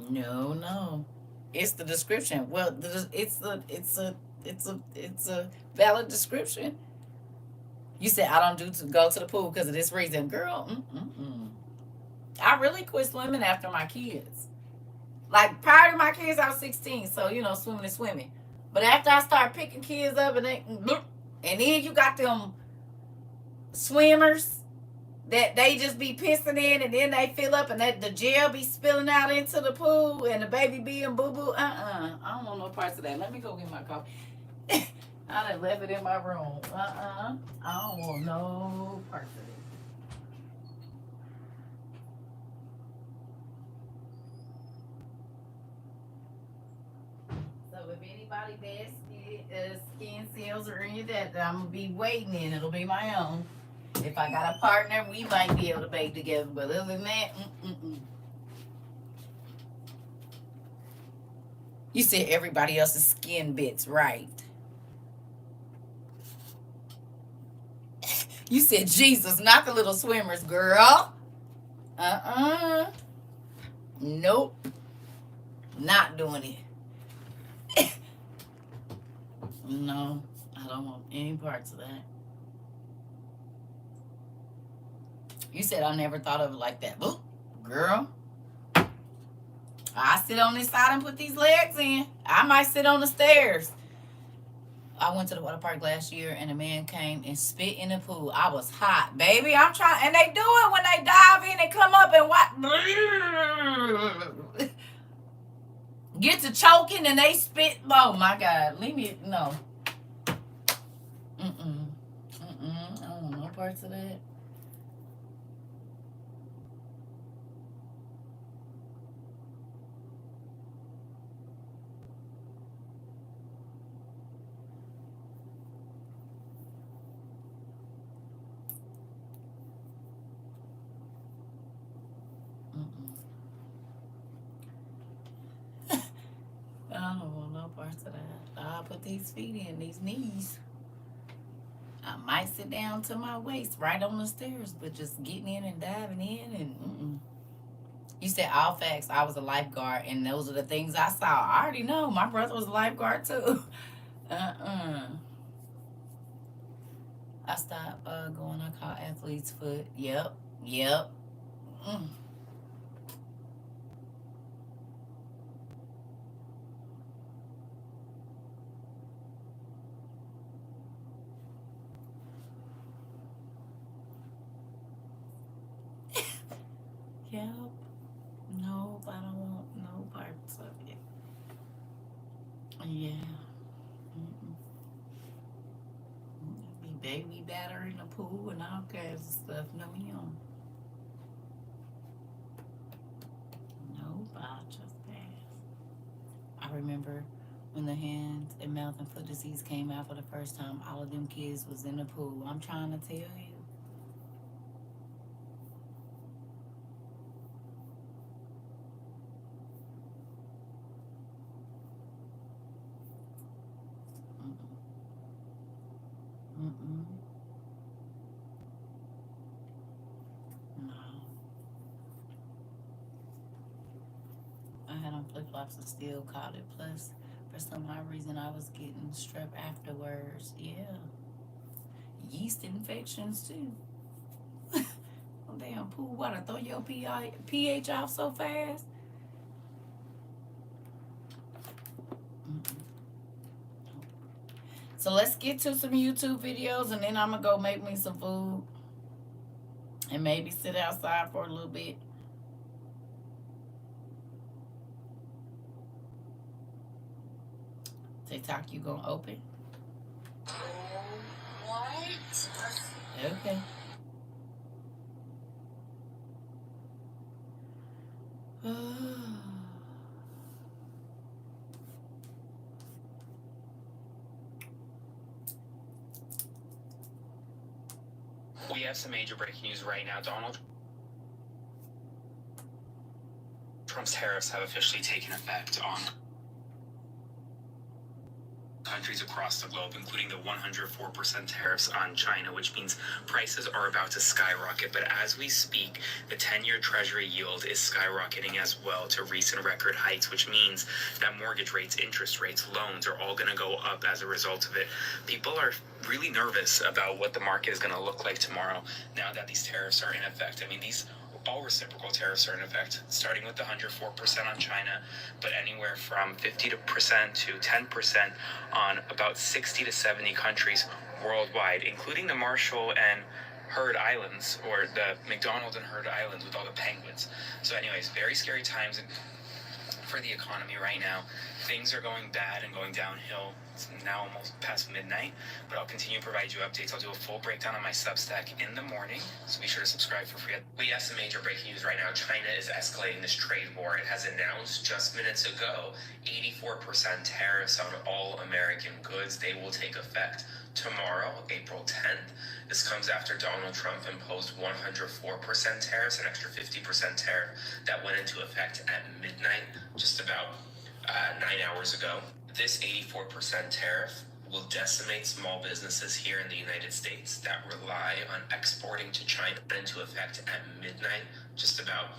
No. It's the description. Well, it's a valid description. You said I don't go to the pool because of this reason, girl. I really quit swimming after my kids. Like prior to my kids, I was 16, so swimming is swimming. But after I started picking kids up and then you got them swimmers that they just be pissing in and then they fill up and the gel be spilling out into the pool and the baby being boo-boo. I don't want no parts of that. Let me go get my coffee. I done left it in my room. I don't want no parts of it. So if anybody bad skin cells or any of that I'm going to be waiting in, it'll be my own. If I got a partner, we might be able to bathe together. But other than that, You said everybody else's skin bits, right? You said Jesus, not the little swimmers, girl. Nope. Not doing it. No, I don't want any parts of that. You said I never thought of it like that. Oop, girl. I sit on this side and put these legs in. I might sit on the stairs. I went to the water park last year and a man came and spit in the pool. I was hot, baby. I'm trying, and they do it when they dive in and come up and what? Get to choking and they spit. Oh my God, leave me no. I don't want no parts of that. I don't want no parts of that. I'll put these feet in, these knees. I might sit down to my waist right on the stairs, but just getting in and diving in and You said all facts. I was a lifeguard, and those are the things I saw. I already know. My brother was a lifeguard too. uh-uh. I stopped going. I caught athlete's foot. Yep. Yep. Mm. Yep. Nope. I don't want no parts of it. Yeah. Mm-mm. Be baby batter in the pool and all kinds of stuff. No, him. Nope. I just pass. I remember when the hand and mouth and foot disease came out for the first time. All of them kids was in the pool. I'm trying to tell you. Mm-mm. No. I had on flip flops and still caught it. Plus, for some odd reason, I was getting strep afterwards. Yeah. Yeast infections, too. Oh, damn, pool water. Throw your pH off so fast. Mm-mm. So let's get to some YouTube videos, and then I'm going to go make me some food and maybe sit outside for a little bit. TikTok, you gonna open? What? Okay. We have some major breaking news right now. Donald Trump's tariffs have officially taken effect on countries across the globe, including the 104% tariffs on China, which means prices are about to skyrocket. But as we speak, the 10-year Treasury yield is skyrocketing as well to recent record heights, which means that mortgage rates, interest rates, loans are all going to go up as a result of it. People are really nervous about what the market is going to look like tomorrow now that these tariffs are in effect. I mean, these all reciprocal tariffs are in effect, starting with the 104% on China, but anywhere from 50% to 10% on about 60 to 70 countries worldwide, including the Marshall and Heard Islands, or the McDonald and Heard Islands with all the penguins. So anyways, very scary times for the economy right now. Things are going bad and going downhill. It's now almost past midnight, but I'll continue to provide you updates. I'll do a full breakdown on my Substack in the morning, so be sure to subscribe for free. We have some major breaking news right now. China is escalating this trade war. It has announced just minutes ago 84% tariffs on all American goods. They will take effect tomorrow, April 10th. This comes after Donald Trump imposed 104% tariffs, an extra 50% tariff that went into effect at midnight, just about 9 hours ago. This 84% tariff will decimate small businesses here in the United States that rely on exporting to China. Went into effect at midnight, just about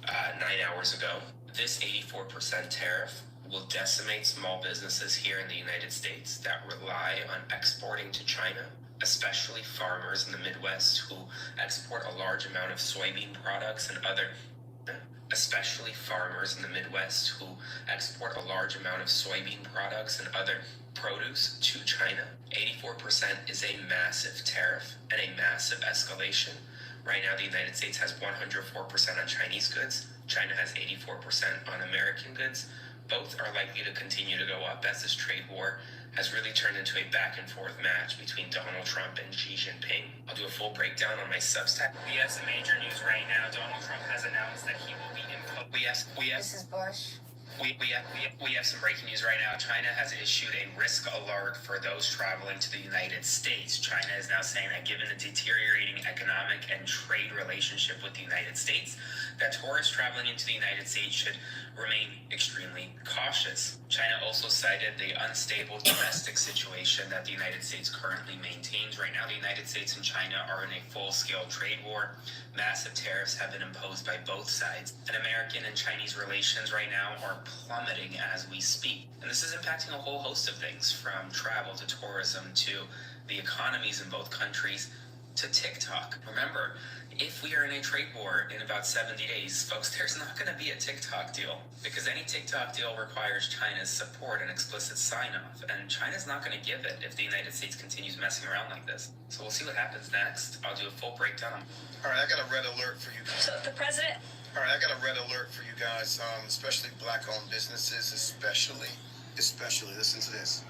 9 hours ago. This 84% tariff will decimate small businesses here in the United States that rely on exporting to China, especially farmers in the Midwest who export a large amount of soybean products and other especially farmers in the Midwest who export a large amount of soybean products and other produce to China. 84% is a massive tariff and a massive escalation. Right now, the United States has 104% on Chinese goods. China has 84% on American goods. Both are likely to continue to go up as this trade war has really turned into a back and forth match between Donald Trump and Xi Jinping. I'll do a full breakdown on my Substack. We have some major news right now. Donald Trump has announced that he will be imposing. This is Bush. We have some breaking news right now. China has issued a risk alert for those traveling to the United States. China is now saying that given the deteriorating economic and trade relationship with the United States, that tourists traveling into the United States should remain extremely cautious. China also cited the unstable domestic situation that the United States currently maintains. Right now, the United States and China are in a full-scale trade war. Massive tariffs have been imposed by both sides, and American and Chinese relations right now are plummeting as we speak. And this is impacting a whole host of things, from travel to tourism to the economies in both countries to TikTok. Remember, if we are in a trade war in about 70 days, folks, there's not going to be a TikTok deal, because any TikTok deal requires China's support and explicit sign-off, and China's not going to give it if the United States continues messing around like this. So we'll see what happens next. I'll do a full breakdown. All right, I got a red alert for you. So the president... All right, I got a red alert for you guys, especially black-owned businesses, especially. Listen to this.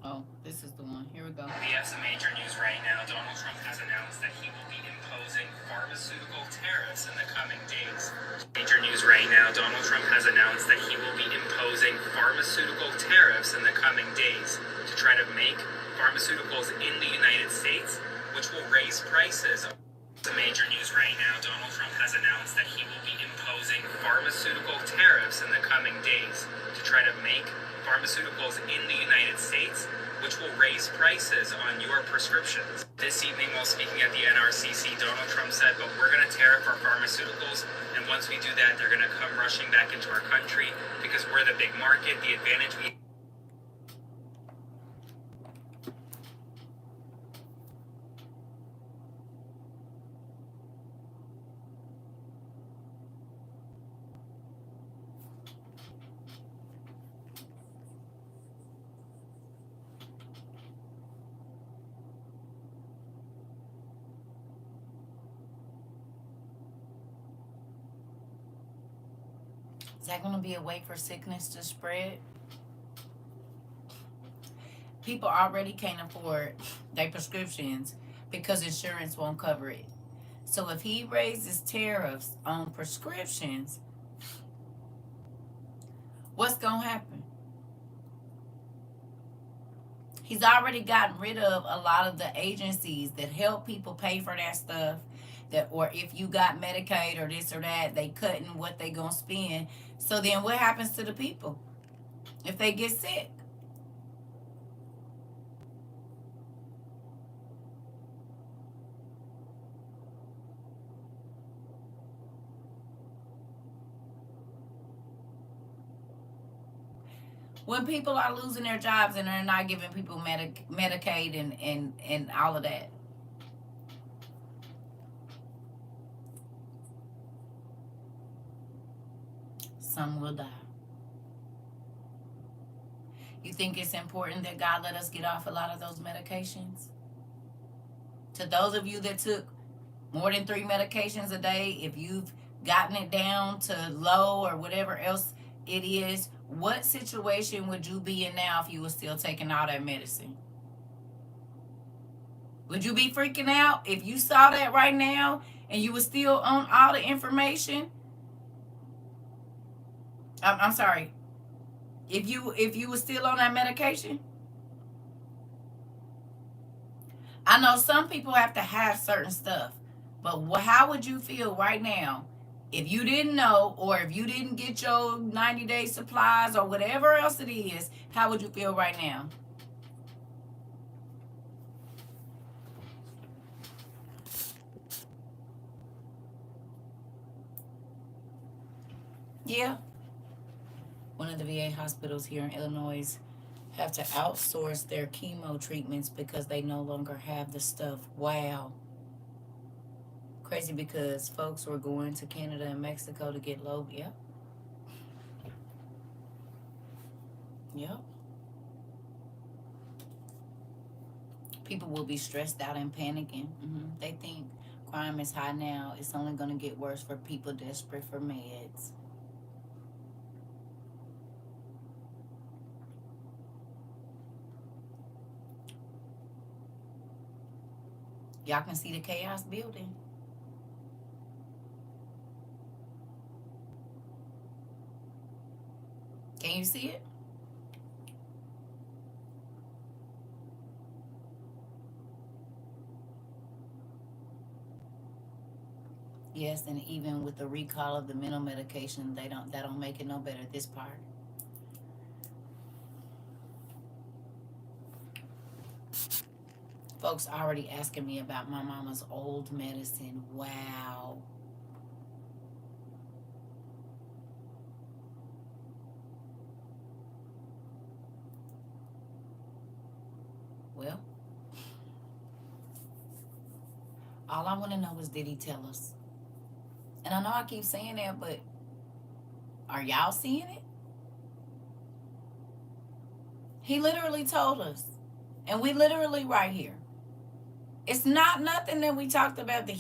Oh, this is the one. Here we go. We have some major news right now. Donald Trump has announced that he will be imposing pharmaceutical tariffs in the coming days. Major news right now. Donald Trump has announced that he will be imposing pharmaceutical tariffs in the coming days to try to make pharmaceuticals in the United States, which will raise prices. The major news right now. Donald Trump has announced that he will be imposing pharmaceutical tariffs in the coming days to try to make pharmaceuticals in the United States, which will raise prices on your prescriptions. This evening, while speaking at the NRCC, Donald Trump said, but we're going to tariff our pharmaceuticals, and once we do that, they're going to come rushing back into our country because we're the big market. The advantage we... Is that going to be a way for sickness to spread? People already can't afford their prescriptions because insurance won't cover it. So if he raises tariffs on prescriptions, what's going to happen? He's already gotten rid of a lot of the agencies that help people pay for that stuff. That, or if you got Medicaid or this or that, they cutting what they gonna spend. So then what happens to the people if they get sick? When people are losing their jobs and they're not giving people Medicaid and all of that. Some will die. You think it's important that God let us get off a lot of those medications? To those of you that took more than 3 medications a day, if you've gotten it down to low or whatever else it is, what situation would you be in now if you were still taking all that medicine? Would you be freaking out if you saw that right now and you were still on all the information? I'm sorry. If you were still on that medication? I know some people have to have certain stuff, but how would you feel right now if you didn't know, or if you didn't get your 90-day supplies or whatever else it is? How would you feel right now? Yeah. One of the VA hospitals here in Illinois have to outsource their chemo treatments because they no longer have the stuff. Wow. Crazy, because folks were going to Canada and Mexico to get low. Yep. Yep. People will be stressed out and panicking. They think crime is high now. It's only going to get worse for people desperate for meds. Y'all can see the chaos building. Can you see it? Yes, and even with the recall of the mental medication, that don't make it no better. This part. Folks already asking me about my mama's old medicine. Wow. Well, all I want to know is, did he tell us? And I know I keep saying that, but are y'all seeing it? He literally told us. And we literally right here. It's not nothing that we talked about that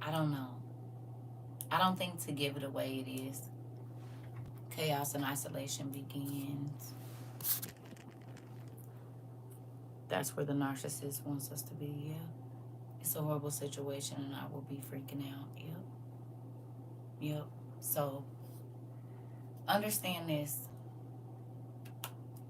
I don't know. I don't think to give it away it is. Chaos and isolation begins. That's where the narcissist wants us to be, yeah. It's a horrible situation and I will be freaking out. Yep. Yep. So understand this.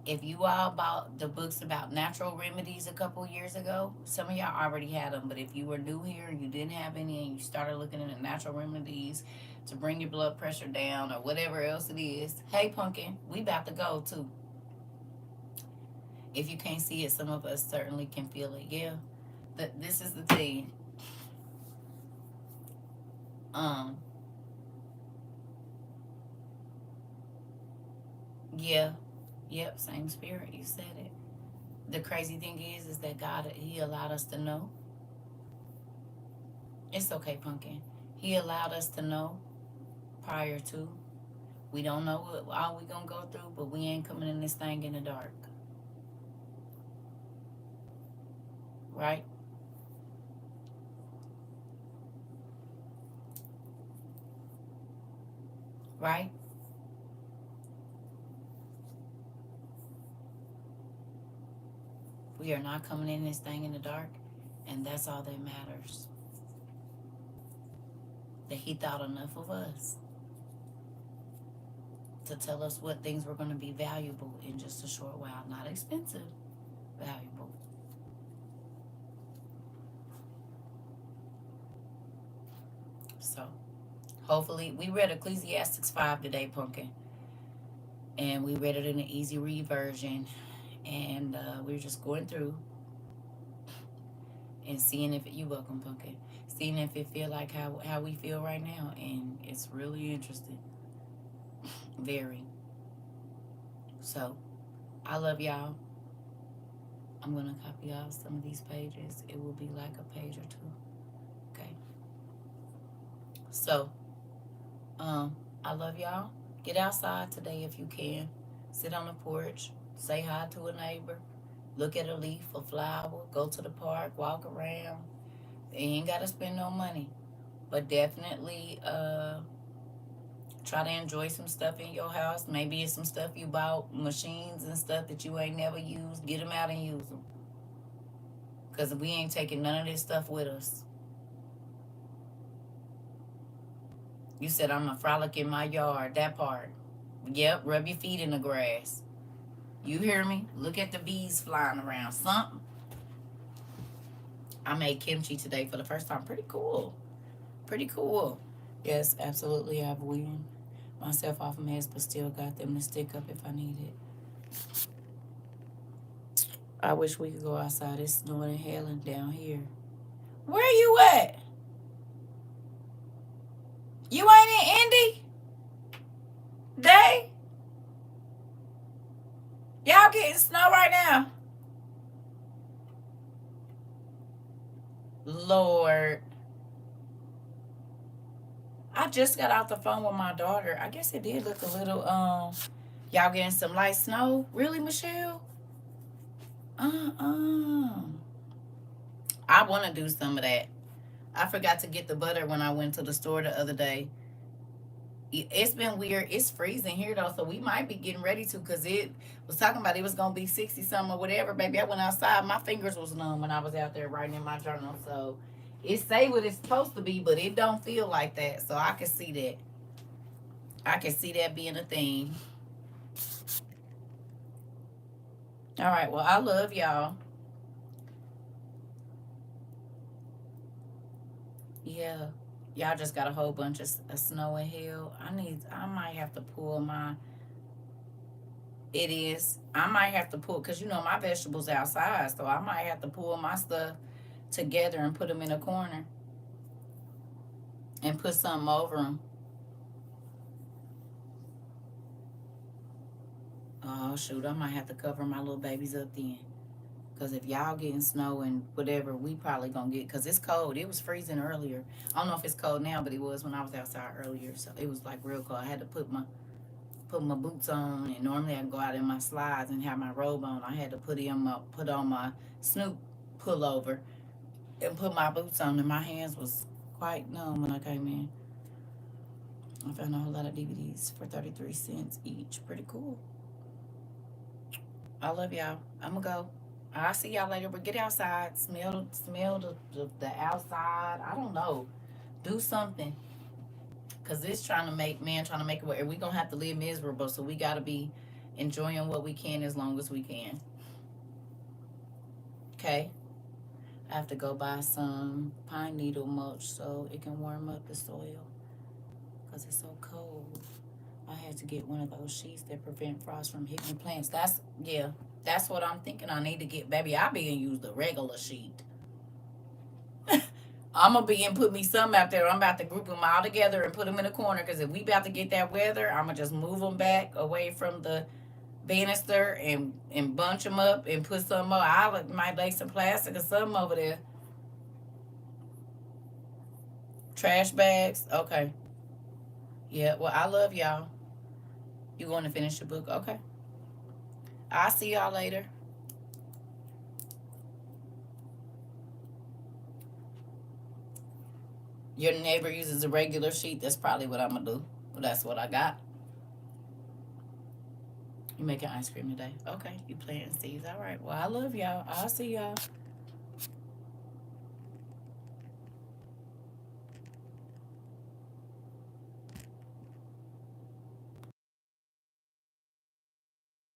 If you all bought the books about natural remedies a couple years ago, some of y'all already had them. But if you were new here and you didn't have any and you started looking into natural remedies to bring your blood pressure down or whatever else it is, hey, Pumpkin, we about to go too. If you can't see it, some of us certainly can feel it. Yeah. This is the thing. Yeah. Yep, same spirit. You said it. The crazy thing is that God, He allowed us to know. It's okay, Pumpkin. He allowed us to know prior to. We don't know what all we gonna go through, but we ain't coming in this thing in the dark. Right? Right? We are not coming in this thing in the dark, and that's all that matters. That He thought enough of us to tell us what things were going to be valuable in just a short while. Not expensive, valuable. So, hopefully, we read Ecclesiastes 5 today, Pumpkin. And we read it in an easy read version. And we're just going through and seeing if you welcome, Pumpkin. Seeing if it feel like how we feel right now. And it's really interesting. Very. So, I love y'all. I'm going to copy out some of these pages. It will be like a page or two. Okay. So, I love y'all. Get outside today if you can. Sit on the porch. Say hi to a neighbor. Look at a leaf, a flower. Go to the park. Walk around. You ain't got to spend no money. But definitely try to enjoy some stuff in your house. Maybe it's some stuff you bought, machines and stuff that you ain't never used. Get them out and use them. Because we ain't taking none of this stuff with us. You said I'm a frolic in my yard. That part. Yep, rub your feet in the grass. You hear me? Look at the bees flying around. Something. I made kimchi today for the first time. Pretty cool. Pretty cool. Yes, absolutely. I've weaned myself off meds, but still got them to stick up if I need it. I wish we could go outside. It's snowing and hailing down here. Where you at? You ain't in Indy? Day? Y'all getting snow right now? Lord. I just got off the phone with my daughter. I guess it did look a little, y'all getting some light snow? Really, Michelle? I want to do some of that. I forgot to get the butter when I went to the store the other day. It's been weird. It's freezing here though, so we might be getting ready to, because it was talking about it was gonna be 60 something or whatever. Baby, I went outside, my fingers was numb when I was out there writing in my journal. So it say what it's supposed to be, but it don't feel like that. So I can see that. I can see that being a thing. All right. Well, I love y'all. Yeah. Y'all just got a whole bunch of snow and hail. I might have to pull my, it is. I might have to pull, because you know my vegetables outside, so I might have to pull my stuff together and put them in a corner and put something over them. Oh, shoot. I might have to cover my little babies up then. Because if y'all getting snow and whatever, we probably going to get, because it's cold. It was freezing earlier. I don't know if it's cold now, but it was when I was outside earlier. So it was like real cold. I had to put my boots on, and normally I can go out in my slides and have my robe on. I had to put on my Snoop pullover and put my boots on, and my hands was quite numb when I came in. I found a whole lot of DVDs for 33 cents each. Pretty cool. I love y'all. I'm gonna go. I'll see y'all later. But get outside, smell the outside. I don't know. Do something. Cause this trying to make it where we gonna have to live miserable. So we gotta be enjoying what we can as long as we can. Okay. I have to go buy some pine needle mulch so it can warm up the soil. Cause it's so cold. I had to get one of those sheets that prevent frost from hitting plants. That's what I'm thinking I need to get. Baby, I be and use the regular sheet. I'm gonna be and put me some out there. I'm about to group them all together and put them in a corner, because if we about to get that weather, I'm gonna just move them back away from the banister and bunch them up and put some more. I might lay some plastic or something over there. Trash bags. Okay. Yeah. Well, I love y'all. You going to finish the book? Okay. I'll see y'all later. Your neighbor uses a regular sheet. That's probably what I'm gonna do. Well, that's what I got. You making ice cream today? Okay. You planting seeds. All right. Well, I love y'all. I'll see y'all.